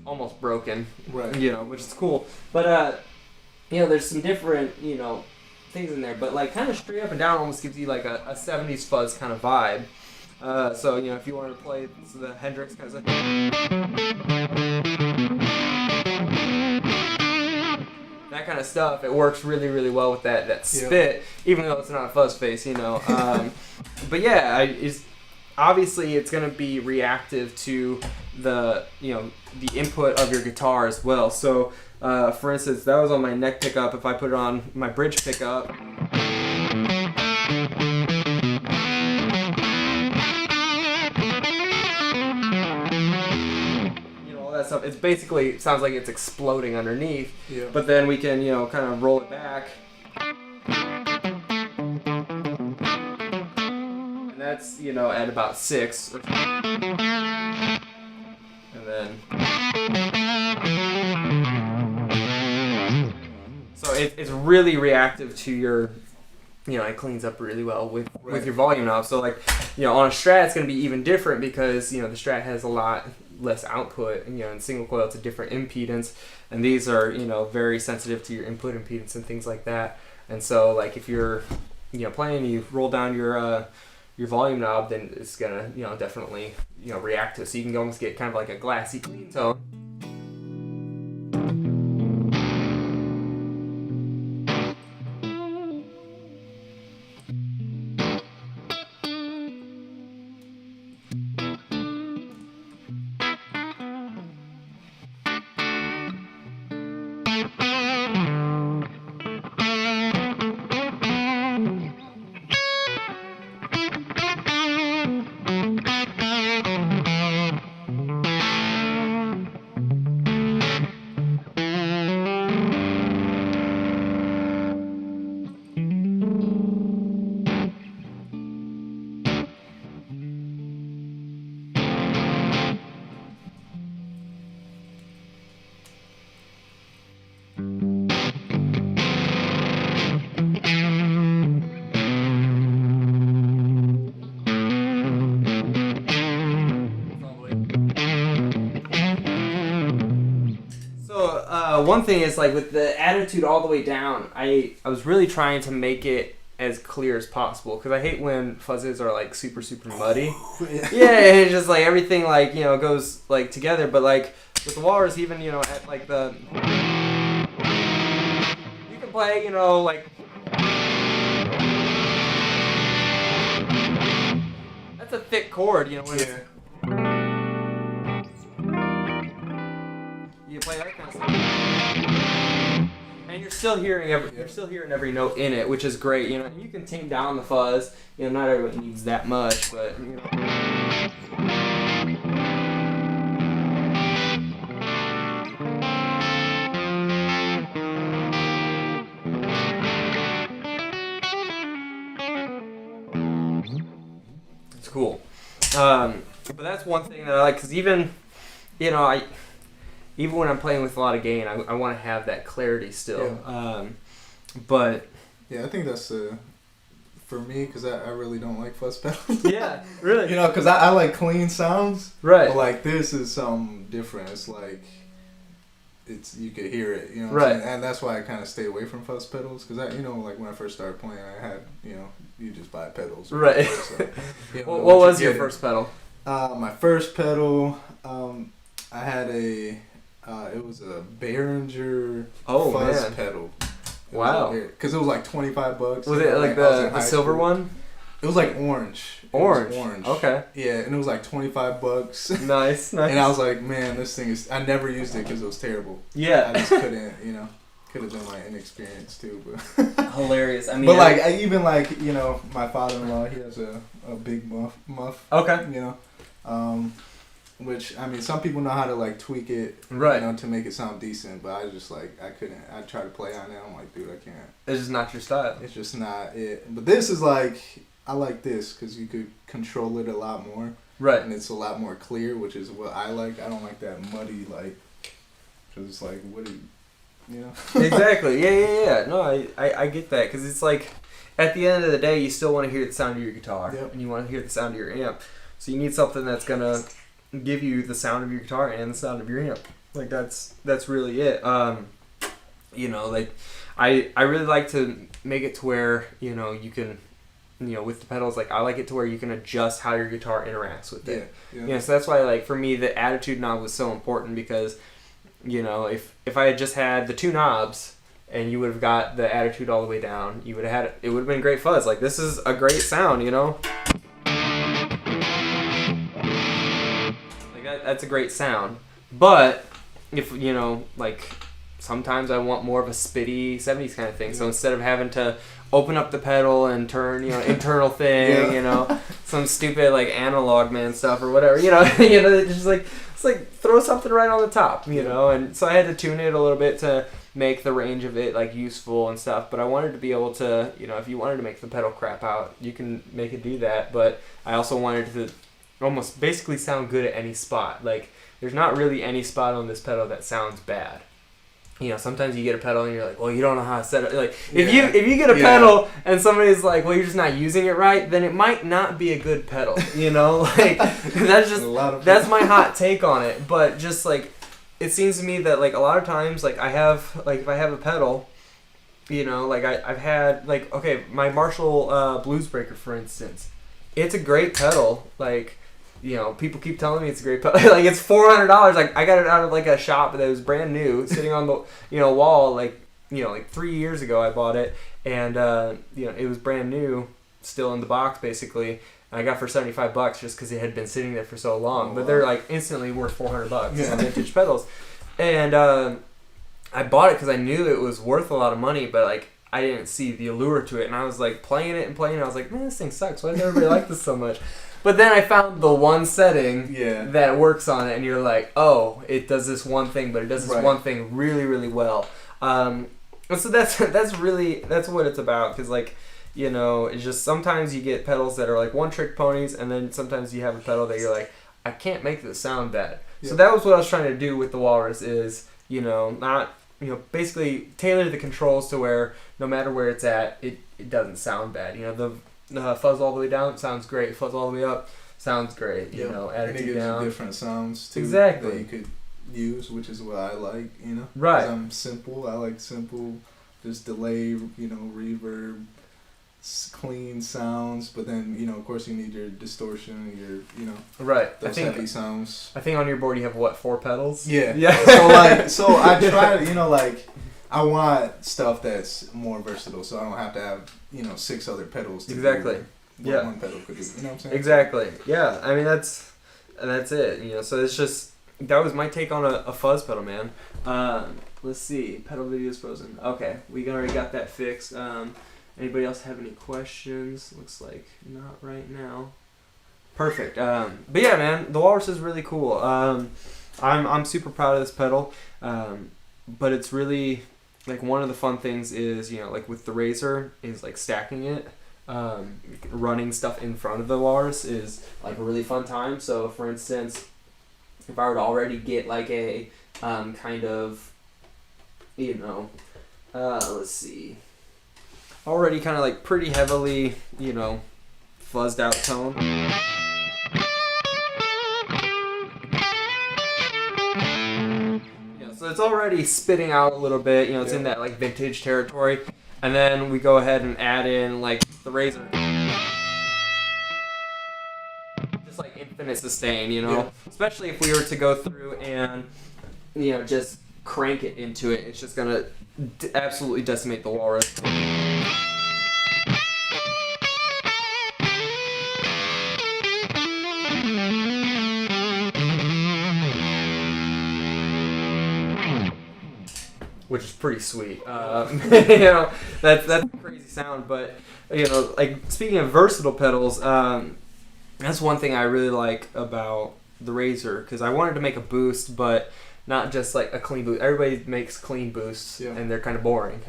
Almost broken, right? Which is cool. But there's some different things in there. But like kind of straight up and down almost gives you like a 70s fuzz kind of vibe. So if you wanted to play the Hendrix kind of that kind of stuff, it works really, really well with that spit, even though it's not a fuzz face, But yeah, obviously it's going to be reactive to the the input of your guitar as well. So for instance, that was on my neck pickup. If I put it on my bridge pickup, all that stuff, it's basically sounds like it's exploding underneath. Yeah. But then we can kind of roll it back. That's at about 6, and then so it's really reactive to your it cleans up really well with your volume knob. So like on a Strat it's going to be even different because the Strat has a lot less output, and in single coil it's a different impedance, and these are very sensitive to your input impedance and things like that. And so like if you're playing, you roll down your volume knob, then it's gonna definitely react to it. So you can almost get kind of like a glassy clean tone. One thing is like with the attitude all the way down, I was really trying to make it as clear as possible because I hate when fuzzes are like super muddy. Yeah, and it's just like everything like goes like together. But like with the Walrus, even at like the you can play like that's a thick chord when it's, you play that kind of stuff. And you're still hearing every note in it, which is great. You can tame down the fuzz. Not everyone needs that much, but it's cool. But that's one thing that I like, because even even when I'm playing with a lot of gain, I want to have that clarity still. Yeah. But yeah, I think that's for me, because I really don't like fuzz pedals. Yeah, really. Because I like clean sounds. Right. But like this is something different. It's like you could hear it. Right. And that's why I kind of stay away from fuzz pedals, because like when I first started playing, I had you just buy pedals. Right. So, what was your first pedal? My first pedal, I had it was a Behringer fuzz pedal. Wow. Because it was like $25. Was it like the silver one? It was like orange. Orange. Okay. Yeah, and it was like $25. Nice. And I was like, man, this thing is. I never used it because it was terrible. Yeah. I just couldn't, Could have been my inexperience too, but hilarious. I mean, but like even like my father-in-law, he has a big muff. Okay. Which I mean, some people know how to like tweak it, right? To make it sound decent. But I just like I couldn't. I tried to play on it. I'm like, dude, I can't. It's just not your style. It's just not it. But this is like I like this because you could control it a lot more. Right. And it's a lot more clear, which is what I like. I don't like that muddy like. Cause it's like what do you. Exactly. Yeah. No, I get that because it's like at the end of the day, you still want to hear the sound of your guitar, and you want to hear the sound of your amp. So you need something that's gonna give you the sound of your guitar and the sound of your amp. Like that's really it. Like I really like to make it to where you can, with the pedals. Like I like it to where you can adjust how your guitar interacts with it. Yeah. So that's why like for me the attitude knob was so important because. If I had just had the two knobs and you would have got the attitude all the way down, you would have had it would have been great fuzz. Like this is a great sound, Like that's a great sound. But if like sometimes I want more of a spitty 70s kind of thing. So instead of having to open up the pedal and turn, internal thing, some stupid like analog man stuff or whatever, just like it's like throw something right on the top, and so I had to tune it a little bit to make the range of it like useful and stuff. But I wanted to be able to, if you wanted to make the pedal crap out, you can make it do that. But I also wanted to almost basically sound good at any spot. Like there's not really any spot on this pedal that sounds bad. Sometimes you get a pedal and you're like, well, you don't know how to set it. Like if you get a pedal and somebody's like, well, you're just not using it right, then it might not be a good pedal. Like that's my hot take on it. But just like it seems to me that like a lot of times like I have like if I have a pedal, like I've had like my Marshall Blues Breaker for instance, it's a great pedal. Like. People keep telling me it's a great pedal. Like it's $400. Like I got it out of like a shop that was brand new, sitting on the wall. Like 3 years ago I bought it, and it was brand new, still in the box basically. And I got it for $75 just because it had been sitting there for so long. Oh, but they're like instantly worth $400 on vintage pedals, and I bought it because I knew it was worth a lot of money, but like. I didn't see the allure to it, and I was like playing it. I was like, man, this thing sucks. Why does everybody like this so much? But then I found the one setting that works on it, and you're like, oh, it does this one thing, but it does this one thing really, really well. So that's what it's about. Because like, it's just sometimes you get pedals that are like one-trick ponies, and then sometimes you have a pedal that you're like, I can't make this sound bad. Yep. So that was what I was trying to do with the Walrus is, not. Basically tailor the controls to where no matter where it's at, it doesn't sound bad. The fuzz all the way down sounds great. Fuzz all the way up sounds great. Attitude and it gives down. You different sounds too. Exactly. That you could use, which is what I like. Right. I'm simple. I like simple, just delay. Reverb, clean sounds. But then of course you need your distortion, your right. those heavy sounds. I think on your board you have what 4 pedals? Yeah. Yeah. So I try to I want stuff that's more versatile, so I don't have to have 6 other pedals. To exactly. Do what one pedal could do. You know what I'm saying? Exactly. Yeah. I mean that's it. So it's just that was my take on a fuzz pedal, man. Let's see. Pedal video is frozen. Okay, we already got that fixed. Anybody else have any questions? Looks like not right now. Perfect. But yeah, man, the Walrus is really cool. I'm super proud of this pedal. But it's really like one of the fun things is like with the Razor is like stacking it. Running stuff in front of the Walrus is like a really fun time. So for instance, if I were to already get like a kind of let's see. Already kind of like pretty heavily, fuzzed out tone. So it's already spitting out a little bit, it's in that like vintage territory. And then we go ahead and add in like the Razor. Just like infinite sustain, you know, especially if we were to go through and, you know, just crank it into it. It's just gonna absolutely decimate the walrus. Which is pretty sweet. You know, that's a crazy sound. But you know, like speaking of versatile pedals, that's one thing I really like about the Razor, because I wanted to make a boost, but not just like a clean boost. Everybody makes clean boosts, and they're kind of boring.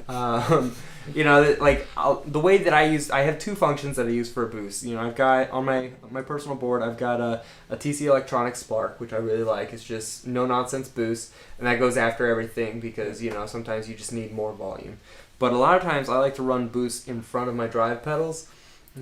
You know, like the way that I have two functions that I use for a boost. You know, I've got on my personal board, I've got a TC Electronic Spark, which I really like. It's just no nonsense boost, and that goes after everything because, you know, sometimes you just need more volume. But a lot of times I like to run boosts in front of my drive pedals,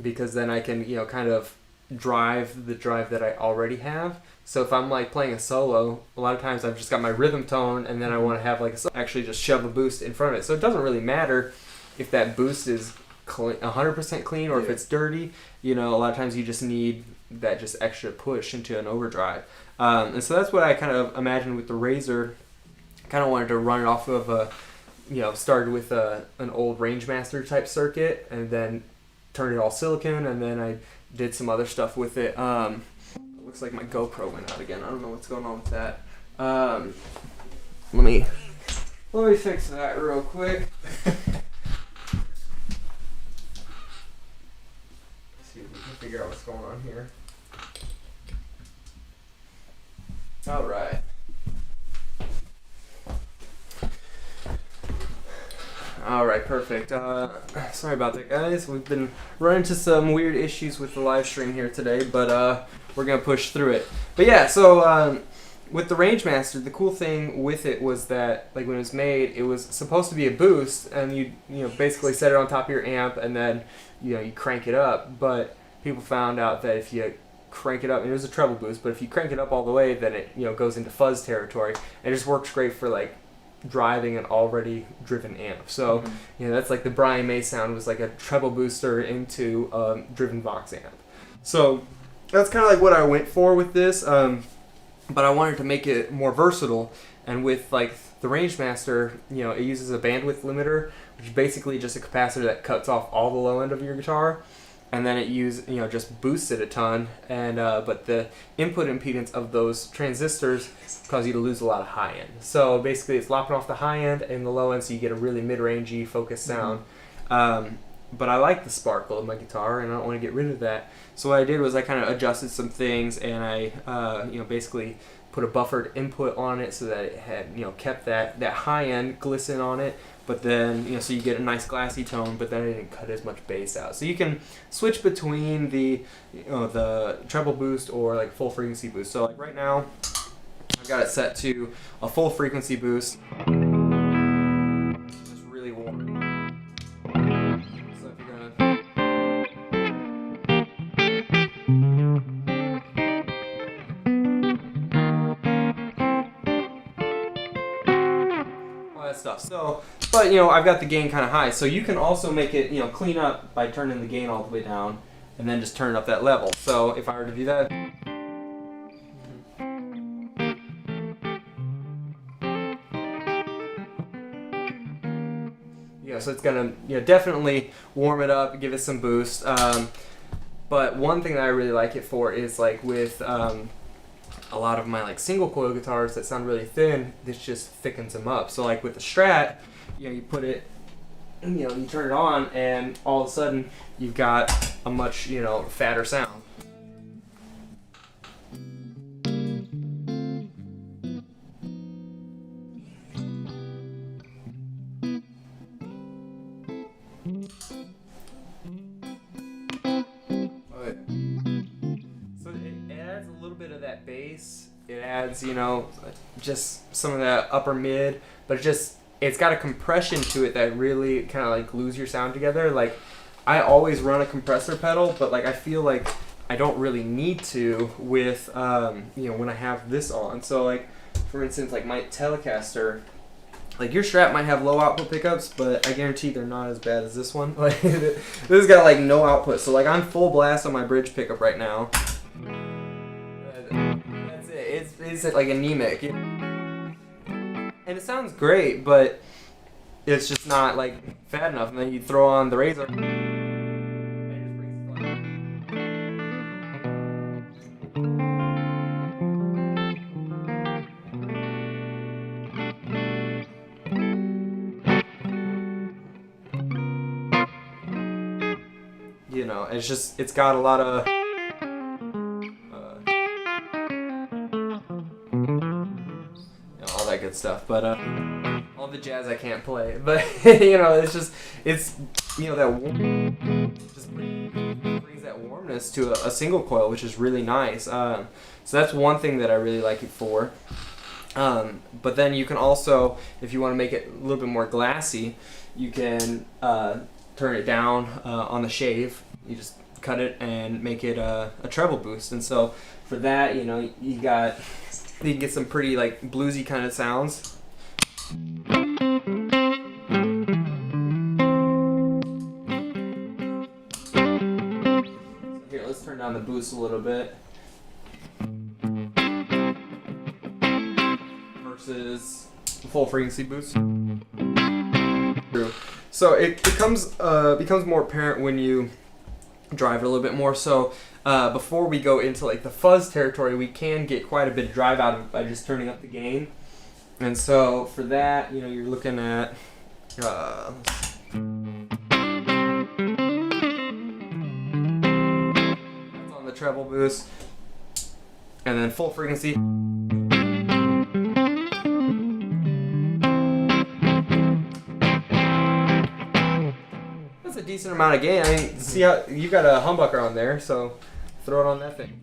because then I can, you know, kind of drive the drive that I already have. So if I'm like playing a solo, a lot of times I've just got my rhythm tone, and then I want to have like actually just shove a boost in front of it. So it doesn't really matter if that boost is 100% clean or if it's dirty. You know, a lot of times you just need that just extra push into an overdrive. And so that's what I kind of imagined with the Razor. Kind of wanted to run it off of a, you know, started with an old Rangemaster type circuit, and then turned it all silicon, and then I did some other stuff with it. Looks like my GoPro went out again. I don't know what's going on with that. Let me fix that real quick. Let's see if we can figure out what's going on here. All right. All right, perfect. Sorry about that, guys. We've been running into some weird issues with the live stream here today, but we're gonna push through it. But yeah, so with the Rangemaster, the cool thing with it was that, like, when it was made, it was supposed to be a boost, and you know basically set it on top of your amp, and then you crank it up. But people found out that if you crank it up, and it was a treble boost, but if you crank it up all the way, then it goes into fuzz territory. And it just works great for like driving an already driven amp. So that's like the Brian May sound was like a treble booster into driven Vox amp. So that's kind of like what I went for with this, but I wanted to make it more versatile. And with like the Rangemaster, it uses a bandwidth limiter, which is basically just a capacitor that cuts off all the low end of your guitar, and then it just boosts it a ton. And but the input impedance of those transistors cause you to lose a lot of high end. So basically, it's lopping off the high end and the low end, so you get a really mid-rangey focused sound. But I like the sparkle of my guitar, and I don't want to get rid of that. So what I did was I kind of adjusted some things, and I basically put a buffered input on it so that it had kept that high end glisten on it. But then so you get a nice glassy tone, but then it didn't cut as much bass out. So you can switch between the treble boost or like full frequency boost. So like right now, I've got it set to a full frequency boost. Just really warm. So if you're gonna all that stuff. So, but I've got the gain kind of high, so you can also make it clean up by turning the gain all the way down, and then just turn up that level. So if I were to do that. So it's gonna definitely warm it up, give it some boost. But one thing that I really like it for is like with a lot of my like single coil guitars that sound really thin, this just thickens them up. So like with the Strat, you put it, you turn it on, and all of a sudden you've got a much fatter sound. It adds, just some of that upper mid, but it's got a compression to it that really kind of like glues your sound together. Like, I always run a compressor pedal, but like I feel like I don't really need to with, when I have this on. So like, for instance, like my Telecaster, like your Strat might have low output pickups, but I guarantee they're not as bad as this one. Like, this has got like no output. So like I'm full blast on my bridge pickup right now. is like anemic. And it sounds great, but it's just not like fat enough. And then you throw on the razor. You know, it's got a lot of all that good stuff, but all the jazz I can't play, but you know, it's you know, that just brings that warmness to a single coil, which is really nice. So that's one thing that I really like it for. But then you can also, if you want to make it a little bit more glassy, you can turn it down on the shave. You just cut it and make it a treble boost. And so for that, you know, you can get some pretty like bluesy kind of sounds. Here, let's turn down the boost a little bit. Versus full frequency boost. So it becomes more apparent when you drive it a little bit more. So before we go into like the fuzz territory, we can get quite a bit of drive out of it by just turning up the gain. And so for that, you know, you're looking at that's on the treble boost, and then full frequency. That's a decent amount of gain. I mean, see how you got a humbucker on there, so throw it on that thing.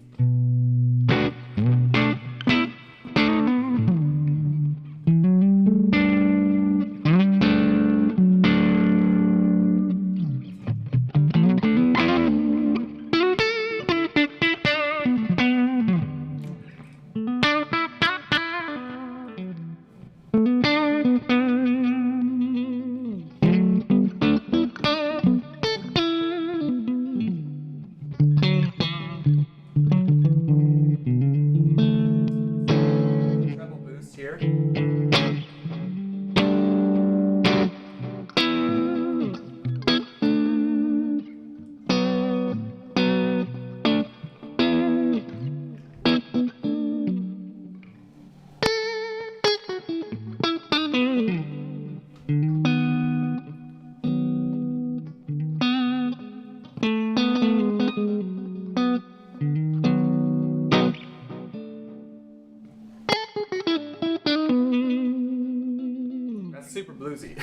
Super bluesy,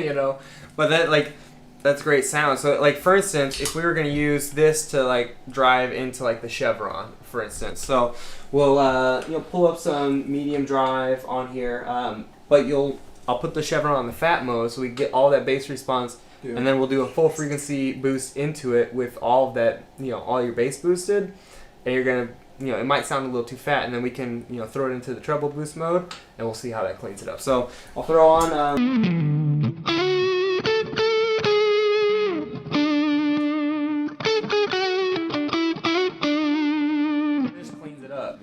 you know, but that's great sound. So like for instance, if we were going to use this to like drive into like the chevron, for instance, so we'll pull up some medium drive on here, but I'll put the chevron on the fat mode so we get all that bass response, and then we'll do a full frequency boost into it with all of that, you know, all your bass boosted, and you're gonna, you know, it might sound a little too fat, and then we can, you know, throw it into the treble boost mode, and we'll see how that cleans it up. So I'll throw on. Just cleans it up.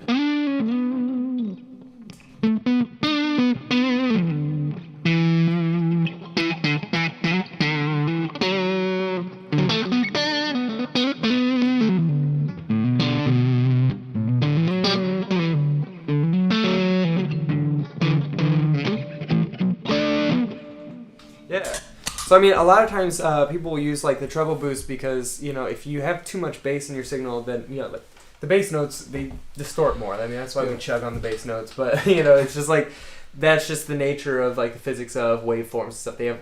So I mean, a lot of times people will use like the treble boost because, you know, if you have too much bass in your signal, then, you know, like the bass notes, they distort more. I mean, that's why we chug on the bass notes. But you know, it's just like that's just the nature of like the physics of waveforms and stuff. They have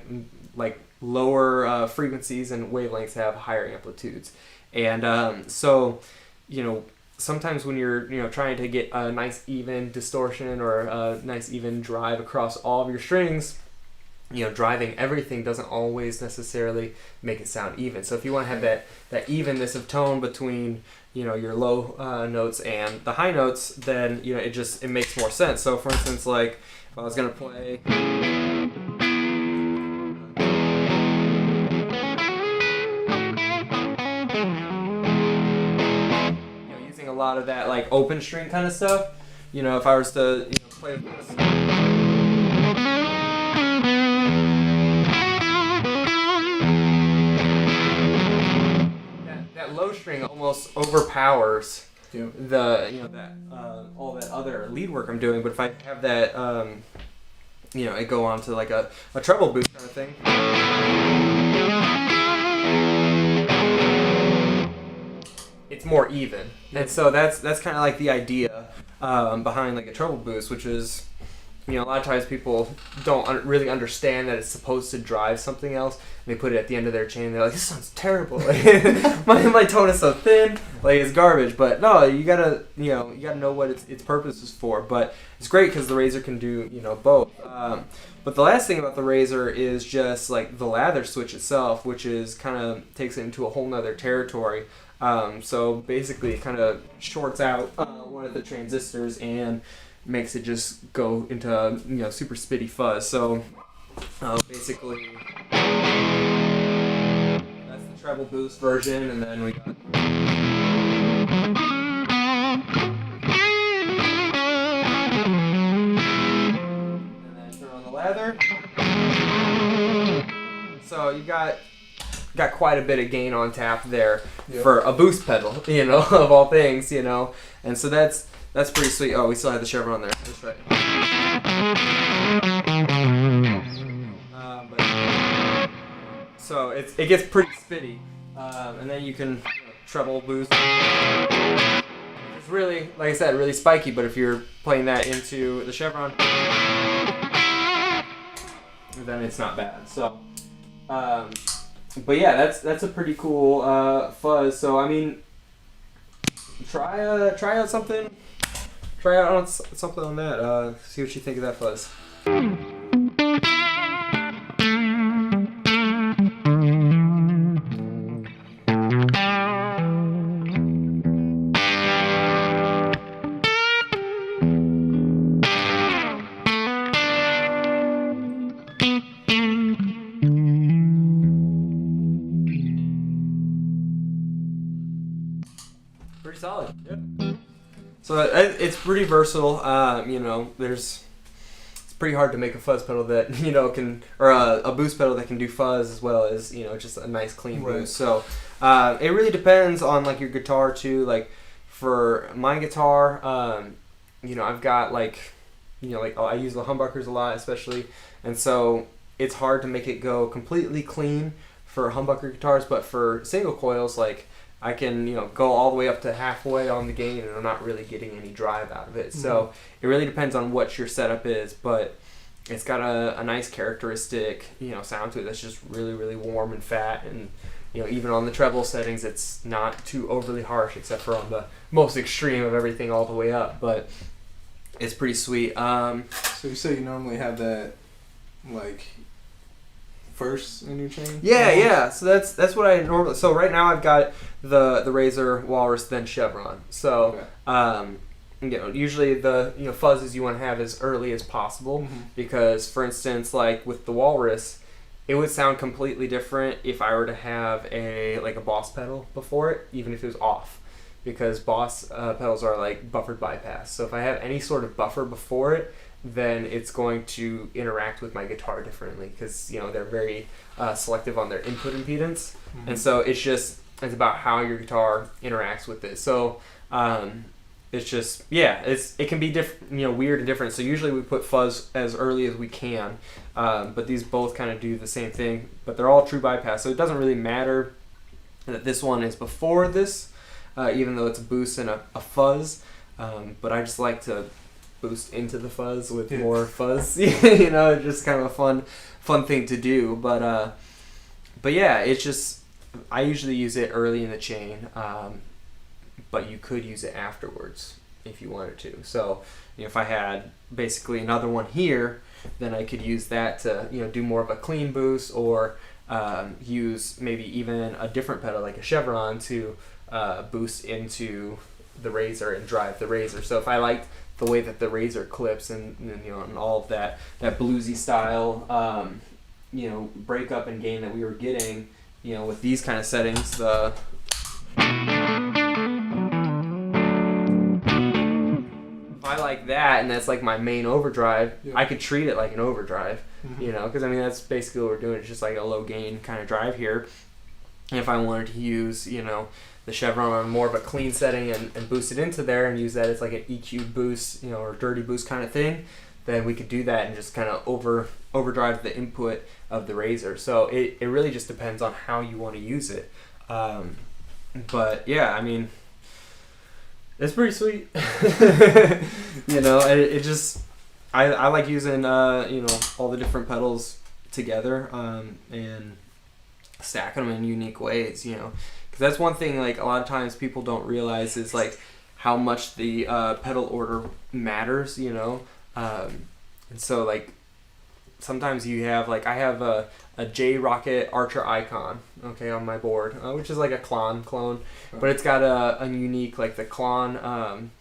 like lower frequencies, and wavelengths have higher amplitudes. And so, you know, sometimes when you're, you know, trying to get a nice even distortion or a nice even drive across all of your strings, you know, driving everything doesn't always necessarily make it sound even. So if you want to have that evenness of tone between, you know, your low notes and the high notes, then, you know, it makes more sense. So for instance, like if I was gonna play, you know, using a lot of that like open string kind of stuff, you know, if I was to play with this. That low string almost overpowers the that all that other lead work I'm doing. But if I have that it go on to like a treble boost kind of thing. It's more even, and so that's kind of like the idea behind like a treble boost, which is a lot of times people don't really understand that it's supposed to drive something else. They put it at the end of their chain. They're like, "This sounds terrible. my tone is so thin, like it's garbage." But no, you gotta know what its purpose is for. But it's great because the Razor can do both. But the last thing about the Razor is just like the lather switch itself, which is kind of takes it into a whole nother territory. So basically, it kind of shorts out one of the transistors and makes it just go into super spitty fuzz. So basically, that's the treble boost version, and then we got. Lather. So you got quite a bit of gain on tap there for a boost pedal, of all things, and so that's pretty sweet. Oh, we still have the chevron there. That's right. So it gets pretty spitty, and then you can treble boost. It's really, like I said, really spiky. But if you're playing that into the chevron, then it's not bad. So, but yeah, that's a pretty cool fuzz. So I mean, try out something. Try out something on that. See what you think of that fuzz. Pretty solid. Yeah. So it's pretty versatile. It's pretty hard to make a fuzz pedal that can, or a boost pedal that can do fuzz as well as just a nice clean boost. So it really depends on like your guitar too. Like for my guitar, I've got I use the humbuckers a lot, especially, and so it's hard to make it go completely clean for humbucker guitars. But for single coils, like I can, go all the way up to halfway on the gain, and I'm not really getting any drive out of it. Mm-hmm. So it really depends on what your setup is, but it's got a nice characteristic, sound to it that's just really, really warm and fat. And, even on the treble settings, it's not too overly harsh, except for on the most extreme of everything all the way up. But it's pretty sweet. So you say you normally have that, first in your chain? Yeah. So that's what I normally. So right now I've got the Razor, Walrus, then Chevron. So usually the fuzzes you want to have as early as possible, because for instance, like with the Walrus, it would sound completely different if I were to have a Boss pedal before it, even if it was off, because Boss pedals are like buffered bypass. So if I have any sort of buffer before it, then it's going to interact with my guitar differently, because they're very selective on their input impedance, and so it's about how your guitar interacts with it. So it's just it can be different, weird and different. So usually we put fuzz as early as we can, but these both kind of do the same thing, but they're all true bypass. So it doesn't really matter that this one is before this, even though it's a boost and a fuzz. But I just like to boost into the fuzz with more fuzz. It's just kind of a fun thing to do. But yeah, it's just, I usually use it early in the chain, but you could use it afterwards if you wanted to. So if I had basically another one here, then I could use that to do more of a clean boost, or use maybe even a different pedal like a Chevron to boost into the Razor and drive the Razor. So if I liked the way that the Razor clips and all of that bluesy style breakup and gain that we were getting with these kind of settings, if I like that, and that's like my main overdrive, Yeah. I could treat it like an overdrive, Mhm. you know, because I mean that's basically what we're doing. It's just like a low gain kind of drive here. And if I wanted to use, you know, the Chevron on more of a clean setting and boost it into there and use that as like an EQ boost, you know, or dirty boost kind of thing, then we could do that and just kind of overdrive the input of the Razor. So it really just depends on how you want to use it. But yeah, I mean, it's pretty sweet. You know, it just, I like using, you know, all the different pedals together and stacking them in unique ways, you know. Because that's one thing, like, a lot of times people don't realize is, like, how much the pedal order matters, you know. And so, like, sometimes you have, like, I have a J Rocket Archer Icon, okay, on my board, which is like a clone, but it's got a unique, like, the clone,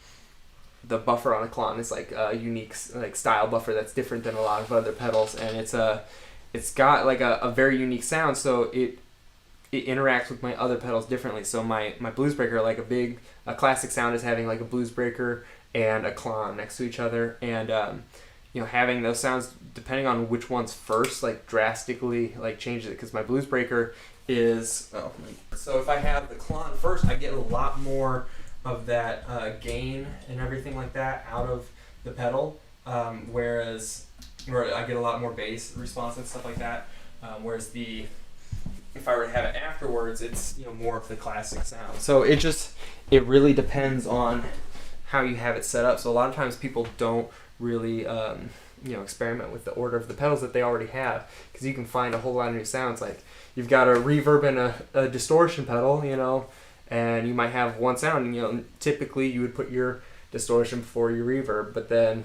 the buffer on a clone is like a unique, like, style buffer that's different than a lot of other pedals, and it's got like a very unique sound, so it interacts with my other pedals differently. So my blues breaker, like a classic sound is having like a blues breaker and a clone next to each other, and you know, having those sounds depending on which one's first, like, drastically like changes it, because my blues breaker is so if I have the clone first, I get a lot more of that gain and everything like that out of the pedal, whereas I get a lot more bass response and stuff like that, whereas if I were to have it afterwards, it's, you know, more of the classic sound. So it really depends on how you have it set up. So a lot of times people don't really you know, experiment with the order of the pedals that they already have, because you can find a whole lot of new sounds. Like, you've got a reverb and a distortion pedal, you know, and you might have one sound, and, you know, typically you would put your distortion before your reverb, but then,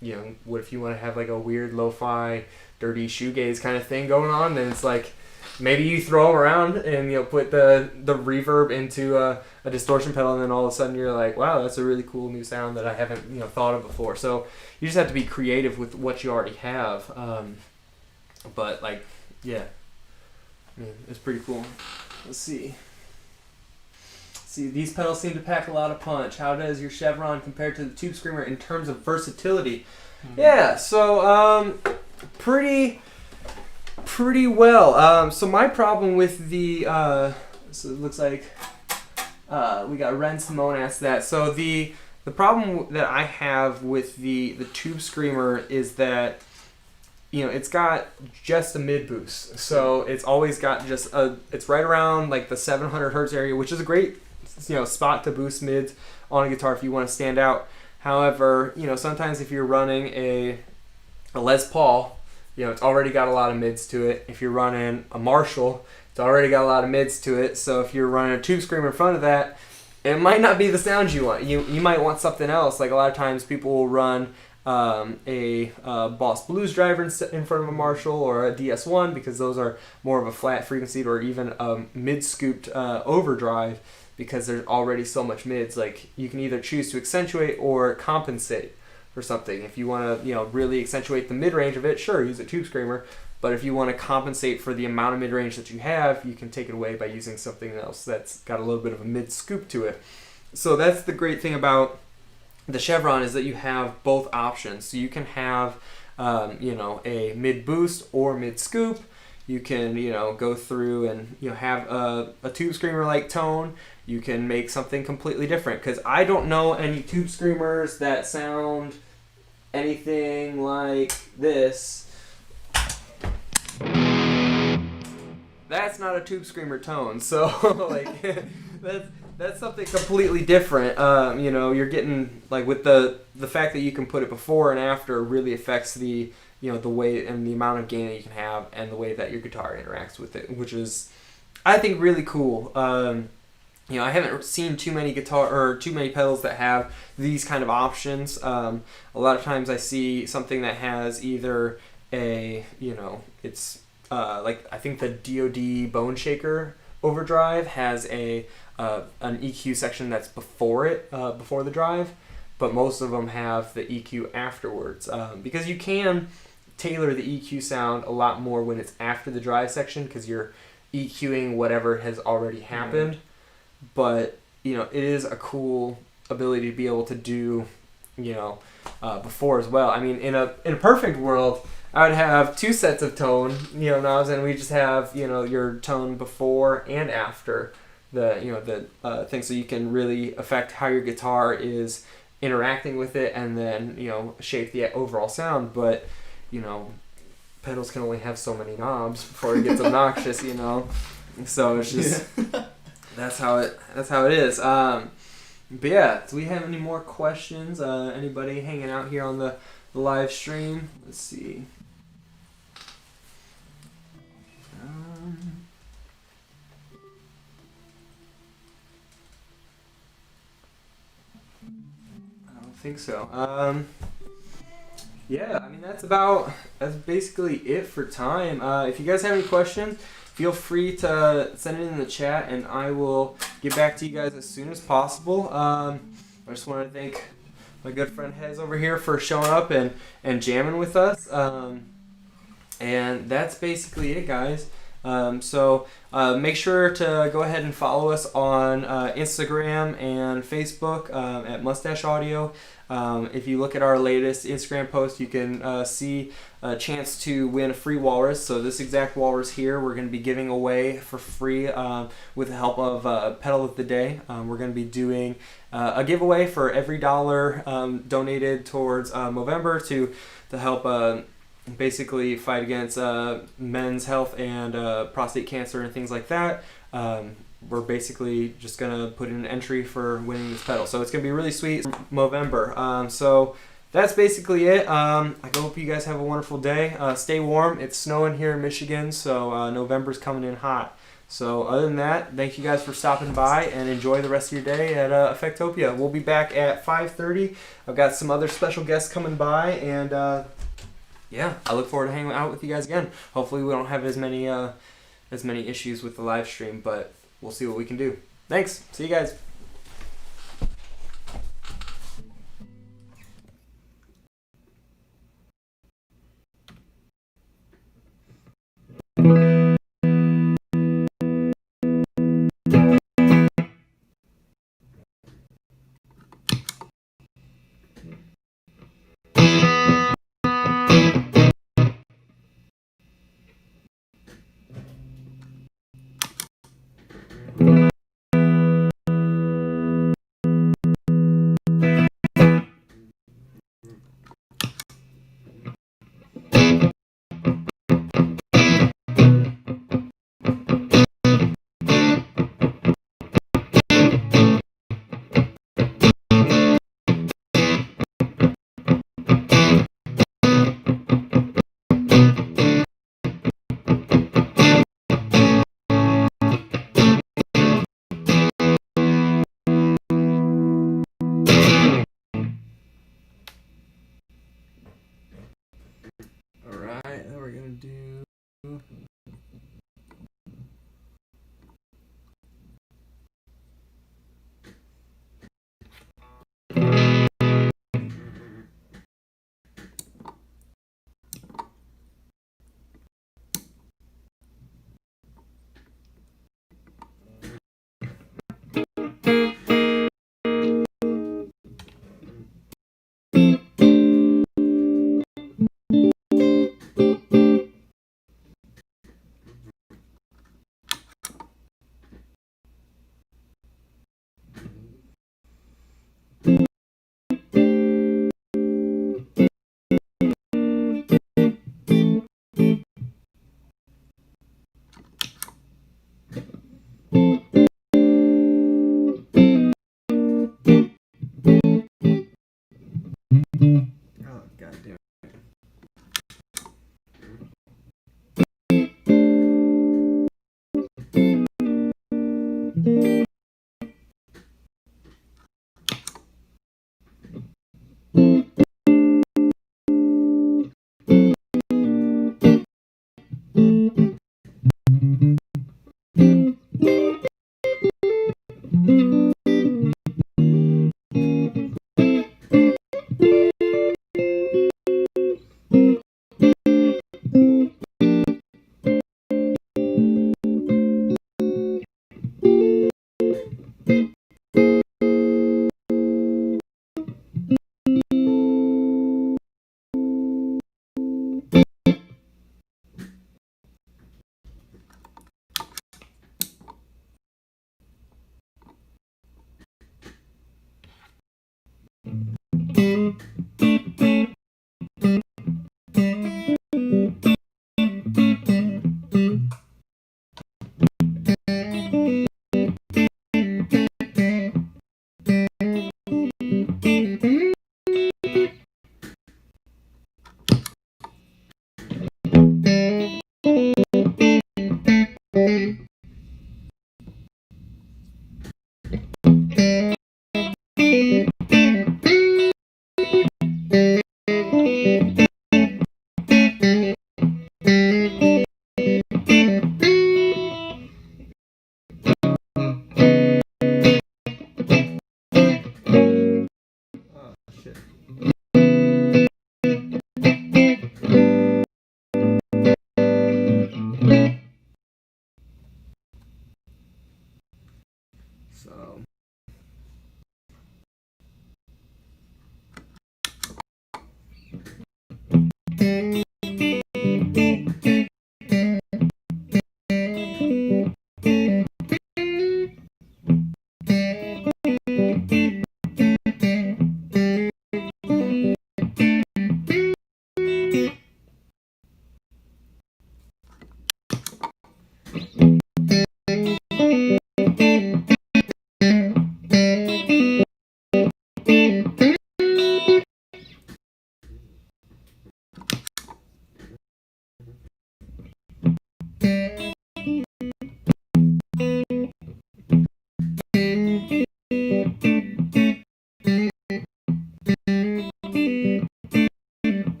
you know, what if you want to have like a weird lo-fi dirty shoegaze kind of thing going on? Then it's like, maybe you throw them around and, you know, put the reverb into a distortion pedal, and then all of a sudden you're like, wow, that's a really cool new sound that I haven't, you know, thought of before. So you just have to be creative with what you already have. But, like, yeah, I mean, it's pretty cool. Let's see. These pedals seem to pack a lot of punch. How does your Chevron compare to the Tube Screamer in terms of versatility? Yeah, so pretty well. So my problem with the so it looks like we got Ren Simone asked that. So the problem that I have with the Tube Screamer is that, you know, it's got just a mid boost. So it's always got just it's right around like the 700 hertz area, which is a great, you know, spot to boost mids on a guitar if you want to stand out. However, you know, sometimes if you're running a Les Paul, you know, it's already got a lot of mids to it. If you're running a Marshall, it's already got a lot of mids to it. So if you're running a Tube Screamer in front of that, it might not be the sound you want. You might want something else. Like, a lot of times people will run a Boss Blues driver in front of a Marshall, or a DS1, because those are more of a flat frequency, or even a mid-scooped overdrive, because there's already so much mids. Like, you can either choose to accentuate or compensate for something. If you want to, you know, really accentuate the mid-range of it, sure, use a Tube Screamer. But if you want to compensate for the amount of mid-range that you have, you can take it away by using something else that's got a little bit of a mid-scoop to it. So that's the great thing about the Chevron, is that you have both options. So you can have, you know, a mid-boost or mid-scoop. You can, you know, go through and, you know, have a Tube Screamer-like tone. You can make something completely different, because I don't know any Tube Screamers that sound anything like this. That's not a Tube Screamer tone. So, like, that's something completely different. You know, you're getting, like, with the fact that you can put it before and after really affects the, you know, the way and the amount of gain that you can have, and the way that your guitar interacts with it, which is, I think, really cool. You know, I haven't seen too many pedals that have these kind of options. A lot of times I see something that has either a, you know, it's like, I think the DoD Bone Shaker Overdrive has an EQ section that's before it, before the drive, but most of them have the EQ afterwards, because you can tailor the EQ sound a lot more when it's after the drive section, because you're EQing whatever has already happened. But, you know, it is a cool ability to be able to do before as well. I mean, in a perfect world, I would have 2 sets of tone, knobs, and we just have, your tone before and after the thing, so you can really affect how your guitar is interacting with it, and then shape the overall sound. But pedals can only have so many knobs before it gets obnoxious, So it's just that's how it is. But yeah, do we have any more questions? Anybody hanging out here on the live stream? Let's see. I don't think so. Yeah, I mean that's basically it for time. If you guys have any questions, feel free to send it in the chat, and I will get back to you guys as soon as possible. I just want to thank my good friend Hez over here for showing up and jamming with us. And that's basically it, guys. So make sure to go ahead and follow us on Instagram and Facebook at Moustache Audio. If you look at our latest Instagram post, you can see a chance to win a free walrus. So this exact walrus here, we're going to be giving away for free with the help of Pedal of the Day. We're going to be doing a giveaway for every dollar donated towards Movember to help basically fight against men's health and prostate cancer and things like that. We're basically just going to put in an entry for winning this pedal. So it's going to be really sweet. Movember. So that's basically it. I hope you guys have a wonderful day. Stay warm. It's snowing here in Michigan, so November's coming in hot. So other than that, thank you guys for stopping by, and enjoy the rest of your day at Effectopia. We'll be back at 5:30. I've got some other special guests coming by, and yeah, I look forward to hanging out with you guys again. Hopefully we don't have as many issues with the live stream, but we'll see what we can do. Thanks. See you guys. So.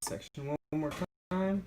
Section one more time.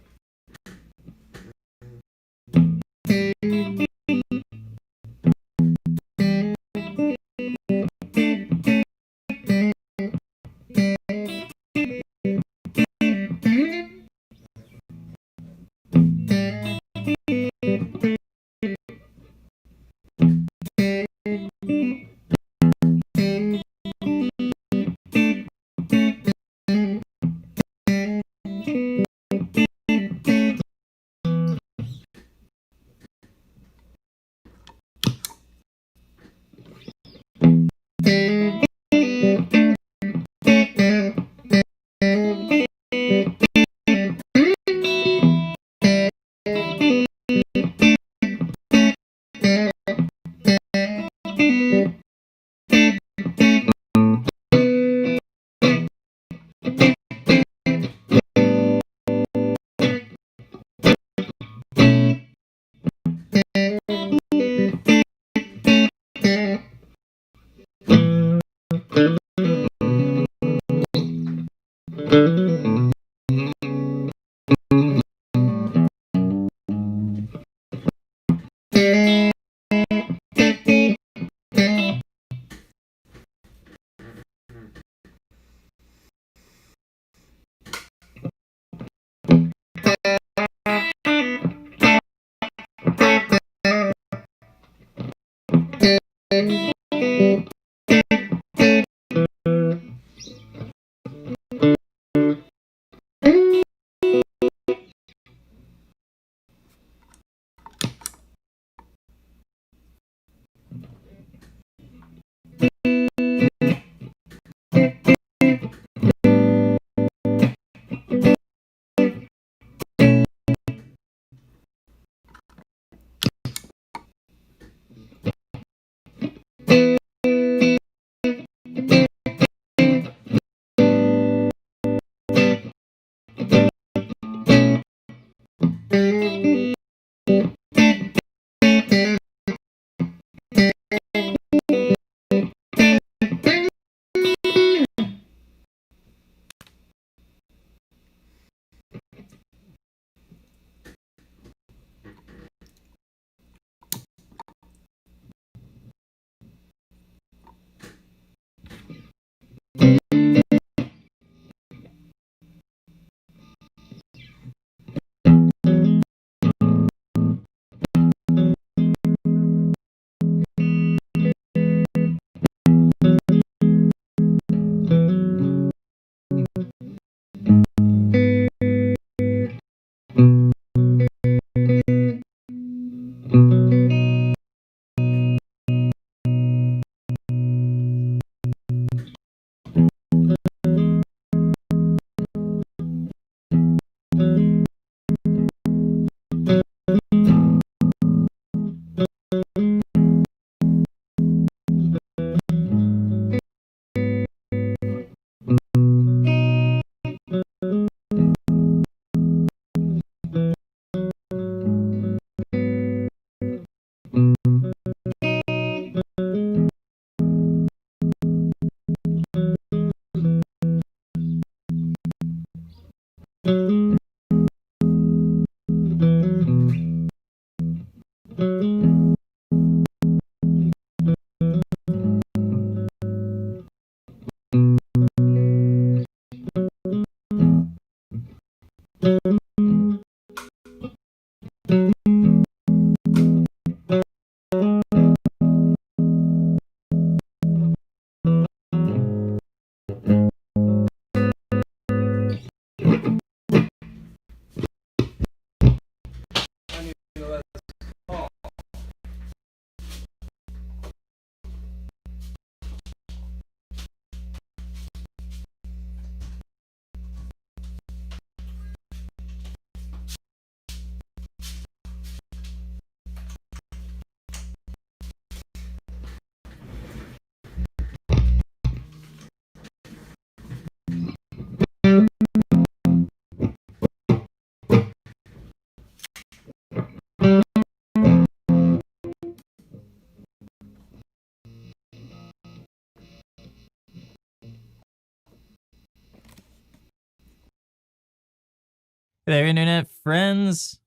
there, internet friends.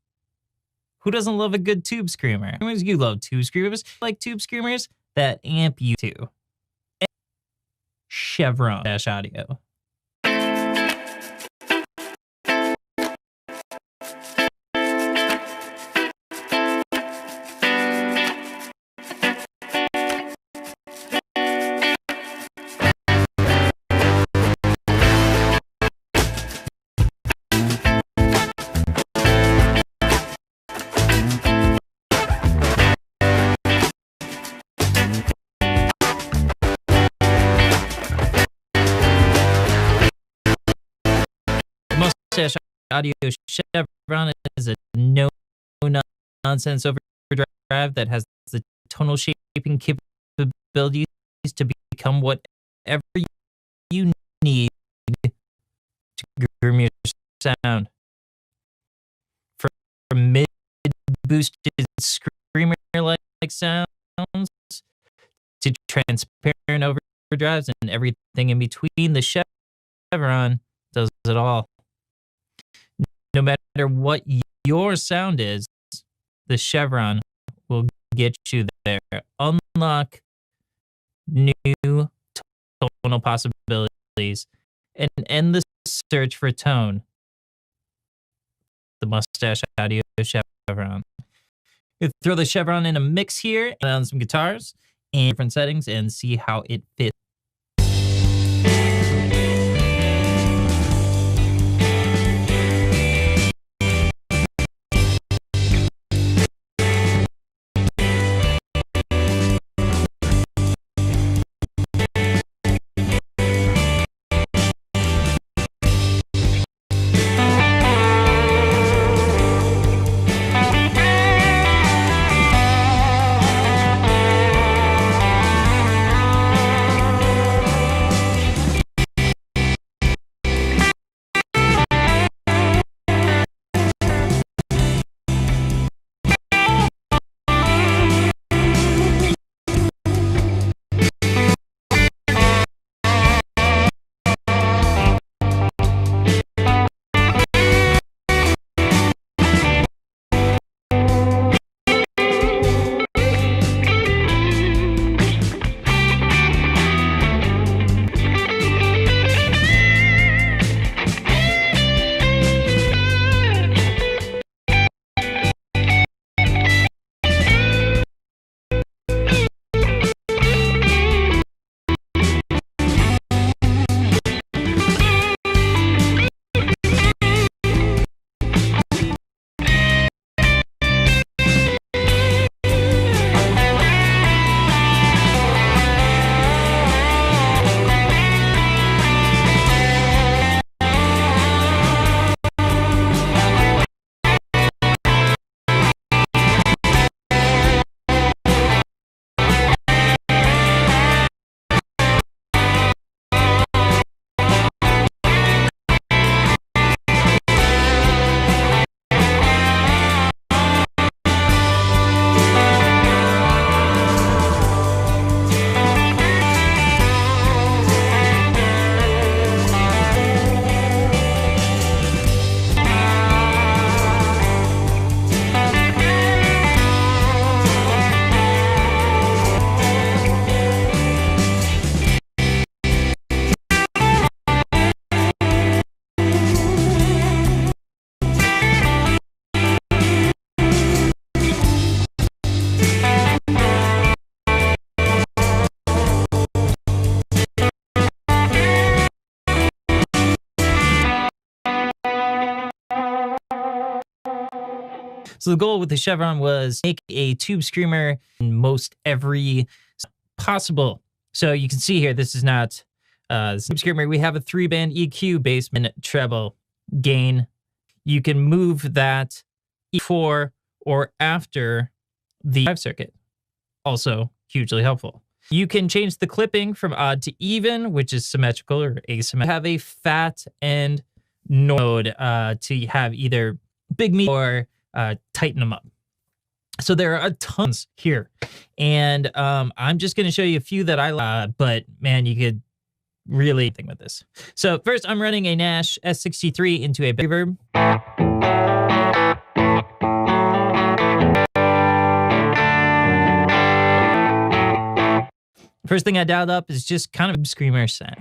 Who doesn't love a good tube screamer? You love tube screamers. Like tube screamers that amp you to. Chevron Audio. Moustache Audio Chevron is a no-nonsense overdrive that has the tonal shaping capabilities to become whatever you need to groom your sound. From mid-boosted screamer-like sounds to transparent overdrives and everything in between, the Chevron does it all. No matter what your sound is, the Chevron will get you there. Unlock new tonal possibilities and end the search for tone. The Moustache Audio Chevron. You throw the Chevron in a mix here and on some guitars and different settings and see how it fits. So the goal with the Chevron was make a tube screamer in most every possible. So you can see here, this is not tube screamer. We have a 3-band EQ, bass, and treble, gain. You can move that before or after the drive circuit. Also hugely helpful. You can change the clipping from odd to even, which is symmetrical or asymmetrical. Have a fat and node to have either big, medium, or tighten them up. So there are tons here. And I'm just going to show you a few that I like, but man, you could really think with this. So first, I'm running a Nash S63 into a reverb. First thing I dialed up is just kind of a screamer sound.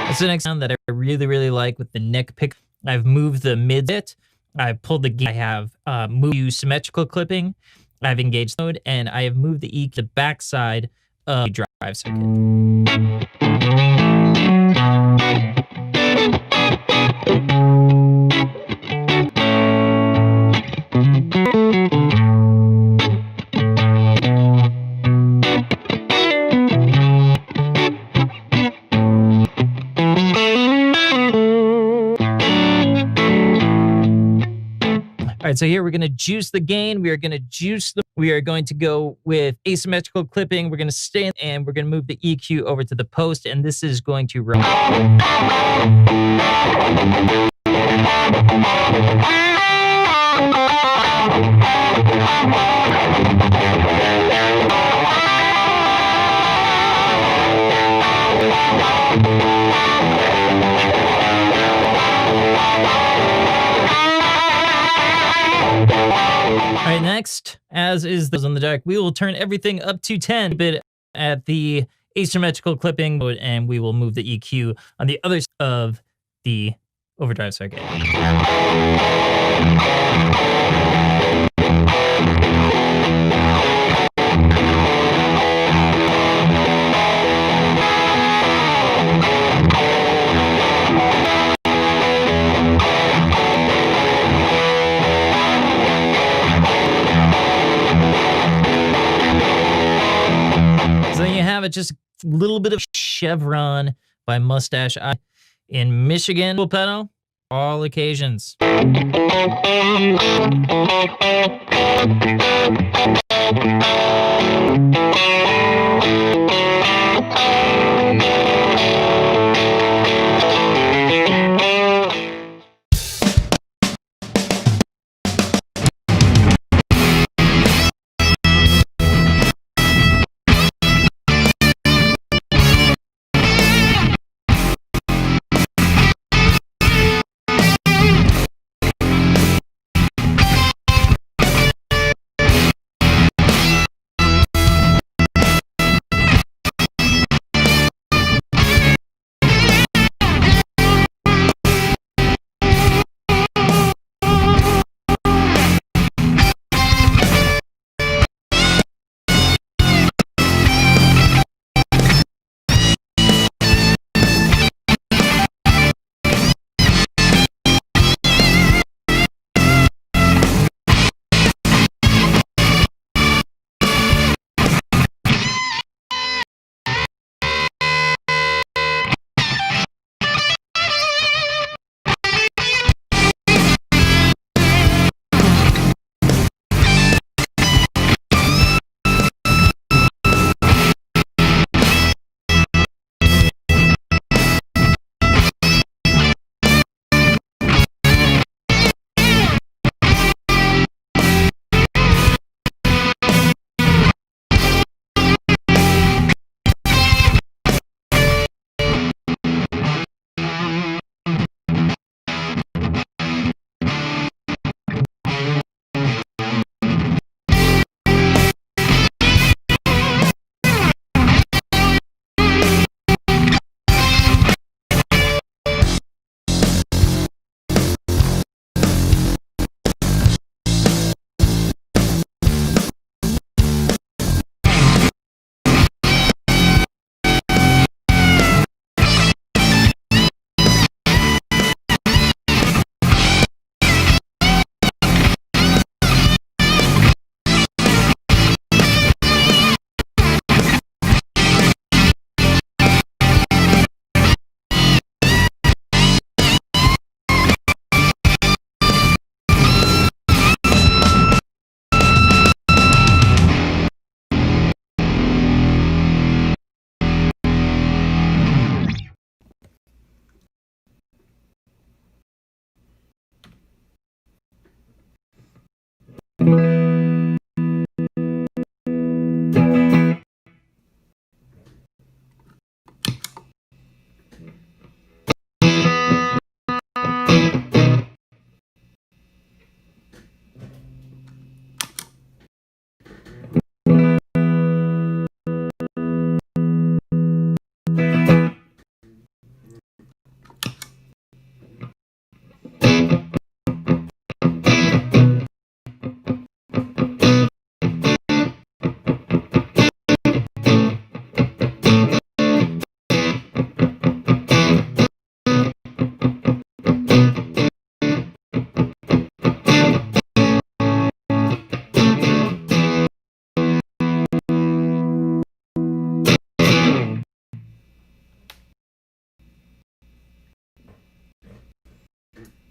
That's the next sound that I really, really like with the neck pick. I've moved the mid bit. I've pulled the gain. I have moved to symmetrical clipping. I've engaged mode, and I have moved the EQ to the backside of the drive circuit. All right, so here we're going to juice the gain. We are going to go with asymmetrical clipping. We're going to stay in, and we're going to move the EQ over to the post, and this is going to run. All right, next, as is those on the deck, we will turn everything up to 10 bit at the asymmetrical clipping mode, and we will move the EQ on the other side of the overdrive circuit. So there you have it, just a little bit of Chevron by Moustache in Michigan. Pedal, all occasions.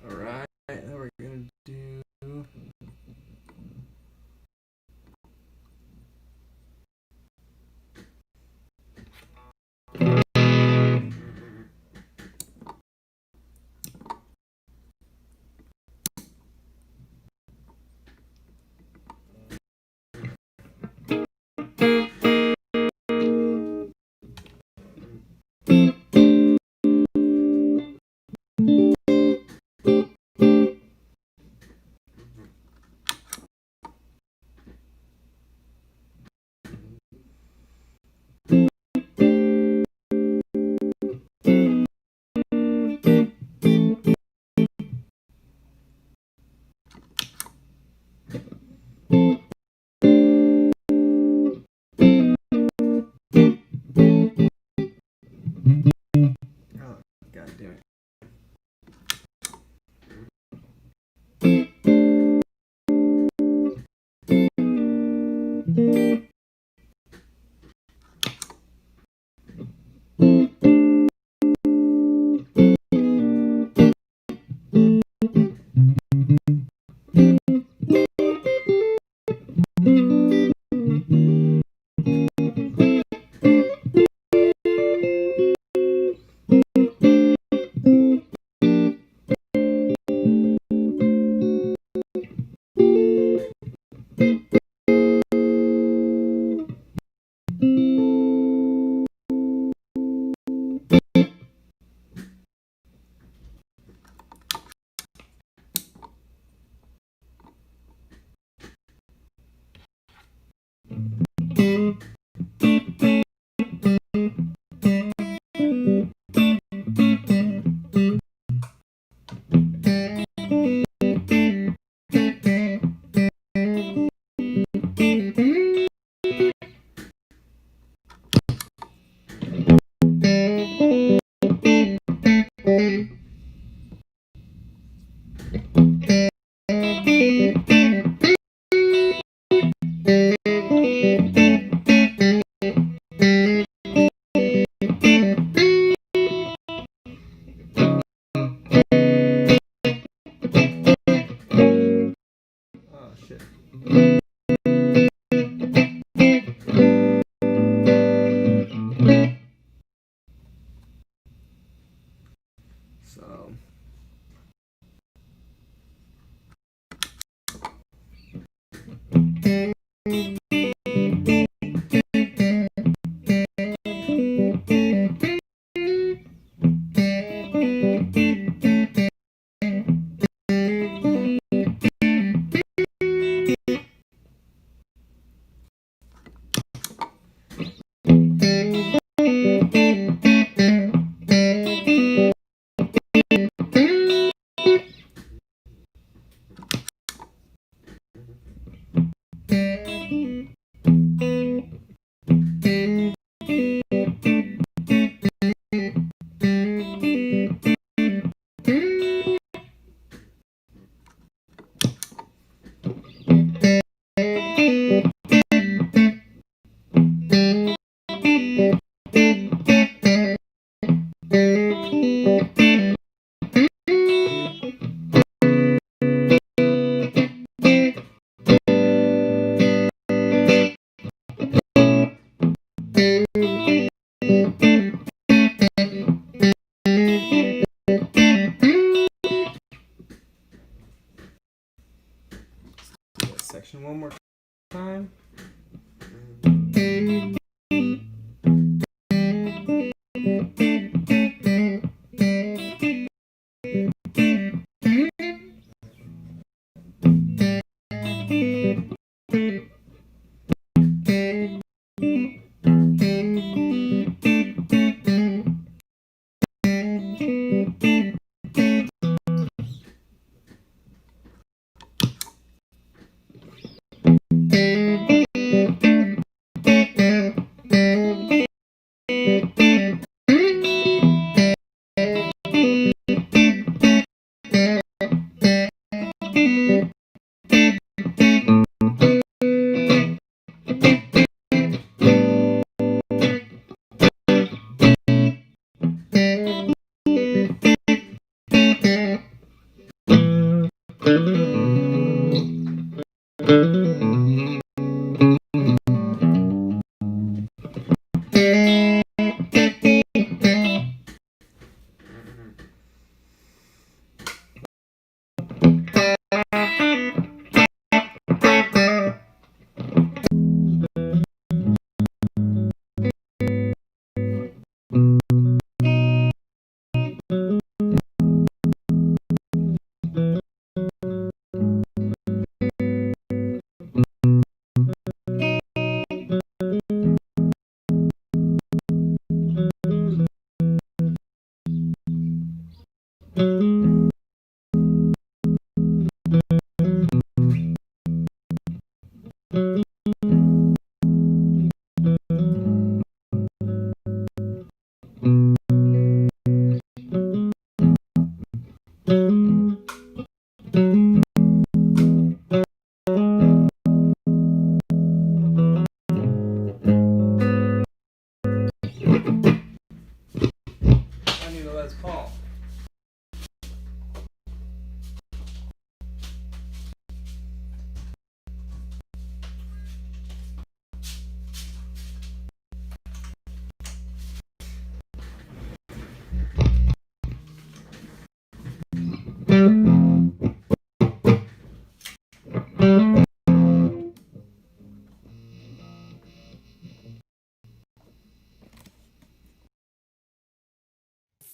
Alright, then we're gonna do God damn it.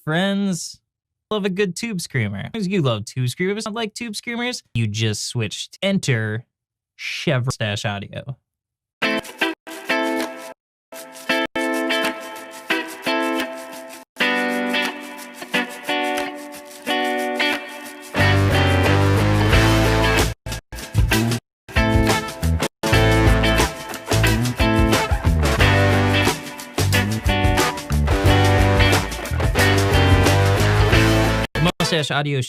friends love a good tube screamer. As you love tube screamers, like tube screamers, you just switched. Enter Chevron Moustache Audio. Moustache Audio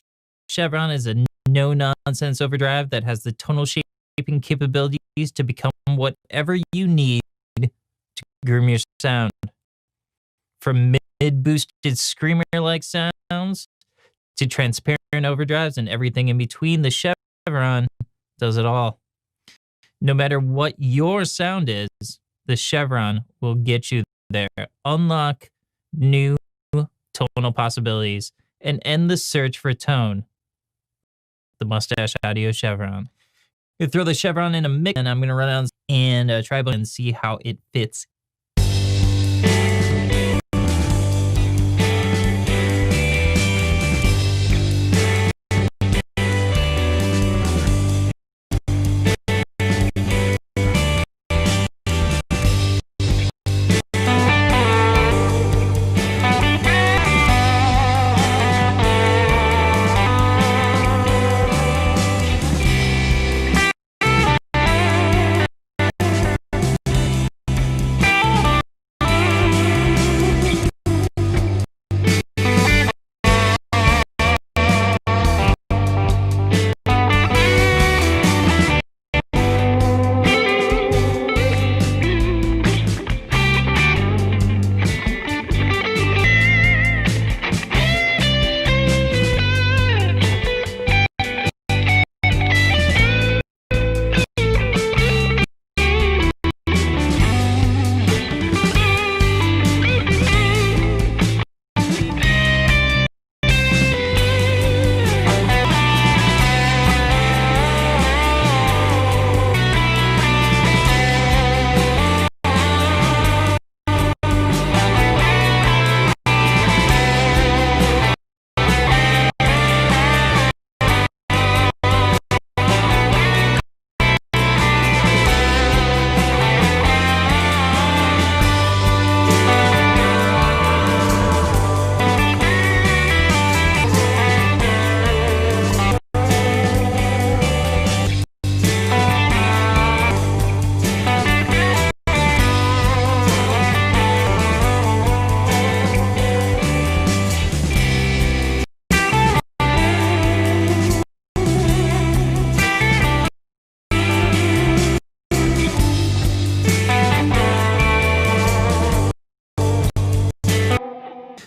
Chevron is a no-nonsense overdrive that has the tonal shaping capabilities to become whatever you need to groom your sound. From mid-boosted screamer-like sounds to transparent overdrives and everything in between, the Chevron does it all. No matter what your sound is, the Chevron will get you there. Unlock new tonal possibilities and end the search for tone. The Moustache Audio Chevron. You throw the Chevron in a mix, and I'm going to run out and try and see how it fits.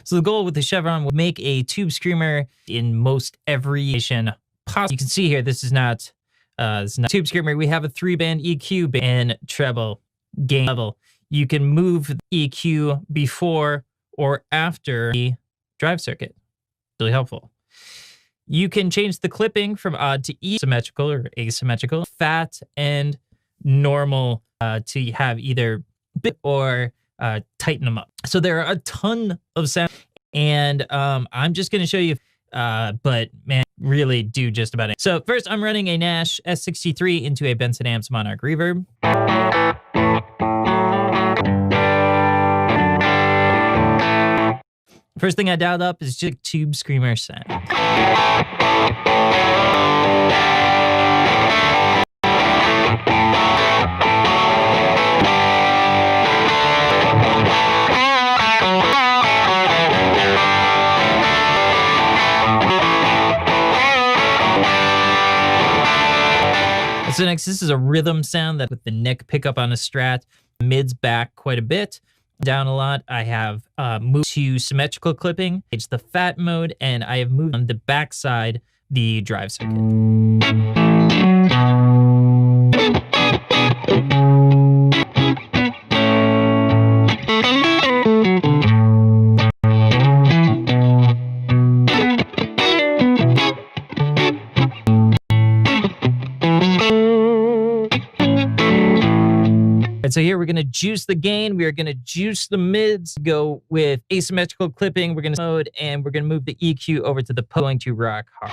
So the goal with the Chevron will make a tube screamer in most every nation possible. You can see here, this is not tube screamer. We have a 3-band EQ and treble gain level. You can move the EQ before or after the drive circuit. Really helpful. You can change the clipping from odd to even, symmetrical or asymmetrical, fat and normal to have either bit or tighten them up. So there are a ton of sound, and I'm just going to show you, but man, really do just about it. So first, I'm running a Nash S63 into a Benson Amps Monarch Reverb. First thing I dialed up is just tube screamer sound. So next, this is a rhythm sound that with the neck pickup on a Strat, mids back quite a bit, down a lot. I have moved to symmetrical clipping. It's the fat mode, and I have moved on the backside the drive circuit. And so here we're going to juice the gain. We are going to juice the mids, go with asymmetrical clipping. We're going to mode, and we're going to move the EQ over to the going to rock hard.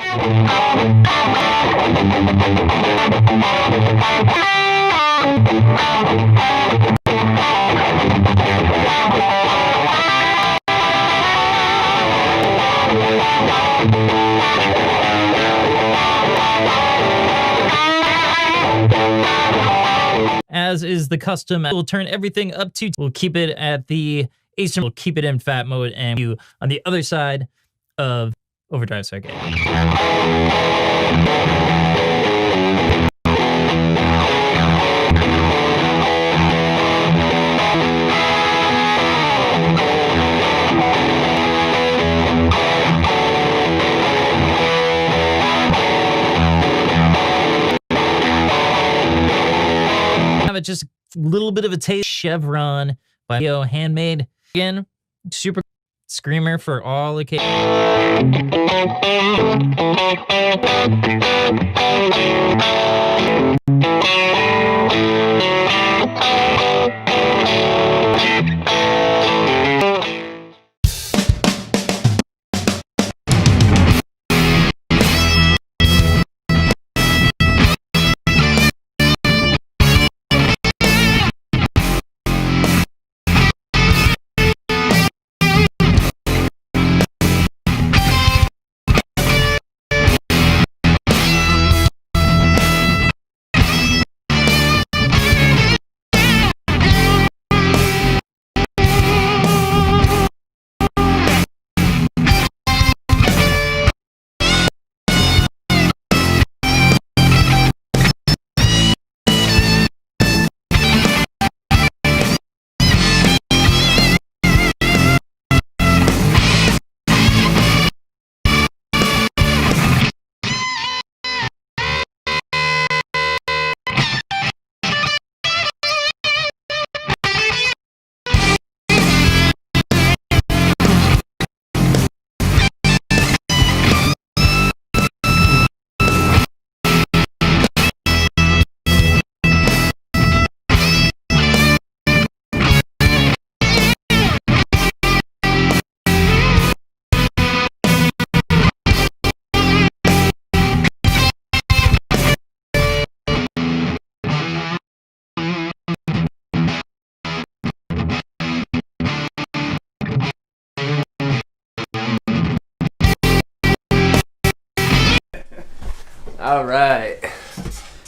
As is the custom, we'll turn everything up to, we'll keep it at the asymmetrical, we'll keep it in fat mode, and you on the other side of overdrive circuit. Just a little bit of a taste. Chevron by handmade. Again, super screamer for all occasions. All right.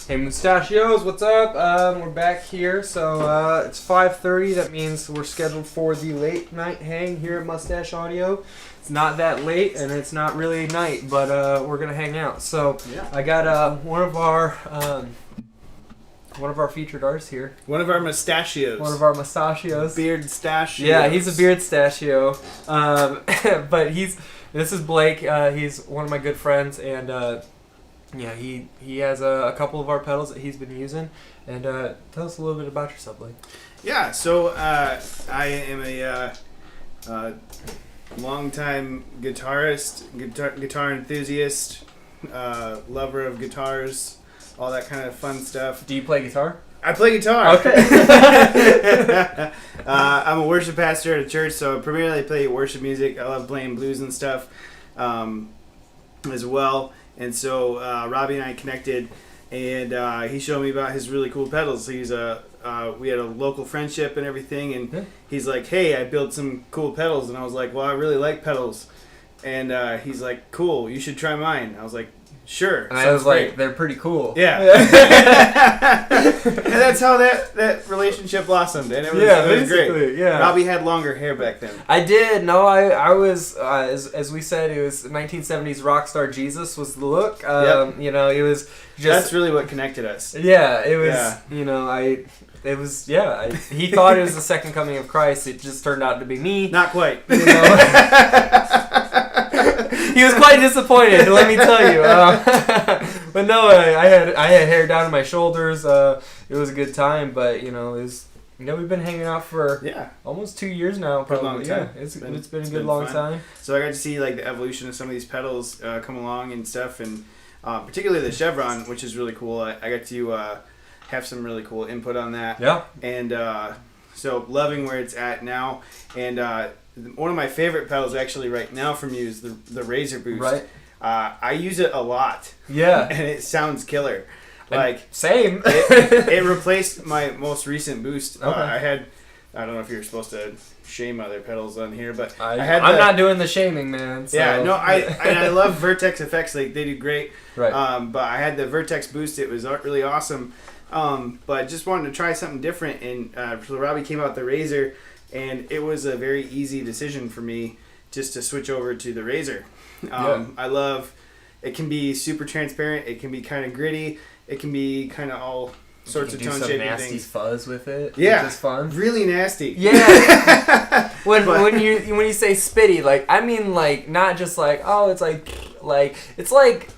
Hey, Moustachios, what's up? We're back here. So it's 5:30. That means we're scheduled for the late night hang here at Moustache Audio. It's not that late, and it's not really night, but we're gonna hang out. So Yeah. I got one of our featured artists here. One of our mustachios. One of our mustachios. Beard stachios. Yeah, he's a beard stachio. But this is Blake. He's one of my good friends, and yeah, he has a couple of our pedals that he's been using. And tell us a little bit about yourself, Blake. Yeah, so I am a longtime guitarist, guitar enthusiast, lover of guitars, all that kind of fun stuff. Do you play guitar? I play guitar. Okay. I'm a worship pastor at a church, so primarily I play worship music. I love playing blues and stuff as well. And so Robbie and I connected, and he showed me about his really cool pedals. We had a local friendship and everything, and he's like, "Hey, I built some cool pedals," and I was like, "Well, I really like pedals," and he's like, "Cool, you should try mine." I was like, "Sure." And I was like, "They're pretty cool." Yeah. And that's how that relationship blossomed, and it was great. Yeah. Robbie had longer hair back then. I did. No, I was as we said, it was 1970s rock star Jesus was the look. Yep. You know, it was just That's really what connected us. Yeah, it was. Yeah. You know, he thought it was the second coming of Christ. It just turned out to be me. Not quite. You know? He was quite disappointed, let me tell you. But no, I had hair down to my shoulders. It was a good time, but you know, we've been hanging out for almost 2 years now. Probably. A long time. Yeah, it's been a good long time. So I got to see like the evolution of some of these pedals come along and stuff, and particularly the Chevron, which is really cool. I got to have some really cool input on that. Yeah. And so loving where it's at now. And one of my favorite pedals actually right now from you is the Razor Boost. Right. I use it a lot. Yeah. And it sounds killer. Like same. it replaced my most recent boost. Okay. I don't know if you're supposed to shame other pedals on here, but I'm not doing the shaming, man. So. Yeah, no, I love Vertex effects. Like they do great. Right. But I had the Vertex Boost. It was really awesome. But I just wanted to try something different, and so Robbie came out with the Razor, and it was a very easy decision for me just to switch over to the Razor. I love. It can be super transparent. It can be kind of gritty. It can be kind of all sorts of tone shaping nasty things. fuzz with it. Yeah, which is fun. Really nasty. Yeah. when you say spitty, like I mean like not just like oh it's like it's like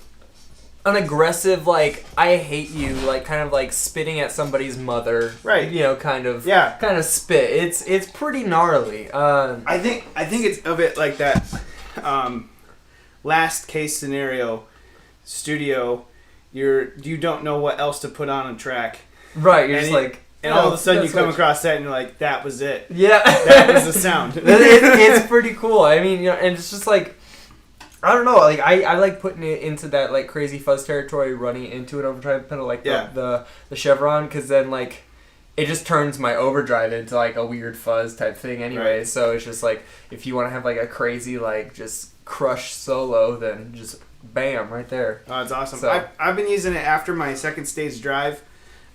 an aggressive like I hate you like kind of like spitting at somebody's mother. Right. You know kind of spit. It's pretty gnarly. I think it's a bit like that. Last case scenario, studio. You don't know what else to put on a track. Right, you're just like... And all of a sudden you come across that and you're like, that was it. Yeah. That was the sound. It's pretty cool. I mean, you know, and it's just like... I don't know, like, I like putting it into that, like, crazy fuzz territory, running into an overdrive pedal, like the Chevron, because then, like, it just turns my overdrive into, like, a weird fuzz type thing anyway. Right. So it's just, like, if you want to have, like, a crazy, like, just crush solo, then just... Bam! Right there. Oh, it's awesome. So. I've been using it after my second stage drive,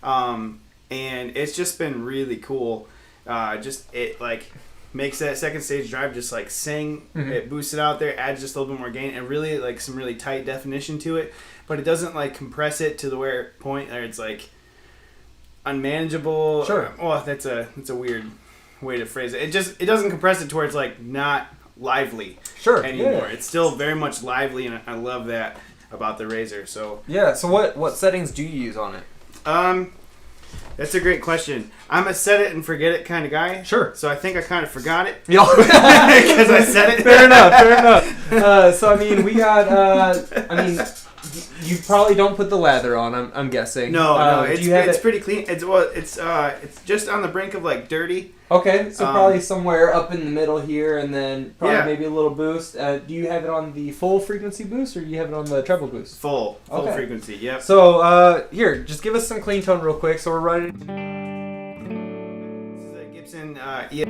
and it's just been really cool. It like makes that second stage drive just like sing. Mm-hmm. It boosts it out there, adds just a little bit more gain, and really like some really tight definition to it. But it doesn't like compress it to the point where it's like unmanageable. Sure. Well, that's a weird way to phrase it. It doesn't compress it to where it's like not lively anymore. Yeah. It's still very much lively, and I love that about the Razor. So yeah. So what settings do you use on it? That's a great question. I'm a set it and forget it kind of guy. Sure. So I think I kind of forgot it. Because I said it. Fair enough. So I mean, we got. You probably don't put the lather on. I'm guessing. No. It's pretty clean. It's just on the brink of like dirty. Okay, so probably somewhere up in the middle here, and then probably maybe a little boost. Do you have it on the full frequency boost, or do you have it on the treble boost? Full frequency. Yep. So here, just give us some clean tone real quick. So we're running. This is a Gibson. Yeah.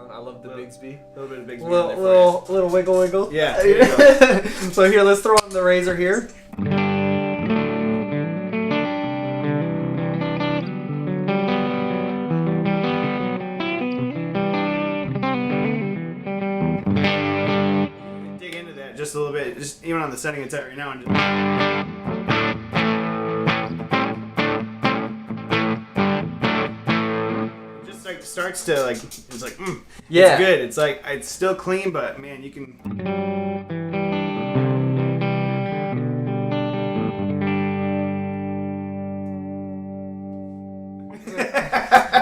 I love the Bigsby. A little bit of Bigsby. Little wiggle. Yeah. There you go. So here, let's throw on the Razor here. Dig into that just a little bit, just even on the setting it's at right now, and just. Starts to like it's like it's good. It's like it's still clean, but man, you can.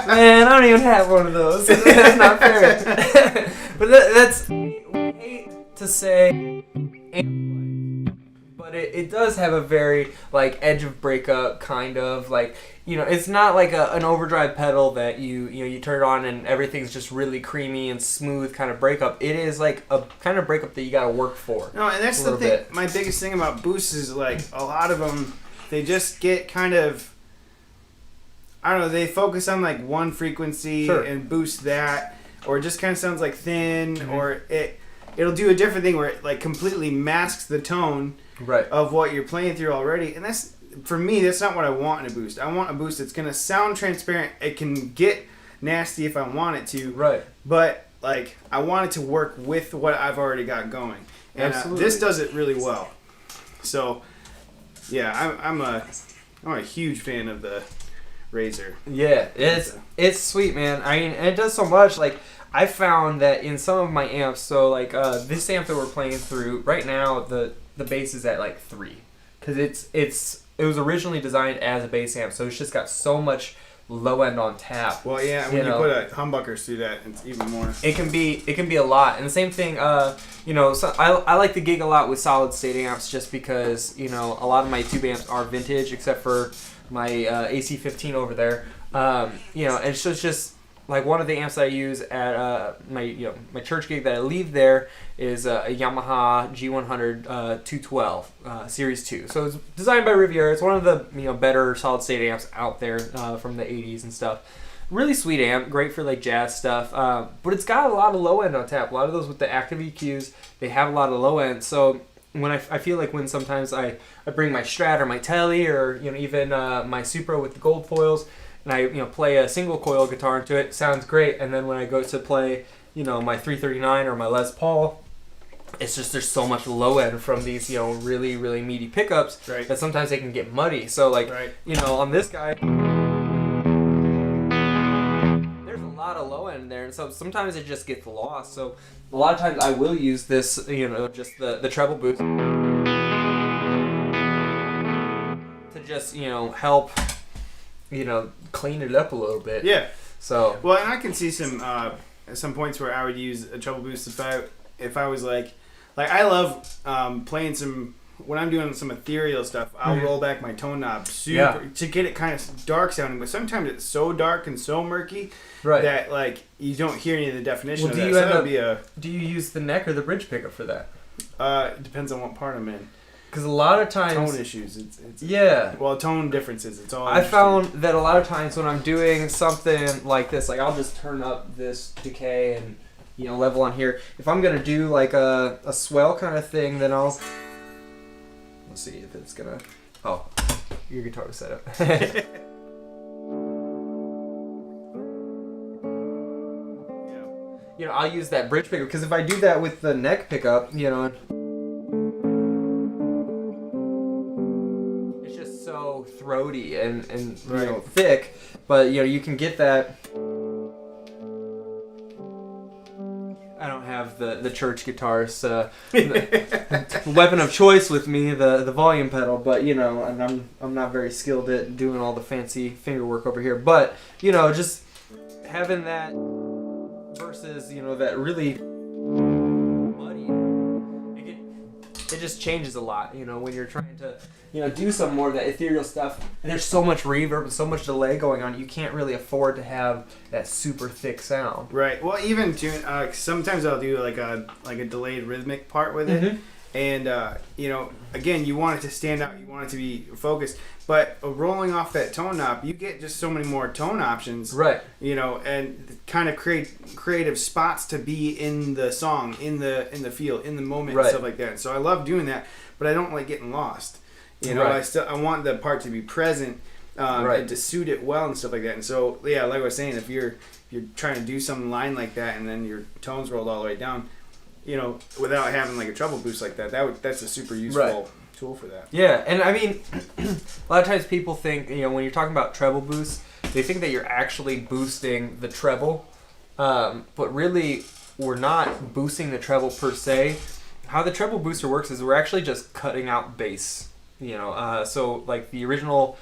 Man, I don't even have one of those. That's not fair. But that's I hate to say, but it does have a very like edge of breakup kind of like. You know, it's not like an overdrive pedal that you turn it on and everything's just really creamy and smooth kind of breakup. It is like a kind of breakup that you got to work for. No, and that's the thing. My biggest thing about boosts is like a lot of them, they just get kind of, I don't know, they focus on like one frequency and boost that, or it just kind of sounds like thin, or it'll do a different thing where it like completely masks the tone of what you're playing through already, and that's. For me, that's not what I want in a boost. I want a boost that's going to sound transparent. It can get nasty if I want it to. Right. But, like, I want it to work with what I've already got going. And this does it really well. So, yeah, I'm a huge fan of the Razor. Yeah, it's sweet, man. I mean, it does so much. Like, I found that in some of my amps, so, like, this amp that we're playing through, right now, the bass is at, like, 3. Because it was originally designed as a bass amp, so it's just got so much low end on tap. Well, yeah, when you put a humbuckers through that, it's even more. It can be a lot. And the same thing, so I like to gig a lot with solid state amps just because, a lot of my tube amps are vintage except for my AC-15 over there. And so it's just like one of the amps that I use at my church gig that I leave there is a Yamaha G100 212 Series 2. So it's designed by Riviera. It's one of the better solid state amps out there from the 80s and stuff. Really sweet amp, great for like jazz stuff. But it's got a lot of low end on tap. A lot of those with the active EQs, they have a lot of low end. So when I feel like when sometimes I bring my Strat or my Tele or even my Supra with the gold foils, and I play a single coil guitar into it, sounds great. And then when I go to play my 339 or my Les Paul, it's just there's so much low end from these really really meaty pickups that sometimes they can get muddy. So like on this guy, there's a lot of low end there, and so sometimes it just gets lost. So a lot of times I will use this just the treble boost to just help clean it up a little bit. Yeah. So well, and I can see some points where I would use a treble boost if I was like I love playing some when I'm doing some ethereal stuff. I'll roll back my tone knob to get it kind of dark sounding, but sometimes it's so dark and so murky that like you don't hear any of the definition of that. Do you use the neck or the bridge pickup for that? It depends on what part I'm in. Because a lot of times tone issues, it's well, tone differences. It's all. I found that a lot of times when I'm doing something like this, like I'll just turn up this decay and level on here. If I'm gonna do like a swell kind of thing, then let's see if it's gonna. Oh, your guitar was set up. I'll use that bridge pickup because if I do that with the neck pickup, it's just so throaty and thick. But you can get that. I don't have the church guitar's weapon of choice with me, the volume pedal, but and I'm not very skilled at doing all the fancy finger work over here. But just having that versus that really muddy, it just changes a lot. When you're trying to do some more of that ethereal stuff, and there's so much reverb and so much delay going on, you can't really afford to have that super thick sound. Right. Well, even sometimes I'll do like a delayed rhythmic part with it, and again, you want it to stand out, you want it to be focused, but rolling off that tone knob, you get just so many more tone options, right? And kind of create creative spots to be in the song, in the feel, in the moment, and stuff like that. So I love doing that, but I don't like getting lost. I want the part to be present and to suit it well and stuff like that. And so like I was saying, if you're trying to do some line like that and then your tones rolled all the way down, without having like a treble boost like that's a super useful tool for that. Yeah, and I mean, a lot of times people think when you're talking about treble boost, they think that you're actually boosting the treble, but really we're not boosting the treble per se. How the treble booster works is we're actually just cutting out bass. So like the original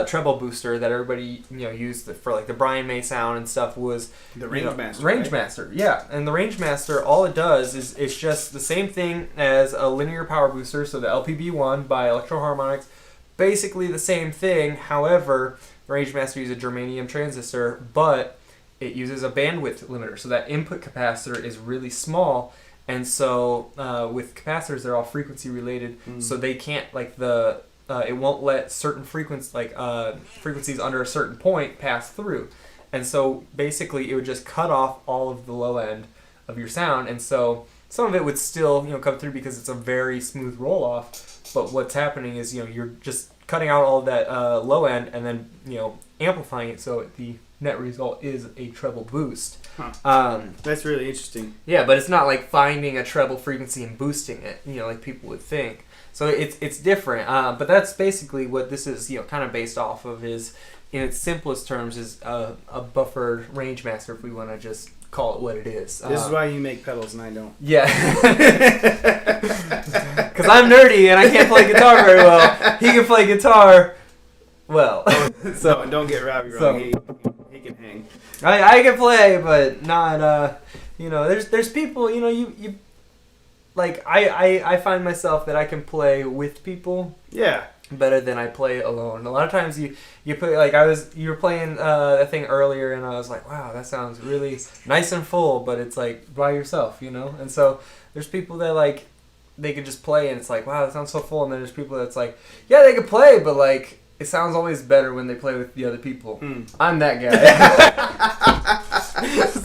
treble booster that everybody used for like the Brian May sound and stuff was the Rangemaster. Rangemaster, yeah. And the Rangemaster, all it does is it's just the same thing as a linear power booster. So the LPB1 by Electro Harmonics, basically the same thing. However, the Rangemaster uses a germanium transistor, but it uses a bandwidth limiter. So that input capacitor is really small. And so with capacitors, they're all frequency related, so they can't it won't let certain frequencies under a certain point pass through, and so basically it would just cut off all of the low end of your sound, and so some of it would still come through because it's a very smooth roll off. But what's happening is you're just cutting out all of that low end and then amplifying it, so the net result is a treble boost. That's really interesting. Yeah, but it's not like finding a treble frequency and boosting it, like people would think. So it's different. But that's basically what this is, kind of based off of. Is in its simplest terms is a buffered Rangemaster, if we want to just call it what it is. This is why you make pedals and I don't. Yeah. Because I'm nerdy and I can't play guitar very well. He can play guitar Well, so don't get Robbie wrong. so- He can hang. I can play, but not there's people, you like I find myself that I can play with people Yeah. better than I play alone. A lot of times you play, like you were playing that thing earlier, and I was like, wow, that sounds really nice and full, but it's like by yourself, and so there's people that like they could just play and it's like, wow, that sounds so full, and then there's people that's like, yeah, they could play, but like it sounds always better when they play with the other people. I'm that guy.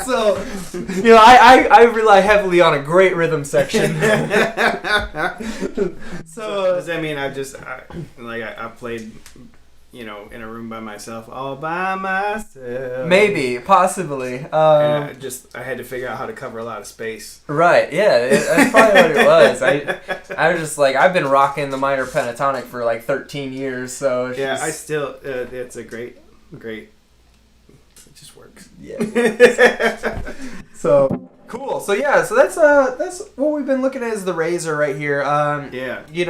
So, I rely heavily on a great rhythm section. So does that mean I played, in a room by myself, all by myself? Maybe, possibly. And I had to figure out how to cover a lot of space. Right, yeah, that's probably what it was. I was just like, I've been rocking the minor pentatonic for like 13 years, so it's Yeah, just, I still, it's a great, it just works. yeah. So cool. So yeah, so that's what we've been looking at is the Razor right here. Yeah. We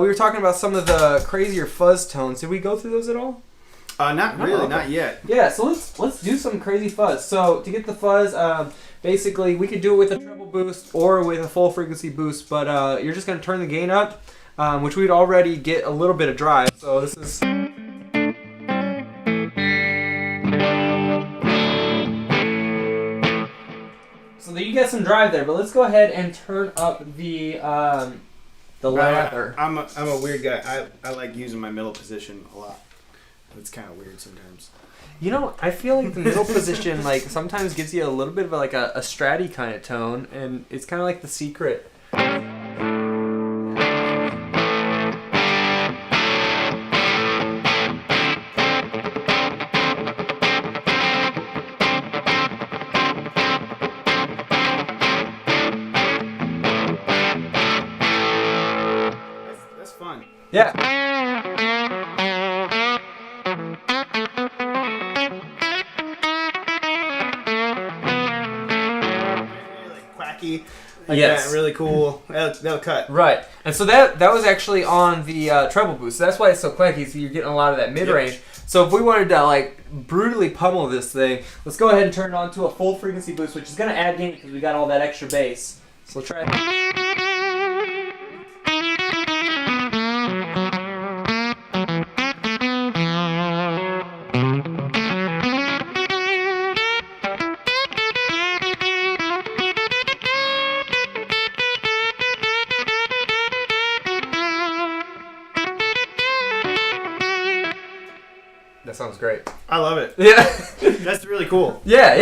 were talking about some of the crazier fuzz tones. Did we go through those at all? Not really, okay. not yet. Yeah, so let's do some crazy fuzz. So to get the fuzz, basically we could do it with a treble boost or with a full frequency boost, but you're just gonna turn the gain up, which we'd already get a little bit of drive. So this is. So you get some drive there, but let's go ahead and turn up the lather. I'm a weird guy. I like using my middle position a lot. It's kind of weird sometimes. I feel like the middle position like sometimes gives you a little bit of a stratty kind of tone, and it's kind of like the secret. That's fun. Yeah. Quacky. Like Yes. that, really cool. They'll cut. Right, and so that was actually on the treble boost. So that's why it's so quacky. So you're getting a lot of that mid range. Yep. So if we wanted to brutally pummel this thing, let's go ahead and turn it on to a full frequency boost, which is going to add gain because we got all that extra bass. So we'll try. That sounds great. I love it. Yeah. That's really cool. Yeah.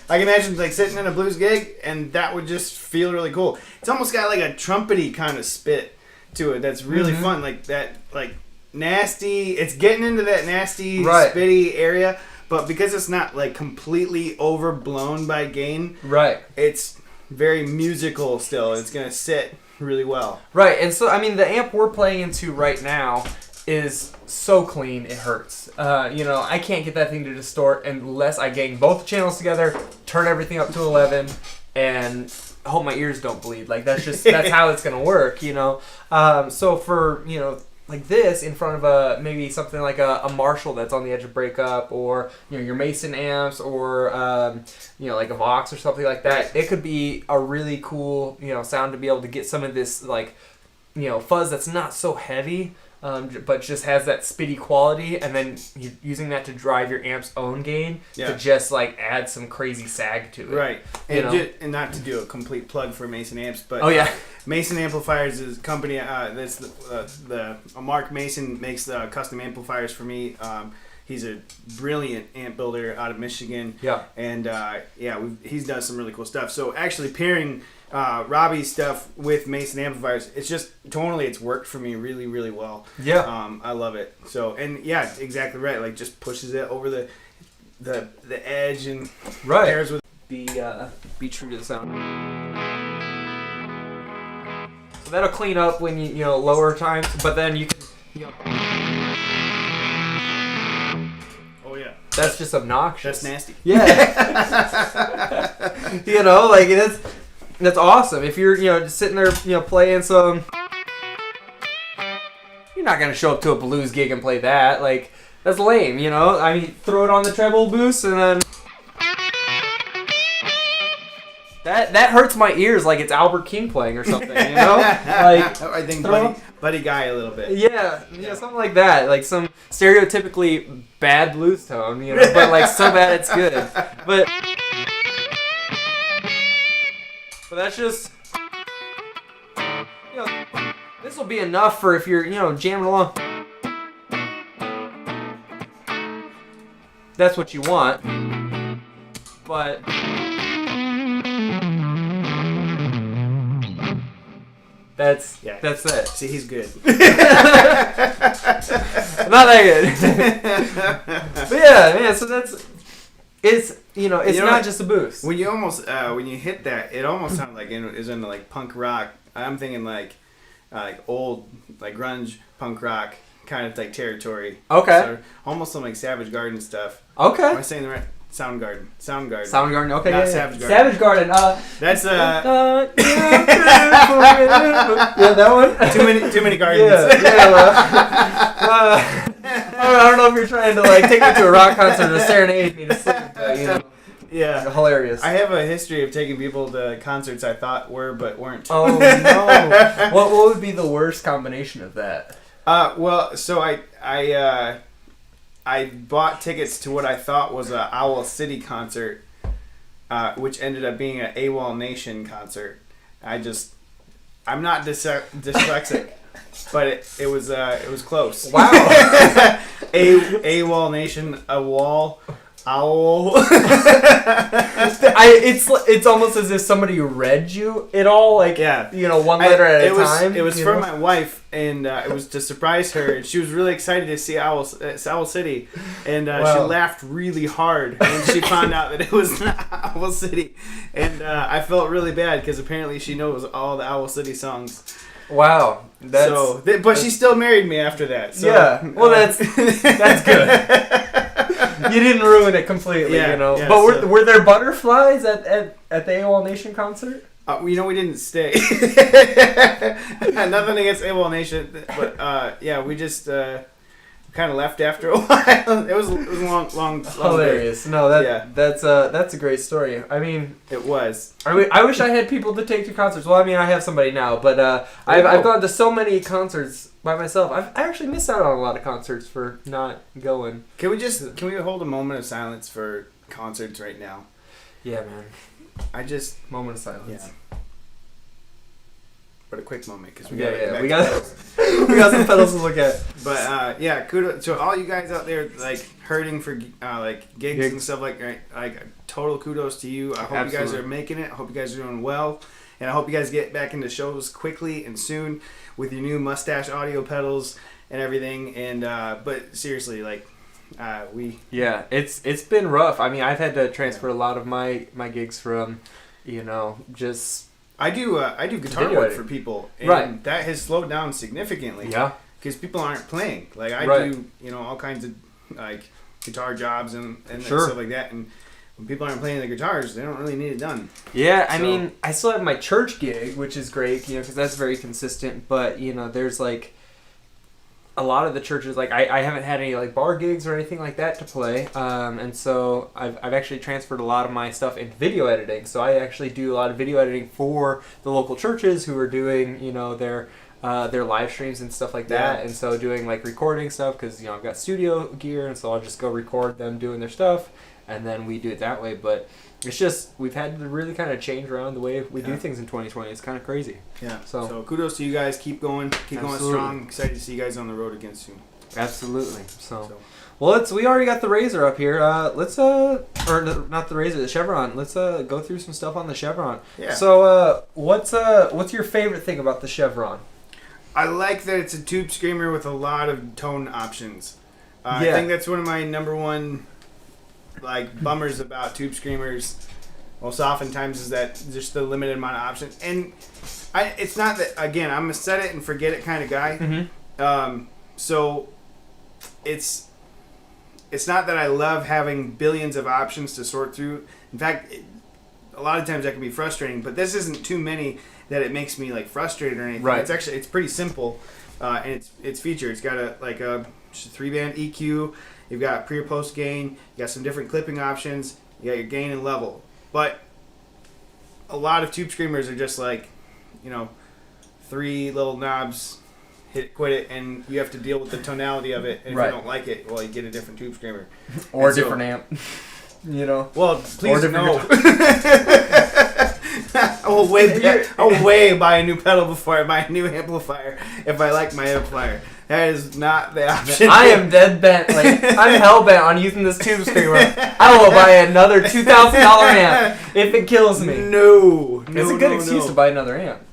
I can imagine sitting in a blues gig and that would just feel really cool. It's almost got like a trumpety kind of spit to it. That's really fun. Like that, nasty. It's getting into that nasty, spitty area, but because it's not completely overblown by gain, Right. it's very musical still. It's gonna sit really well. Right, and so the amp we're playing into right now is so clean it hurts. I can't get that thing to distort unless I gang both channels together, turn everything up to 11, and hope my ears don't bleed. That's how it's gonna work. So for this in front of maybe something like a Marshall that's on the edge of breakup, or your Mason amps, or like a Vox or something like that, it could be a really cool sound to be able to get some of this fuzz that's not so heavy, but just has that spitty quality, and then you're using that to drive your amp's own gain to just add some crazy sag to it. Right, and not to do a complete plug for Mason amps, but Mason Amplifiers is a company that's the Mark Mason makes the custom amplifiers for me. He's a brilliant amp builder out of Michigan. Yeah, and he's done some really cool stuff. So actually pairing Robbie's stuff with Mason amplifiers, it's just tonally it's worked for me really, really well. Yeah, I love it. So exactly right. Just pushes it over the edge and pairs with be true to the sound. So that'll clean up when you lower times, but then you can that's just obnoxious. That's nasty. Yeah. That's awesome. If you're just sitting there playing some not gonna show up to a blues gig and play that. Like, that's lame, you know? I mean, throw it on the treble boost and then... That hurts my ears like it's Albert King playing or something, you know? Like, I think throw- Buddy Guy a little bit. yeah, something like that. Like some stereotypically bad blues tone, you know? But like so bad it's good. But that's just... You know, this will be enough for if you're, you know, jamming along. That's what you want. But that's it. See, he's good. Not that good. But yeah, man, so it's not just a boost. When you when you hit that, it almost sounded like it was into like punk rock. I'm thinking like old like grunge punk rock kind of like territory. Okay. So almost some like Savage Garden stuff. Okay. Am I saying the right? Soundgarden. Soundgarden. Okay. Not yeah. Savage Garden. Savage Garden. That's yeah, that one. too many gardens. I don't know if you're trying to like take me to a rock concert or serenade me to sleep. But, you know. Yeah. Hilarious. I have a history of taking people to concerts I thought were but weren't. Oh no! What would be the worst combination of that? Well, so I bought tickets to what I thought was a Owl City concert, which ended up being an AWOL Nation concert. I'm not dyslexic, but it was close. Wow. AWOL Nation, a wall, owl. It's almost as if somebody read you it all, like, yeah, you know, one letter at a time. It was for my wife, and it was to surprise her. And she was really excited to see Owl City, and she laughed really hard when she found out that it was not Owl City, and I felt really bad because apparently she knows all the Owl City songs. Wow, but she still married me after that. So, yeah, well, that's good. You didn't ruin it completely, you know. Yeah, but were there butterflies at the AWOL Nation concert? We didn't stay. Nothing against AWOL Nation, but we just kind of left after a while. It was a long hilarious. Day. No, that's a great story. I mean, it was. I wish I had people to take to concerts. Well, I mean, I have somebody now, but I've gone to so many concerts by myself. I actually missed out on a lot of concerts for not going. Can we hold a moment of silence for concerts right now? Yeah, man. Moment of silence. Yeah. But a quick moment because we got some pedals to look at. But kudos to all you guys out there like hurting for like gigs and stuff like total kudos to you. I hope you guys are making it. I hope you guys are doing well, and I hope you guys get back into shows quickly and soon with your new Moustache audio pedals and everything. And but seriously, like it's been rough. I mean, I've had to transfer a lot of my gigs from, you know, just. I do guitar work for people, and that has slowed down significantly. Yeah, because people aren't playing. Like I do, you know, all kinds of like guitar jobs and stuff like that. And when people aren't playing the guitars, they don't really need it done. Yeah, I mean, I still have my church gig, which is great, you know, because that's very consistent. But you know, there's like a lot of the churches, like I haven't had any like bar gigs or anything like that to play, and so I've actually transferred a lot of my stuff into video editing. So I actually do a lot of video editing for the local churches who are doing, you know, their live streams and stuff like that, and so doing like recording stuff because, you know, I've got studio gear, and so I'll just go record them doing their stuff, and then we do it that way. But it's just we've had to really kind of change around the way we do things in 2020. It's kind of crazy. Yeah. So kudos to you guys. Keep going. Keep going strong. Excited to see you guys on the road again soon. Absolutely. Well, we already got the Razor up here. Let's or not the Razor, the Chevron. Let's go through some stuff on the Chevron. Yeah. So what's your favorite thing about the Chevron? I like that it's a tube screamer with a lot of tone options. I think that's one of my number one like bummers about tube screamers. Most oftentimes is that just the limited amount of options, and it's not that, again, I'm a set it and forget it kind of guy. Mm-hmm. So it's not that I love having billions of options to sort through. In fact, a lot of times that can be frustrating, but this isn't too many, that it makes me like frustrated or anything. Right. It's pretty simple, and it's featured. It's got a 3-band EQ. You've got pre or post gain. You got some different clipping options. You got your gain and level. But a lot of tube screamers are just like, 3 little knobs, hit it, quit it, and you have to deal with the tonality of it. And if Right. you don't like it, well, you get a different tube screamer. Or a And so- different amp. Well, please different no. I will way buy a new pedal before I buy a new amplifier if I like my amplifier. That is not the option. I am dead bent. Like, I'm hell bent on using this tube screamer. I will buy another $2,000 amp if it kills me. No. It's a good excuse to buy another amp.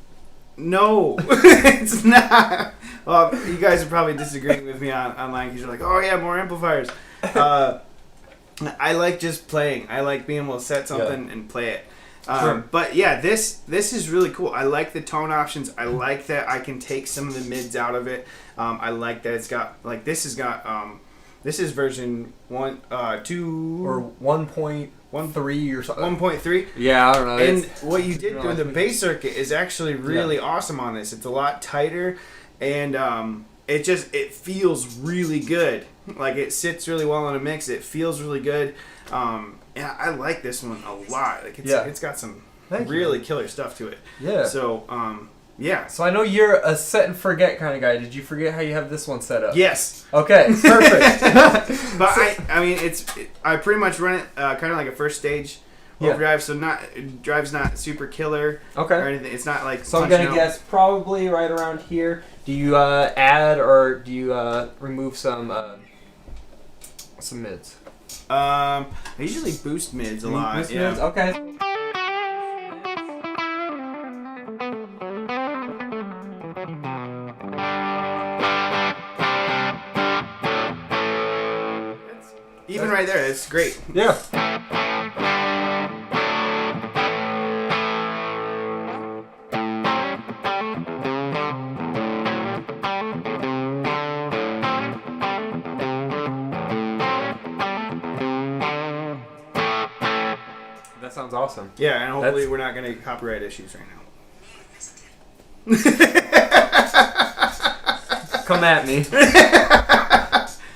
No, it's not. Well, you guys are probably disagreeing with me online because you're like, oh yeah, more amplifiers. I like just playing. I like being able to set something and play it. Sure. But yeah, this is really cool. I like the tone options. I like that I can take some of the mids out of it. I like that it's got this is version 1, 2 Or 1.13 or something. 1.3. Yeah, I don't know. And what you did through the bass circuit is actually really awesome on this. It's a lot tighter, and it feels really good. Like, it sits really well in a mix. It feels really good. And I like this one a lot. Like, it's got some really killer stuff to it. Yeah. So, yeah. So I know you're a set and forget kind of guy. Did you forget how you have this one set up? Yes. Okay, perfect. But I mean, I pretty much run it kind of like a first stage overdrive. So drive's not super killer or anything. It's not like. So I'm gonna guess probably right around here. Do you add or do you remove some mids? I usually boost mids a lot. Boost Yeah. mids? Okay. Even right there, it's great. Yeah. That sounds awesome. Yeah, and hopefully we're not going to copyright issues right now. Come at me.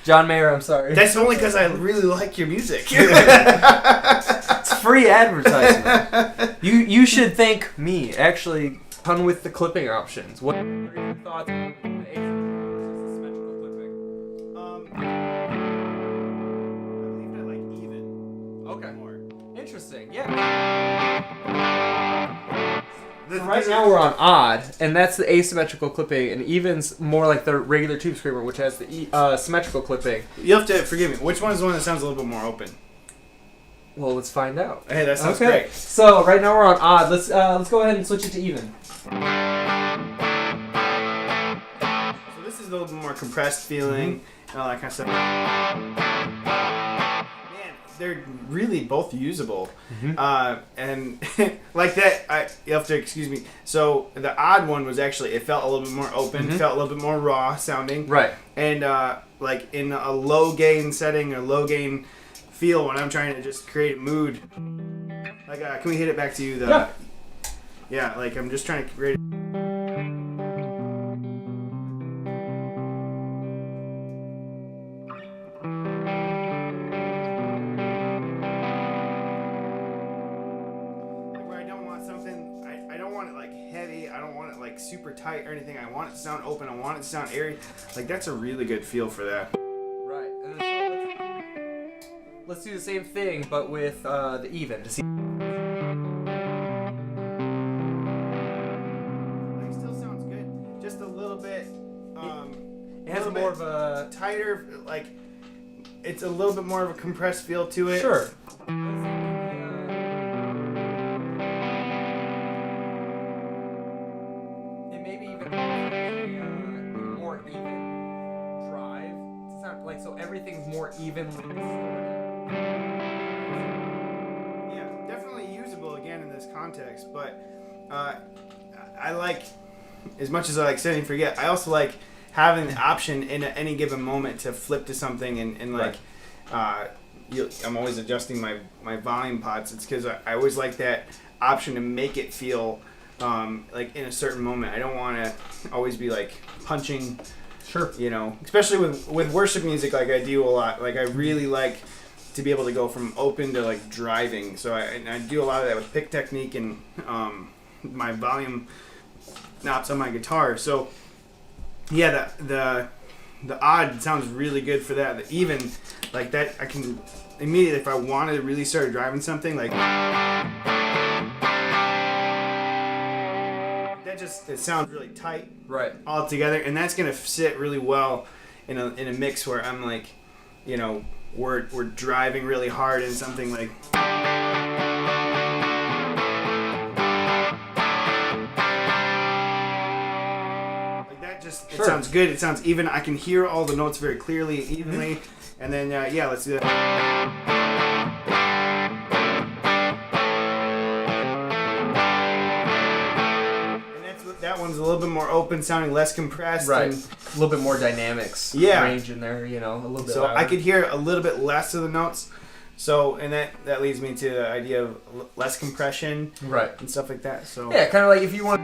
John Mayer, I'm sorry. That's only because I really like your music. It's free advertisement. You should thank me. Actually, pun with the clipping options. What are your thoughts on the symmetrical clipping? I believe I like even. Okay. More. Interesting. Yeah. The, So right now we're on odd, and that's the asymmetrical clipping, and even's more like the regular tube screamer, which has the symmetrical clipping. You have to forgive me. Which one is the one that sounds a little bit more open? Well, let's find out. Hey, that sounds Okay. great. So right now we're on odd. Let's go ahead and switch it to even. So this is a little bit more compressed feeling and all that kind of stuff. Man, they're really both usable. And like that, you have to excuse me. So the odd one was actually, it felt a little bit more open, felt a little bit more raw sounding. Right. And like in a low gain setting or low gain feel when I'm trying to just create a mood. Like, can we hit it back to you? Yeah, like I'm just trying to create. Super tight or anything. I want it to sound open. I want it to sound airy. Like, that's a really good feel for that. Right. And then let's do the same thing, but with the even to see. Like, still sounds good. Just a little bit. It has more of a tighter. Like, it's a little bit more of a compressed feel to it. Sure. So everything's more evenly distorted. Yeah, definitely usable again in this context, but I like, as much as I like setting forget, I also like having the option in any given moment to flip to something and like, I'm always adjusting my volume pots. It's because I always like that option to make it feel like in a certain moment. I don't want to always be like punching. Sure. You know, especially with worship music, like I do a lot. Like I really like to be able to go from open to like driving. So I do a lot of that with pick technique and my volume knobs on my guitar. So yeah, the odd sounds really good for that. The even like that, I can immediately, if I wanted to really start driving something like that, just it sounds really tight, Right. all together, and that's gonna sit really well in a mix where I'm like, you know, we're driving really hard in something like. It Sure. sounds good. It sounds even. I can hear all the notes very clearly, evenly. And then, yeah, let's do that. And that one's a little bit more open sounding, less compressed. Right. And, A little bit more dynamics. Yeah. Range in there, you know, a little bit so louder. I could hear a little bit less of the notes. So, and that leads me to the idea of less compression. Right. And stuff like that. So Yeah, kind of like if you want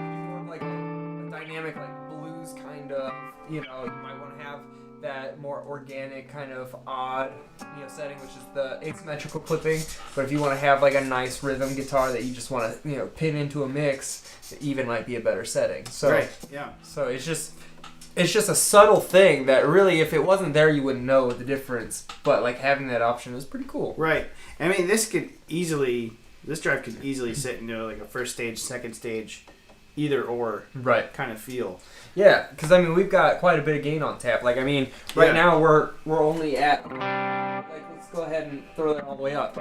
like a dynamic, like blues kind of, you know, you might want to have that more organic kind of odd, you know, setting, which is the asymmetrical clipping. But if you want to have like a nice rhythm guitar that you just want to, you know, pin into a mix, the even might be a better setting. So, right. Yeah. So it's just a subtle thing that really, if it wasn't there, you wouldn't know the difference. But like having that option is pretty cool. Right. I mean, this drive could easily sit into like a first stage, second stage, either or Right. kind of feel. Yeah, because I mean we've got quite a bit of gain on tap. Like I mean, right Yeah. now we're only at like let's go ahead and throw that all the way up.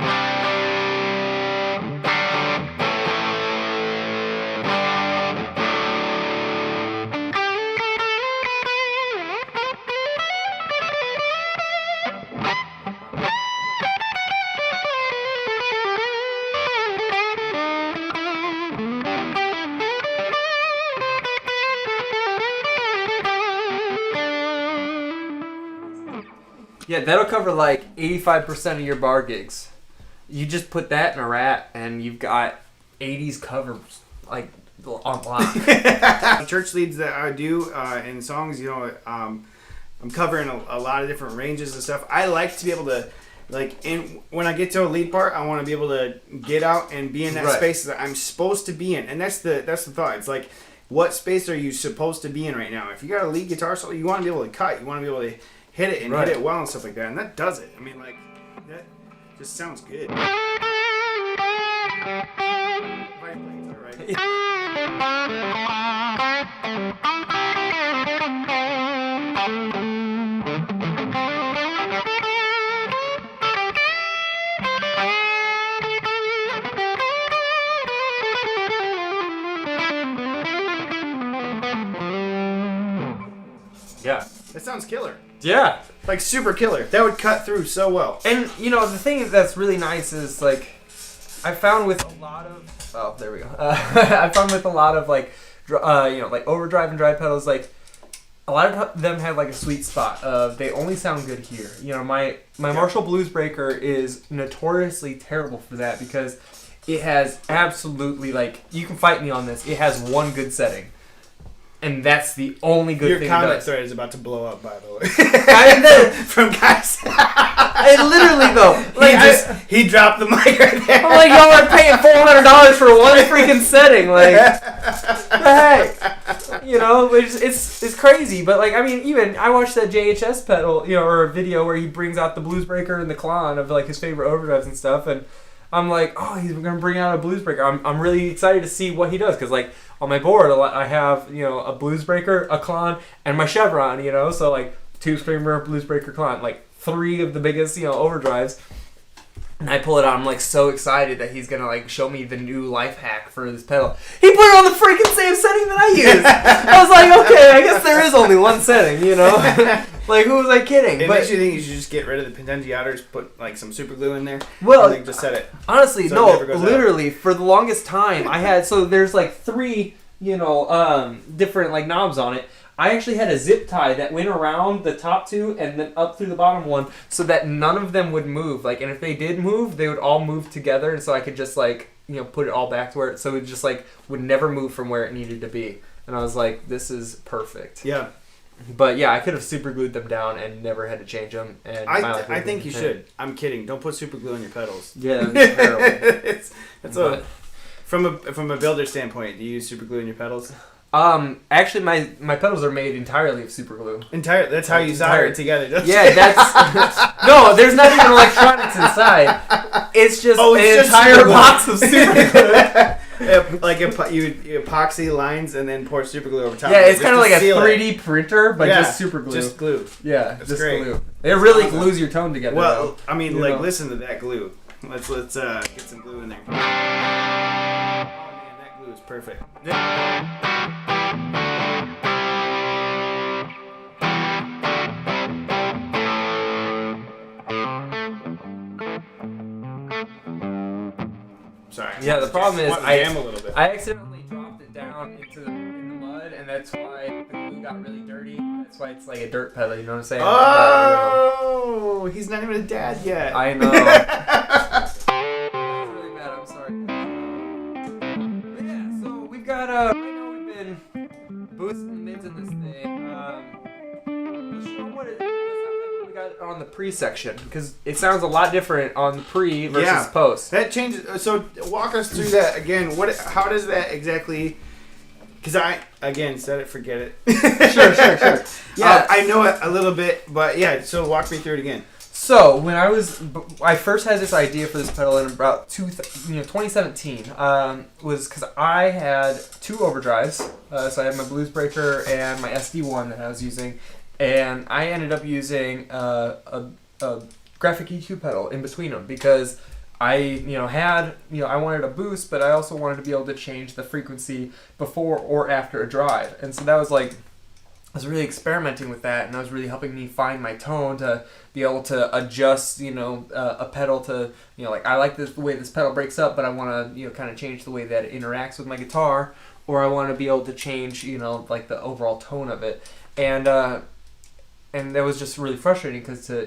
Yeah, that'll cover like 85% of your bar gigs. You just put that in a Rat, and you've got 80s covers like on lock. Church leads that I do in songs, you know, I'm covering a lot of different ranges and stuff. I like to be able to, like, when I get to a lead part, I want to be able to get out and be in that Right. space that I'm supposed to be in, and that's the thought. It's like, what space are you supposed to be in right now? If you got a lead guitar solo, you want to be able to cut. You want to be able to hit it and Right. hit it well and stuff like that, and that does it. I mean, like, that just sounds good. If I play guitar right. Yeah. That sounds killer. Yeah. Like super killer. That would cut through so well. And you know the thing that's really nice is like I found with a lot of there we go. I found with a lot of like you know like overdrive and drive pedals, like a lot of them have like a sweet spot of they only sound good here. You know, my Marshall Blues Breaker is notoriously terrible for that because it has absolutely, like, you can fight me on this, it has one good setting. And that's the only good Your thing. comment Your thread is about to blow up, by the way. From guys. And literally though, like he dropped the mic right there. I'm like, y'all are paying $400 for one freaking setting, like, the heck, you know, it's crazy. But like, I mean, even I watched that JHS pedal, you know, or a video where he brings out the Blues Breaker and the Klon of like his favorite overdrives and stuff, and I'm like, oh, he's gonna bring out a Blues Breaker. I'm really excited to see what he does, because like on my board I have, you know, a Blues Breaker, a Klon, and my Chevron, you know, so like 2 Screamer, Blues Breaker, Klon, like 3 of the biggest, you know, overdrives. And I pull it out, I'm like so excited that he's gonna like show me the new life hack for this pedal. He put it on the freaking same setting that I used. I was like, okay, I guess there is only one setting, you know? Like, who was I kidding? It But makes you think you should just get rid of the potentiometers, put like some super glue in there, well, and then just set it. honestly, So it no, never goes out. literally, for the longest time, I had, so there's like 3, you know, different like knobs on it. I actually had a zip tie that went around the top 2 and then up through the bottom one, so that none of them would move. Like, and if they did move, they would all move together, and so I could just like put it all back to where it, so it just like would never move from where it needed to be. And I was like, this is perfect. Yeah. But yeah, I could have super glued them down and never had to change them. And I think you should. I'm kidding. Don't put super glue on your pedals. Yeah, it's terrible. From a builder standpoint, do you use super glue in your pedals? Actually, my pedals are made entirely of super glue. That's how you solder it together. Yeah, that's no. There's not even electronics inside. It's just an entire box of super glue. Like you epoxy lines and then pour super glue over top. Yeah, it's kind of like a 3D printer, but just super glue. Just glue. Yeah, that's just great. Glue. It really glues your tone together. Well, though. I mean, listen to that glue. Let's get some glue in there. Oh man, that glue is perfect. Sorry. Yeah, the problem is I am a little bit. I accidentally dropped it down in the mud, and that's why the glue got really dirty. That's why it's like a dirt pedal. You know what I'm saying? Oh, he's not even a dad yet. I know. That's really bad. I'm sorry. But yeah, so we've got right now we've been boosting mids in this thing. Let's show what it sounds like we got on the pre section, because it sounds a lot different on the pre versus post. That changes. So walk us through that again. How does that exactly? Because set it, forget it. Sure. Yeah, I know it a little bit, but yeah. So walk me through it again. So when I first had this idea for this pedal in about 2017, was because I had two overdrives. So I had my Blues Breaker and my SD1 that I was using, and I ended up using a graphic EQ pedal in between them because I I wanted a boost, but I also wanted to be able to change the frequency before or after a drive, and so that was like. I was really experimenting with that, and that was really helping me find my tone to be able to adjust, a pedal to, like I like the way this pedal breaks up, but I want to, kind of change the way that it interacts with my guitar, or I want to be able to change, like the overall tone of it, and that was just really frustrating because to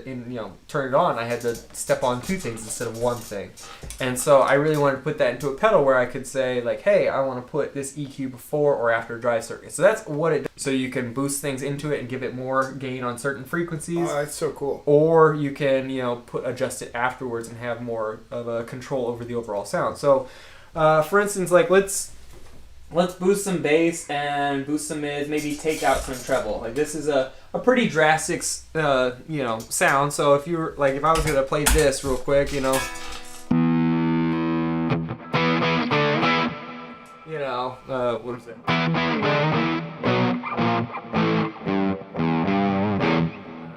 turn it on, I had to step on two things instead of one thing, and so I really wanted to put that into a pedal where I could say like, hey, I want to put this EQ before or after a drive circuit. So that's what it does. So you can boost things into it and give it more gain on certain frequencies. Oh, that's so cool. Or you can adjust it afterwards and have more of a control over the overall sound. So for instance, like let's boost some bass and boost some mids, maybe take out some treble. Like this is a pretty drastic, sound. So if you were like, if I was gonna play this real quick, what is it?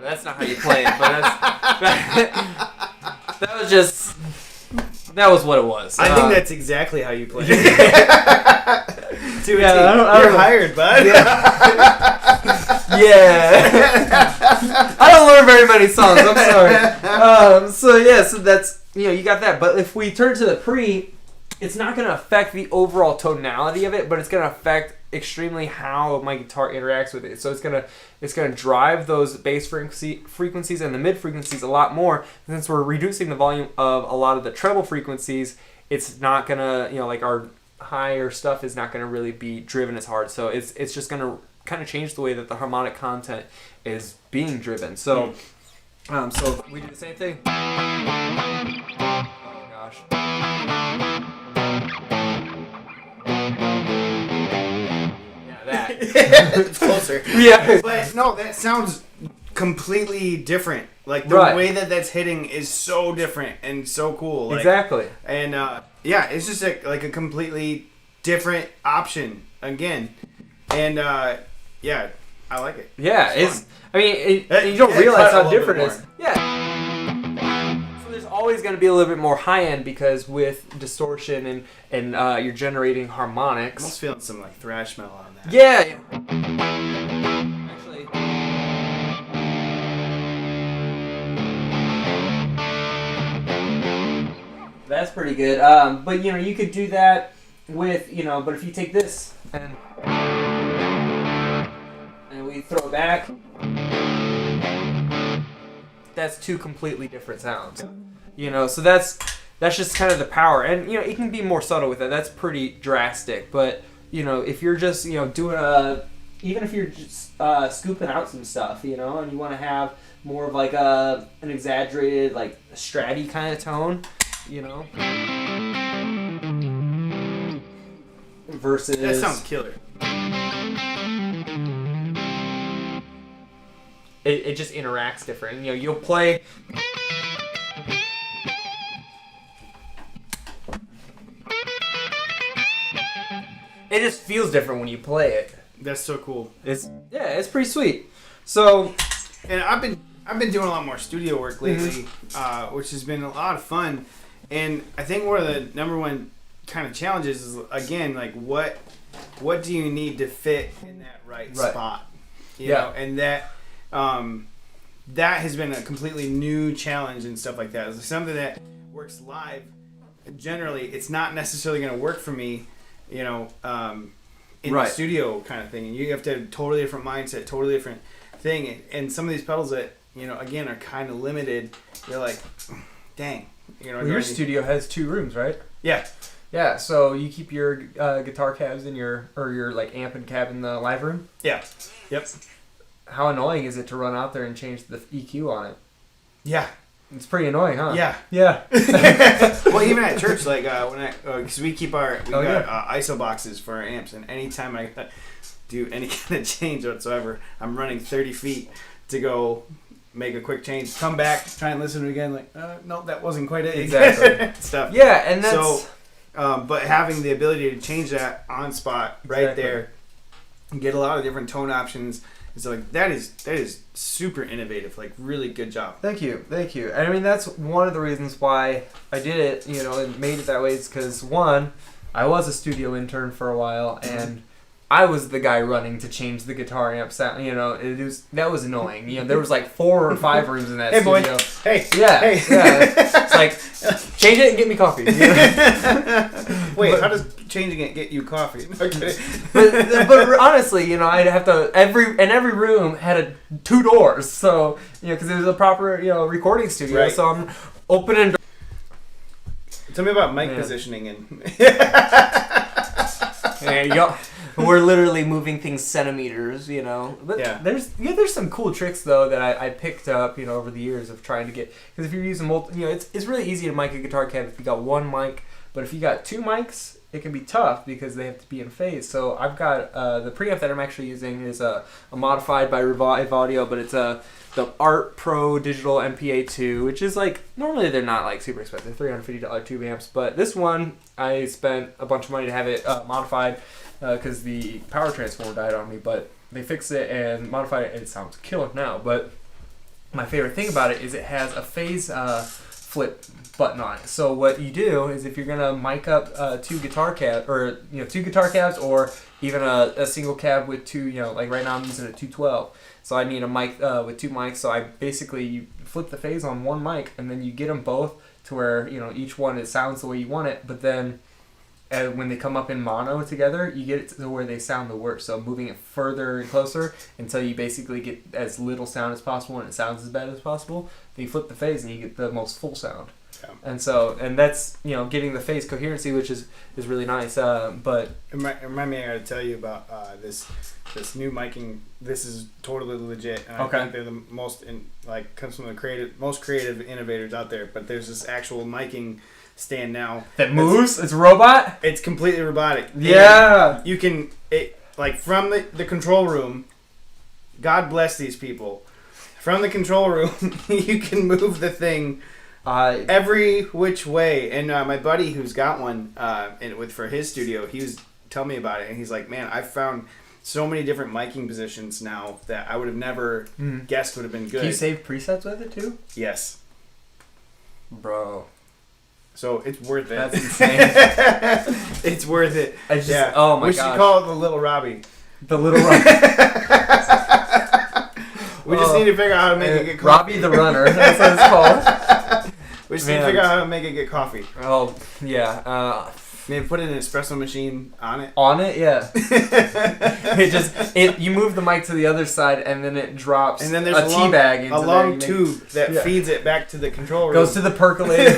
That's not how you play it, but that was what it was. I think that's exactly how you play it. Dude, I don't hired, bud. Yeah. I don't learn very many songs. I'm sorry. So that's you got that. But if we turn to the pre, it's not going to affect the overall tonality of it, but it's going to affect extremely how my guitar interacts with it. So it's gonna drive those bass frequencies and the mid frequencies a lot more. And since we're reducing the volume of a lot of the treble frequencies, it's not gonna like our higher stuff is not gonna really be driven as hard. So it's just gonna kind of change the way that the harmonic content is being driven. So so we do the same thing. Oh gosh. It's closer. Yeah. But no, that sounds completely different. Like the way that's hitting is so different and so cool. Like, exactly. And it's just like a completely different option again. And I like it. Yeah, you don't realize how different it is. Yeah. So there's always going to be a little bit more high end because with distortion and you're generating harmonics. I'm almost feeling some like thrash metal on that. Yeah. Actually. That's pretty good. But you could do that with but if you take this and we throw it back, that's two completely different sounds. So that's that's just kind of the power. And, it can be more subtle with it. That's pretty drastic. But, if you're just, doing even if you're just scooping out some stuff, and you want to have more of like an exaggerated, like, stratty kind of tone, versus... That sounds killer. It just interacts different. You'll play... It just feels different when you play it. That's so cool. It's pretty sweet. So, and I've been doing a lot more studio work lately, which has been a lot of fun. And I think one of the number one kind of challenges is, again, like what do you need to fit in that right spot? You know, and that has been a completely new challenge and stuff like that. It's something that works live. Generally, it's not necessarily going to work for me, in the studio kind of thing. And you have to have a totally different mindset, totally different thing. And some of these pedals that, again, are kind of limited, you're like, dang. Well, your studio has 2 rooms, right? Yeah. Yeah, so you keep your guitar cabs in your like amp and cab in the live room? Yeah. Yep. How annoying is it to run out there and change the EQ on it? Yeah. It's pretty annoying, huh? Yeah. Yeah. Well, even at church, like because we got ISO boxes for our amps, and anytime I do any kind of change whatsoever, I'm running 30 feet to go make a quick change, come back, try and listen to it again, like, no, that wasn't quite it. Exactly. Stuff. Yeah, and that's... So, but having the ability to change that on spot right there, and get a lot of different tone options, it's like that is super innovative. Like, really good job. Thank you. And I mean, that's one of the reasons why I did it, and made it that way, is because, one, I was a studio intern for a while, and I was the guy running to change the guitar amp sound. That was annoying. There was like 4 or 5 rooms in that studio. Boy. Hey. Yeah. It's like, change it and get me coffee. Wait, how does changing it get you coffee? Okay. But honestly, I'd have to every room had 2 doors. So because it was a proper recording studio. Right. So I'm opening. Tell me about mic positioning and. There you go. We're literally moving things centimeters, But there's some cool tricks though that I picked up, over the years of trying to get. Because if you're using it's really easy to mic a guitar cab if you got 1 mic, but if you got 2 mics, it can be tough because they have to be in phase. So I've got the preamp that I'm actually using is a modified by Revive Audio, but it's the Art Pro Digital MPA2, which is like, normally they're not like super expensive, $350 tube amps, but this one I spent a bunch of money to have it modified. Because the power transformer died on me, but they fixed it and modified it, and it sounds killer now. But my favorite thing about it is it has a phase flip button on it. So what you do is if you're gonna mic up 2 guitar cabs, or 2 guitar cabs, or even a single cab with 2, like right now I'm using a 212. So I need a mic with 2 mics. So I basically you flip the phase on 1 mic, and then you get them both to where each one it sounds the way you want it, but then. And when they come up in mono together, you get it to where they sound the worst. So moving it further and closer until you basically get as little sound as possible and it sounds as bad as possible. Then you flip the phase and you get the most full sound. Yeah. And that's getting the phase coherency, which is really nice. But remind me, I got to tell you about this new miking. This is totally legit, and I think they're the most comes from the most creative innovators out there. But there's this actual miking stand now that moves. It's a robot. It's completely robotic. Yeah. And you can from the control room. God bless these people. From the control room, you can move the thing every which way. And my buddy who's got one for his studio, he was telling me about it, and he's like, "Man, I've found so many different miking positions now that I would have never guessed would have been good." Can you save presets with it too? Yes, bro. So it's worth it. That's insane. It's worth it. Oh my god. We should call it the Little Robbie. The Little Robbie. We just need to figure out how to make it get coffee. Robbie the Runner. That's what it's called. We just need to figure out how to make it get coffee. Oh yeah. Maybe put an espresso machine on it. On it, yeah. You move the mic to the other side, and then it drops. And then there's a tea bag into a long tube that feeds it back to the control room. Goes to the percolator.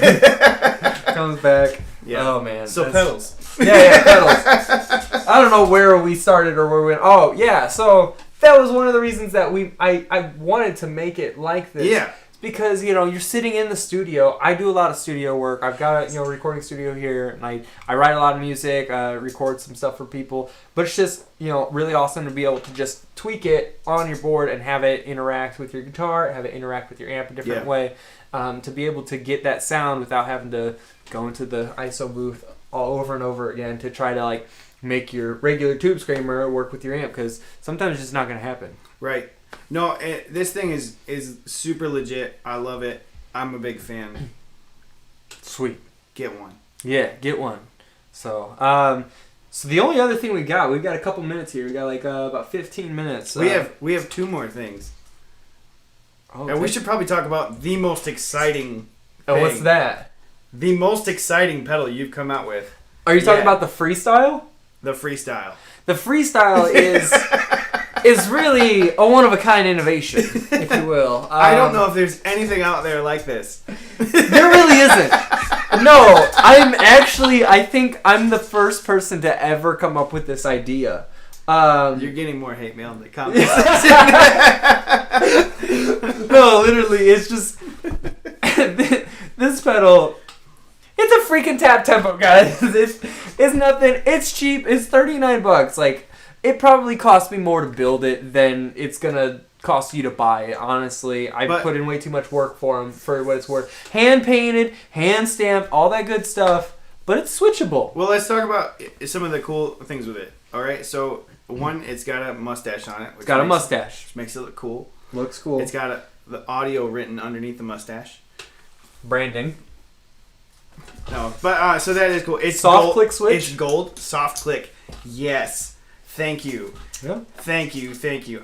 comes back. Yeah. Oh man. So that's- pedals. Yeah, pedals. I don't know where we started or where we went. Oh yeah, so that was one of the reasons that I wanted to make it like this. Yeah. Because, you're sitting in the studio. I do a lot of studio work. I've got a, recording studio here, and I write a lot of music, record some stuff for people. But it's just, really awesome to be able to just tweak it on your board and have it interact with your guitar, have it interact with your amp a different way, to be able to get that sound without having to go into the ISO booth all over and over again to try to, make your regular tube screamer work with your amp, because sometimes it's just not going to happen. Right. No, this thing is super legit. I love it. I'm a big fan. Sweet. Get one. Yeah, get one. So, so the only other thing we've got a couple minutes here. We got about 15 minutes. We have two more things. Oh, And we should probably talk about the most exciting Oh, what's thing. that? The most exciting pedal you've come out with. Are you talking Yeah. about the freestyle? The freestyle. The freestyle is really a one-of-a-kind innovation, if you will. I don't know if there's anything out there like this. There really isn't. No, I think I'm the first person to ever come up with this idea. You're getting more hate mail in the comments. No, literally, it's just this pedal. It's a freaking tap tempo, guys. It's nothing. It's cheap. It's $39. It probably cost me more to build it than it's gonna cost you to buy it. Honestly, I put in way too much work for them for what it's worth. Hand painted, hand stamped, all that good stuff. But it's switchable. Well, let's talk about some of the cool things with it. All right, so one, it's got a mustache on it. It's got a mustache. Which makes it look cool. Looks cool. It's got the audio written underneath the mustache. Branding. No, but so that is cool. It's soft gold. click switch. It's gold. Soft click. Yes. Thank you. Yeah. Thank you.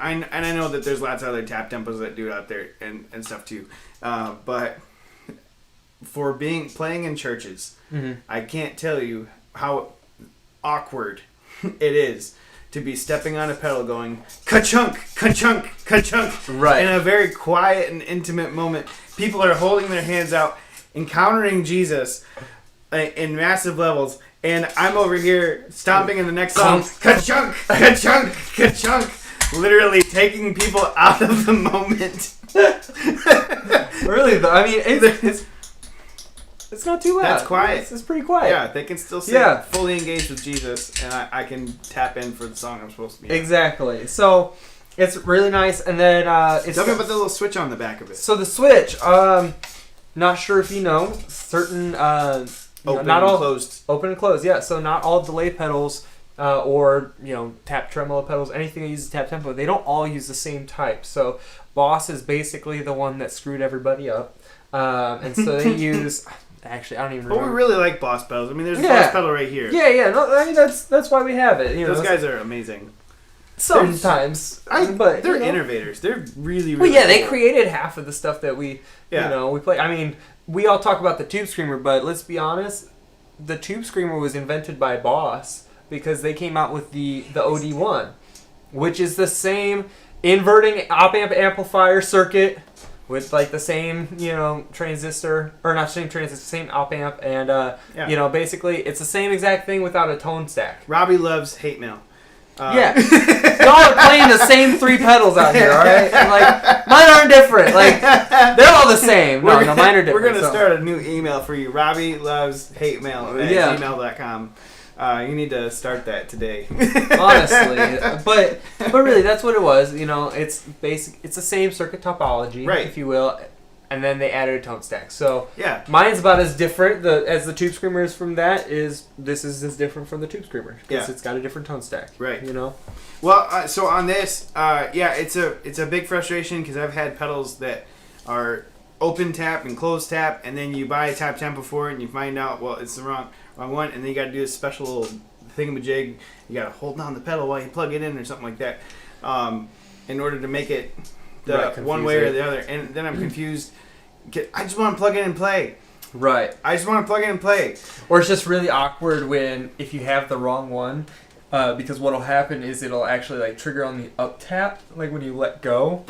And I know that there's lots of other tap tempos that do it out there and stuff too. But for playing in churches, I can't tell you how awkward it is to be stepping on a pedal going ka-chunk, ka-chunk, ka-chunk. Right. In a very quiet and intimate moment. People are holding their hands out, encountering Jesus in massive levels. And I'm over here stomping in the next song. Ka-chunk, ka-chunk, ka-chunk. Literally taking people out of the moment. Really, though. I mean, it's not too loud. That's quiet. It's pretty quiet. Yeah, they can still sing fully engaged with Jesus, and I can tap in for the song I'm supposed to be in. Exactly. So, it's really nice. And then it's tell me about the little switch on the back of it. So the switch, not sure if you know, certain Open not and all closed. Open and closed, yeah. So not all delay pedals or tap tremolo pedals, anything that uses tap tempo, they don't all use the same type. So Boss is basically the one that screwed everybody up, and so they use. Actually, I don't even remember. Well, we really like Boss pedals. I mean, there's a Boss pedal right here. Yeah. No, I mean that's why we have it. Those guys are amazing. Sometimes, but they're innovators. They're really, really. Well, yeah, cool. they created half of the stuff that we, we play. I mean, we all talk about the Tube Screamer, but let's be honest, the Tube Screamer was invented by Boss because they came out with the OD1, which is the same inverting op-amp amplifier circuit with the same, transistor, or not same transistor, same op-amp, and, basically it's the same exact thing without a tone stack. Robbie loves hate mail. Yeah. Y'all are playing the same three pedals out here, alright? Mine aren't different. They're all the same. No, mine are different. We're going to start a new email for you. Robbie loves hate mail at gmail.com. You need to start that today. Honestly. But really, that's what it was. It's basic. It's the same circuit topology, if you will. And then they added a tone stack. So mine's about as different as the Tube Screamer is from that. This is as different from the Tube Screamer because it's got a different tone stack. Right. Well, so on this, it's a big frustration because I've had pedals that are open tap and closed tap, and then you buy a tap tempo for it, and you find out it's the wrong one, and then you got to do a special little thingamajig. You got to hold down the pedal while you plug it in or something like that, in order to make it one way or the other. And then I'm confused. I just want to plug in and play. Right. I just want to plug in and play. Or it's just really awkward if you have the wrong one, because what'll happen is it'll actually trigger on the up tap, when you let go.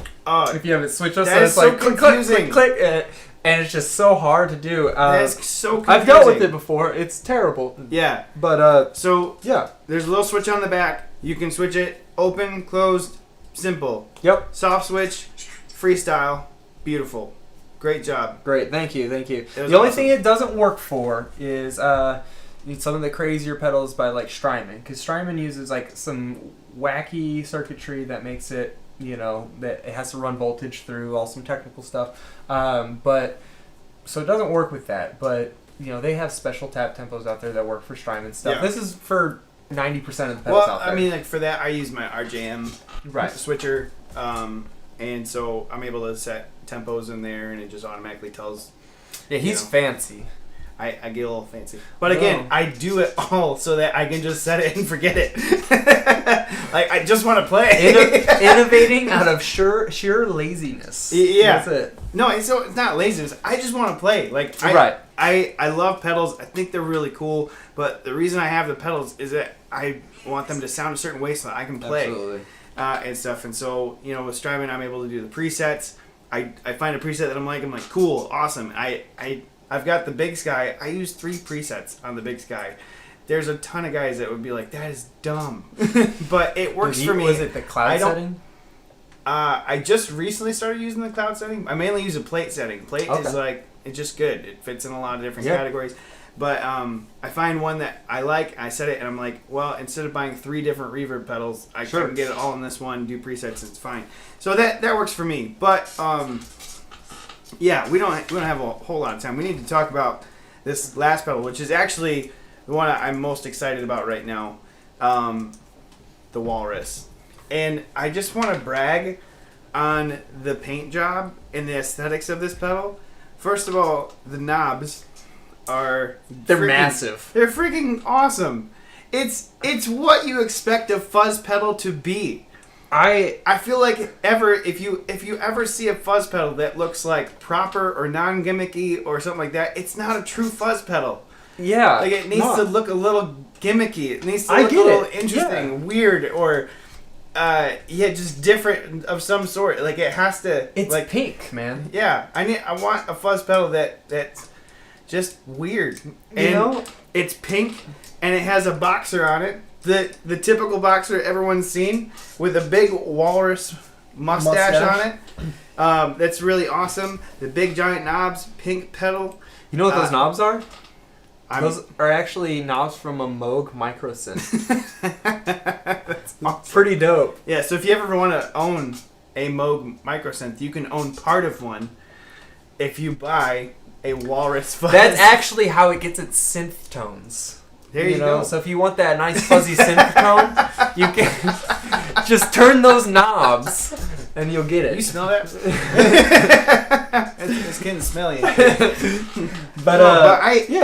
If you have it switched on, that so is it's so like click, confusing. click, click, and it's just so hard to do. That's so confusing. I've dealt with it before. It's terrible. Yeah. But So yeah. there's a little switch on the back. You can switch it open, closed, simple. Yep. Soft switch, freestyle, beautiful. Great job. Great. Thank you. Thank you. It was The only awesome. thing it doesn't work for is some of the crazier pedals by like Strymon, because Strymon uses like some wacky circuitry that makes it, that it has to run voltage through, all some technical stuff. But so it doesn't work with that. But they have special tap tempos out there that work for Strymon stuff. Yeah. This is for 90% of the pedals out there. I mean, like for that, I use my RJM right. switcher, and so I'm able to set tempos in there, and it just automatically tells. Yeah, he's fancy. I get a little fancy, but again, I do it all so that I can just set it and forget it. Like I just want to play. Innovating out of sheer laziness. Yeah, that's it. No, it's not laziness. I just want to play. Like I love pedals. I think they're really cool. But the reason I have the pedals is that I want them to sound a certain way so that I can play. Absolutely. And stuff. And so with Strymon, I'm able to do the presets. I find a preset that I'm like, cool, awesome. I've got the Big Sky. I use 3 presets on the Big Sky. There's a ton of guys that would be like, that is dumb. But it works for me. Was it the cloud setting? I just recently started using the cloud setting. I mainly use a plate setting. Plate is like, it's just good. It fits in a lot of different categories. But I find one that I like, I set it, and I'm like, well, instead of buying 3 different reverb pedals, I can get it all in this one, do presets, it's fine. So that works for me. But yeah, we don't have a whole lot of time. We need to talk about this last pedal, which is actually the one I'm most excited about right now, the Walrus. And I just want to brag on the paint job and the aesthetics of this pedal. First of all, the knobs they're massive. They're freaking awesome. It's what you expect a fuzz pedal to be. I feel like if you ever see a fuzz pedal that looks like proper or non-gimmicky or something like that, it's not a true fuzz pedal. Yeah. Like it needs to look a little gimmicky. It needs to look a little interesting, weird, or just different of some sort. Like it has to. It's like pink, man. Yeah, I want a fuzz pedal that's just weird. And it's pink, and it has a boxer on it. The typical boxer everyone's seen with a big walrus mustache on it. That's really awesome. The big giant knobs, pink pedal. You know what those knobs are? Those are actually knobs from a Moog microsynth. That's awesome. Pretty dope. Yeah, so if you ever want to own a Moog microsynth, you can own part of one if you buy a walrus fuzz. That's actually how it gets its synth tones. There you go. So if you want that nice fuzzy synth tone, you can just turn those knobs and you'll get it. You smell that? It's getting smelly.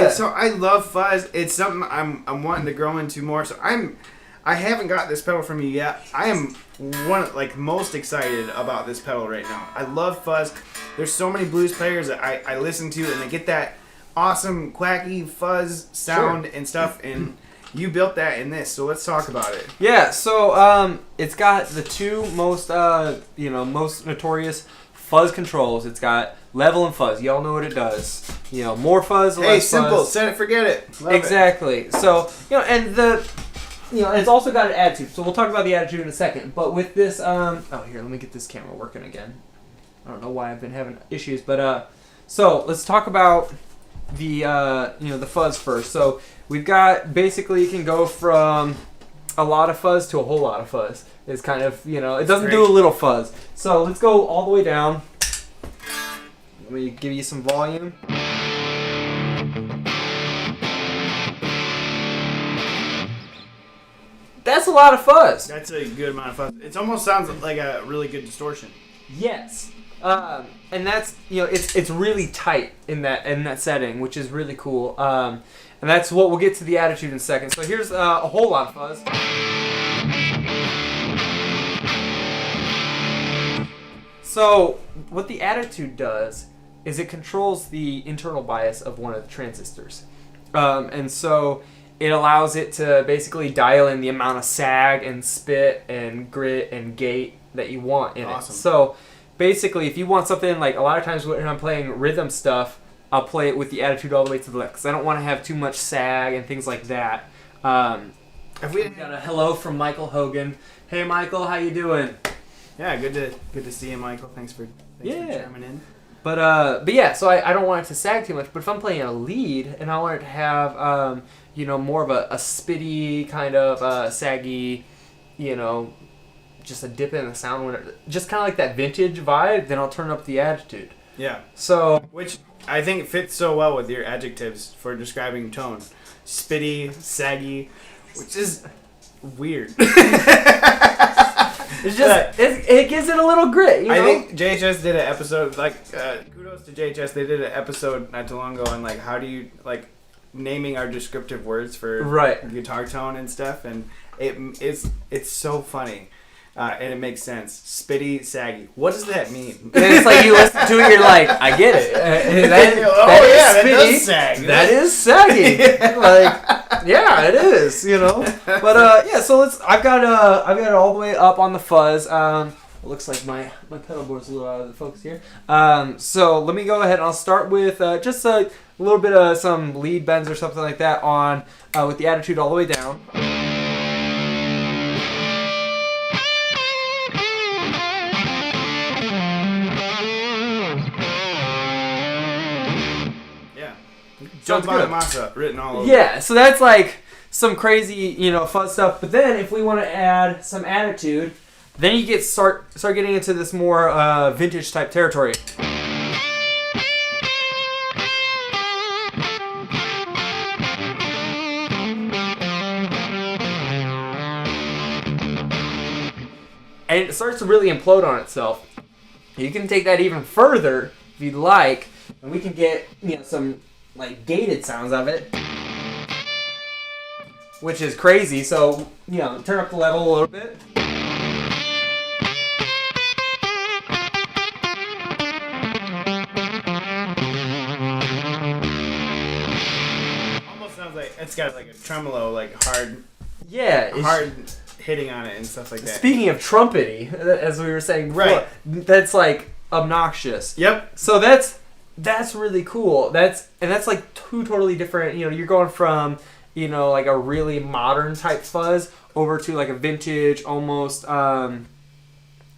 So I love fuzz. It's something I'm wanting to grow into more. So I haven't got this pedal from you yet. I am most excited about this pedal right now. I love fuzz. There's so many blues players that I listen to, and they get that awesome quacky fuzz sound and stuff, and you built that in this, so let's talk about it. Yeah, so it's got the 2 most most notorious fuzz controls. It's got level and fuzz. Y'all know what it does. More fuzz, less fuzz. Simple, set it, forget it. Love exactly. It. So and it's also got an attitude. So we'll talk about the attitude in a second. But with this, here, let me get this camera working again. I don't know why I've been having issues, but so let's talk about the the fuzz first. So we've got basically you can go from a lot of fuzz to a whole lot of fuzz. It's kind of it doesn't do a little fuzz. So let's go all the way down. Let me give you some volume. That's a lot of fuzz. That's a good amount of fuzz. It almost sounds like a really good distortion. Yes. And that's it's really tight in that setting, which is really cool. And that's what we'll get to the attitude in a second. So here's a whole lot of fuzz. So what the attitude does is it controls the internal bias of one of the transistors, and so it allows it to basically dial in the amount of sag and spit and grit and gate that you want in it. So basically, if you want something like a lot of times when I'm playing rhythm stuff, I'll play it with the attitude all the way to the left because I don't want to have too much sag and things like that. Have we Got a hello from Michael Hogan. Hey, Michael, how you doing? Yeah, good to see you, Michael. Thanks for chiming in. But yeah, so I don't want it to sag too much. But if I'm playing a lead and I want it to have more of a spitty kind of saggy, just a dip in the sound when just kind of like that vintage vibe, then I'll turn up the attitude. Yeah. So which I think fits so well with your adjectives for describing tone. Spitty, saggy, which is weird. it's just it gives it a little grit. I think JHS did an episode kudos to JHS. They did an episode not too long ago on like how do you like naming our descriptive words for guitar tone and stuff, and it's so funny. And it makes sense. Spitty, saggy. What does that mean? And it's like you listen to it, you're like, I get it. That does sag. That is saggy. Yeah, it is. But yeah, so I've got it all the way up on the fuzz. It looks like my pedal board's a little out of the focus here. So let me go ahead and I'll start with just a little bit of some lead bends or something like that on with the attitude all the way down. Jump on the masa written all over. Yeah, so that's like some crazy, fun stuff. But then if we want to add some attitude, then you start getting into this more vintage type territory. And it starts to really implode on itself. You can take that even further if you'd like, and we can get some like gated sounds of it, which is crazy. So turn up the level a little bit. Almost sounds like it's got like a tremolo, like hard hitting on it and stuff like that. Speaking of trumpety, as we were saying before, that's like obnoxious. Yep. So that's really cool. That's like two totally different. You're going from like a really modern type fuzz over to like a vintage, almost I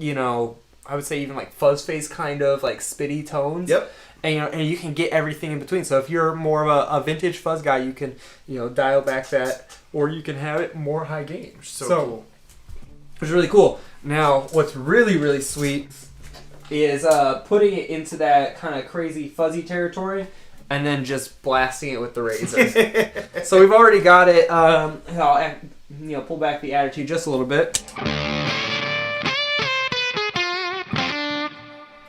would say even like fuzz face kind of like spitty tones. Yep. And you can get everything in between. So if you're more of a vintage fuzz guy, you can dial back that, or you can have it more high gain. So cool. Which is really cool. Now, what's really really sweet is putting it into that kind of crazy fuzzy territory and then just blasting it with the razor. So we've already got it. I'll pull back the attitude just a little bit.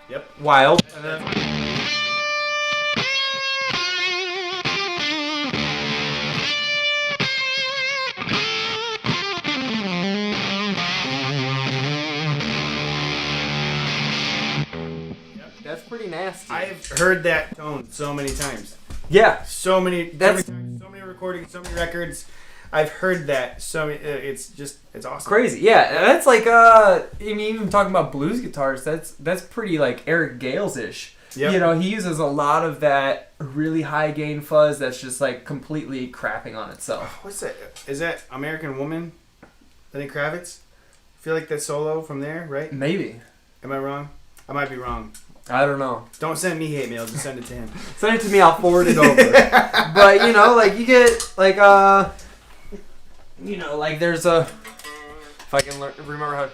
Yep. Wild. That's pretty nasty. I've heard that tone so many times. Yeah. So many recordings, so many records. I've heard that so many. It's awesome. Crazy. Yeah, that's like even talking about blues guitars, that's pretty like Eric Gales-ish. Yep. He uses a lot of that really high gain fuzz that's just like completely crapping on itself. What's that? Is that American Woman? Lenny Kravitz? I feel like that solo from there, right? Maybe. Am I wrong? I might be wrong. I don't know. Don't send me hate mail. Just send it to him. Send it to me. I'll forward it over. But like you get like like there's a. If I can remember how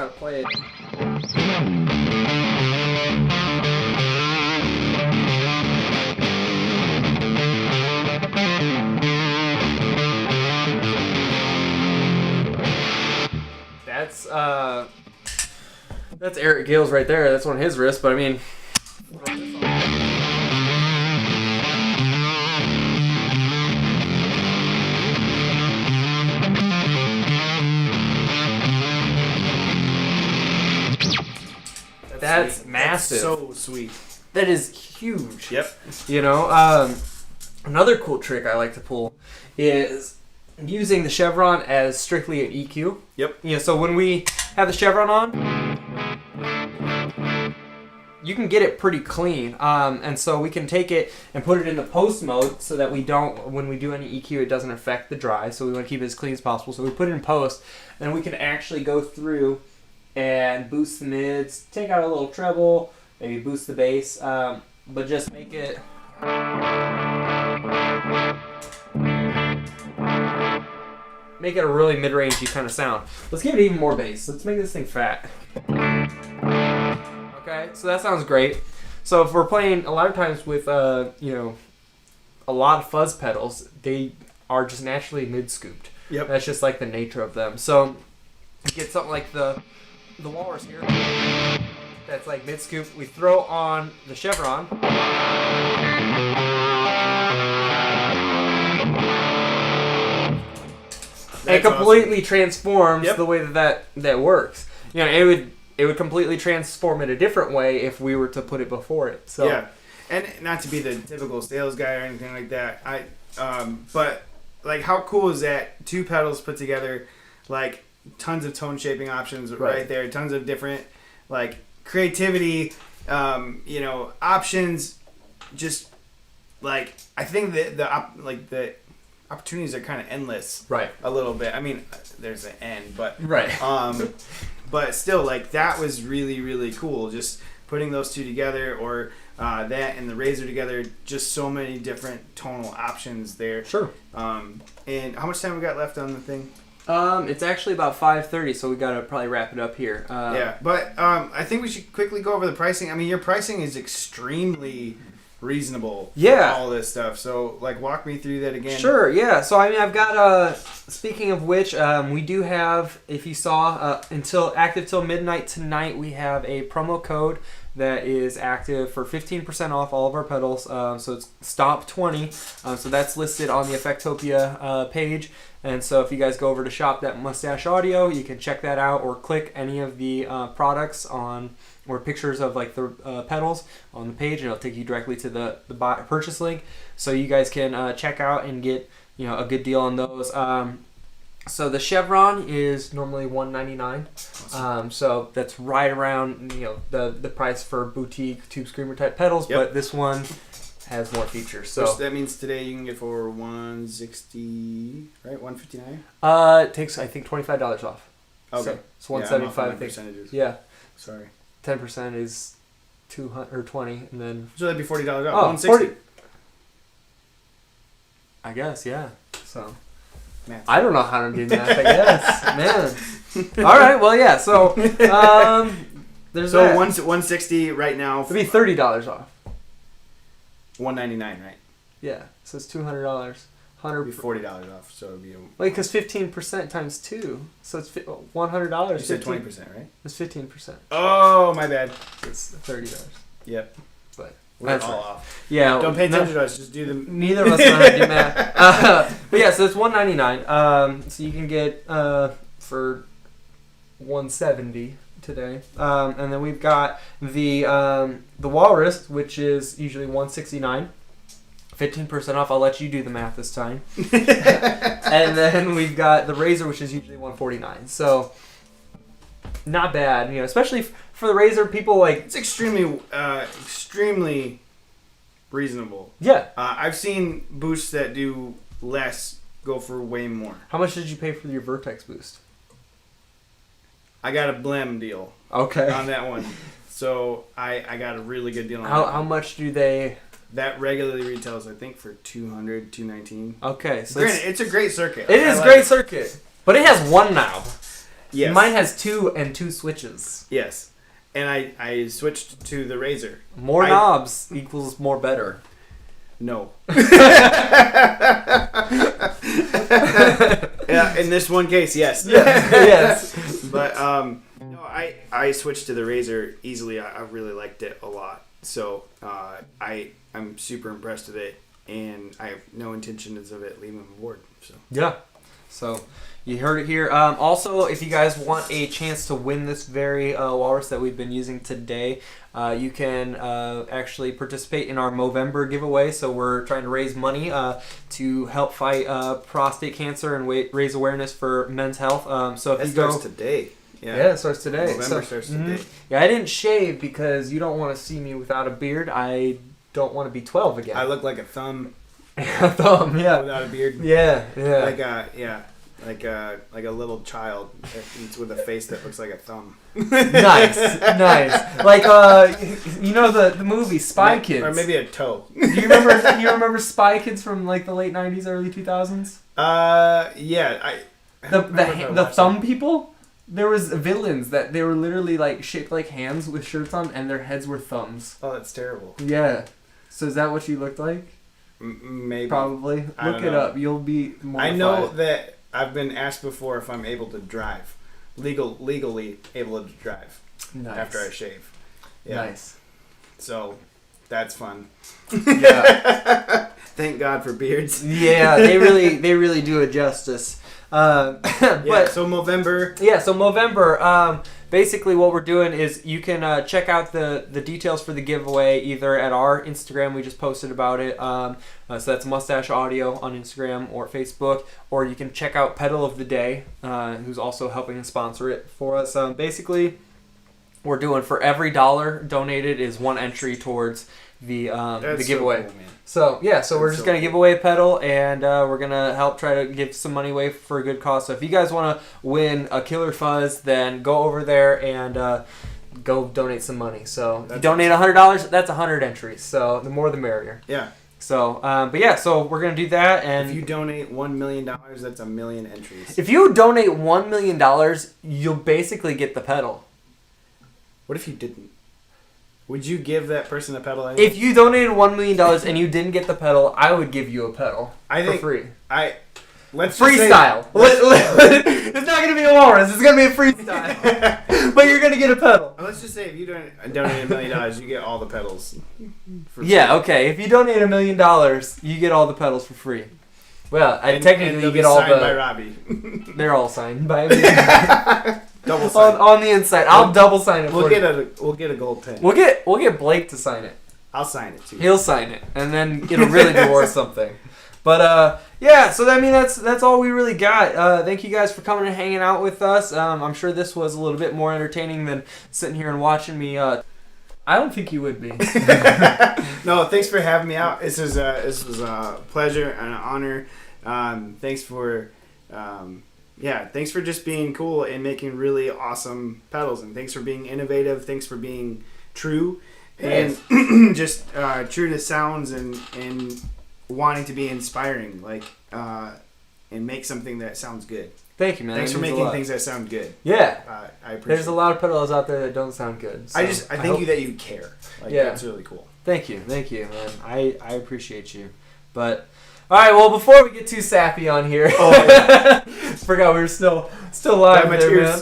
to play it. That's Eric Gales right there. That's one of his wrists, but I mean. That's massive. That's so sweet. That is huge. Yep. Another cool trick I like to pull is using the chevron as strictly an EQ. Yep. So when we have the chevron on, you can get it pretty clean. And so we can take it and put it into post mode so that we don't, when we do any EQ, it doesn't affect the dry. So we want to keep it as clean as possible. So we put it in post, and we can actually go through and boost the mids, take out a little treble, maybe boost the bass, but just make it a really mid-rangey kind of sound. Let's give it even more bass. Let's make this thing fat. Okay, so that sounds great. So if we're playing a lot of times with a lot of fuzz pedals, they are just naturally mid-scooped. Yep. That's just like the nature of them. So you get something like the Walrus here. That's like mid-scoop. We throw on the Chevron. It completely transforms the way that works. It would completely transform it a different way if we were to put it before it. So yeah, and not to be the typical sales guy or anything like that. But like, how cool is that? 2 pedals put together, like tons of tone shaping options right there, tons of different like creativity, options. Just like, I think that the opportunities are kind of endless, right? A little bit. I mean, there's an end, but right. But still, like, that was really, really cool. Just putting those 2 together, or that and the Razor together. Just so many different tonal options there. Sure. And how much time we got left on the thing? It's actually about 5:30, so we gotta probably wrap it up here. Yeah, but I think we should quickly go over the pricing. I mean, your pricing is extremely reasonable for all this stuff. So, like, walk me through that again. Sure, yeah. So, I mean, I've got, speaking of which, we do have, if you saw, active till midnight tonight, we have a promo code that is active for 15% off all of our pedals. So it's STOMP20. So that's listed on the Effectopia page. And so if you guys go over to shop that Moustache Audio, you can check that out, or click any of the products on, or pictures of like the pedals on the page, and it'll take you directly to the purchase link. So you guys can check out and get a good deal on those. So the Chevron is normally $199. So that's right around the price for boutique tube screamer type pedals, but this one has more features. So which that means today you can get for $160, right? $159. It takes, I think, $25 off. Okay, so it's $175. I think. Percentages. Yeah. Sorry. 10% is $200 or $20, and then so that'd be $40 off. Oh, $160. 40. I guess, yeah. So Math. I don't know how to do that. I guess, man. All right, well, yeah. So there's so that. 160 right now. It'd be $30 off. $199, right? Yeah, so it's $200. It'd be $40 off, so it'd be Wait, because 15% times 2, so it's $100. You said 20%, right? It's 15%. Oh, my bad. It's $30. Yep. But we're that's all right. off. Yeah. Don't pay attention to us. Just do them. Neither of us know how to do math. But yeah, so it's $199. So you can get for $170 today. And then we've got the Walrus, which is usually $169. 15% off. I'll let you do the math this time. And then we've got the Razor, which is usually $149. So not bad, especially for the Razor. People like it's extremely reasonable. Yeah. I've seen boosts that do less go for way more. How much did you pay for your Vertex boost? I got a Blem deal. Okay. On that one, so I got a really good deal on that. How much do they? That regularly retails, I think, for $200, $219. Okay, so granted, it's a great circuit. It is a great circuit, but it has one knob. Yes. Mine has 2 and 2 switches. Yes, and I switched to the Razor. More knobs equals more better. No. Yeah, in this one case, yes. Yes. But no, I switched to the Razor easily. I really liked it a lot. So I'm super impressed with it, and I have no intentions of it leaving the board. So yeah. So you heard it here. Also, if you guys want a chance to win this very Walrus that we've been using today, you can actually participate in our Movember giveaway. So we're trying to raise money to help fight prostate cancer and raise awareness for men's health. So if that you go starts today. Yeah, it starts today. November starts today. Yeah, I didn't shave because you don't want to see me without a beard. I don't want to be 12 again. I look like a thumb. A thumb, yeah. Without a beard. Yeah. Like a little child with a face that looks like a thumb. Nice. Like you know the movie Spy Kids, or maybe a toe. Do you remember Spy Kids from like the late 90s, early 2000s? Yeah. The thumb people. There was villains that they were literally like shaped like hands with shirts on, and their heads were thumbs. Oh, that's terrible. Yeah. So is that what you looked like? Maybe. Probably. Look it up. You'll be mortified. I know that I've been asked before if I'm able to drive, legally able to drive after I shave. Yeah. Nice. So, that's fun. Yeah. Thank God for beards. Yeah, they really do it justice. So Movember. Yeah, so Movember. Basically, what we're doing is you can check out the details for the giveaway either at our Instagram. We just posted about it. So that's Moustache Audio on Instagram or Facebook. Or you can check out Pedal of the Day, who's also helping to sponsor it for us. Basically, we're doing for every $1 donated is one entry towards the giveaway. So cool, man. So we're just going to give away a pedal, and we're going to help try to give some money away for a good cause. So if you guys want to win a killer fuzz, then go over there and go donate some money. So if you donate $100, that's 100 entries. So the more the merrier. Yeah. So, so we're going to do that. And if you donate $1 million, that's 1 million entries. If you donate $1 million, you'll basically get the pedal. What if you didn't? Would you give that person a pedal anyway? If you donated $1 million and you didn't get the pedal, I would give you a pedal for free. Let's freestyle. It's not going to be a walrus. It's going to be a freestyle. But you're going to get a pedal. Let's just say if you donate $1 million, you get all the pedals. Yeah, okay. If you donate $1 million, you get all the pedals for free. Well, technically you get all the... by Robbie. They're all signed by me. Double sign on the inside. I'll double sign it. We'll get a gold pen. We'll get Blake to sign it. I'll sign it too. He'll sign it, and then it'll really be worth something. But so I mean that's all we really got. Thank you guys for coming and hanging out with us. I'm sure this was a little bit more entertaining than sitting here and watching me. I don't think you would be. No, thanks for having me out. This was a pleasure and an honor. Thanks for just being cool and making really awesome pedals, and thanks for being innovative. Thanks for being true and just true to sounds and wanting to be inspiring, and make something that sounds good. Thank you, man. Thanks for making things that sound good. Yeah, I appreciate. There's a lot of pedals out there that don't sound good. So I thank you that you care. That's really cool. Thank you, man. I appreciate you. But all right, well, before we get too sappy on here, forgot we were still live there, man.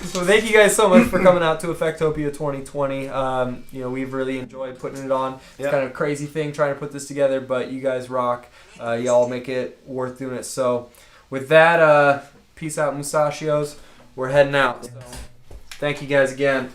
So thank you guys so much for coming out to Effectopia 2020. We've really enjoyed putting it on. It's kind of a crazy thing trying to put this together, but you guys rock. Y'all make it worth doing it. So with that, peace out, Moustachios. We're heading out. So, thank you guys again.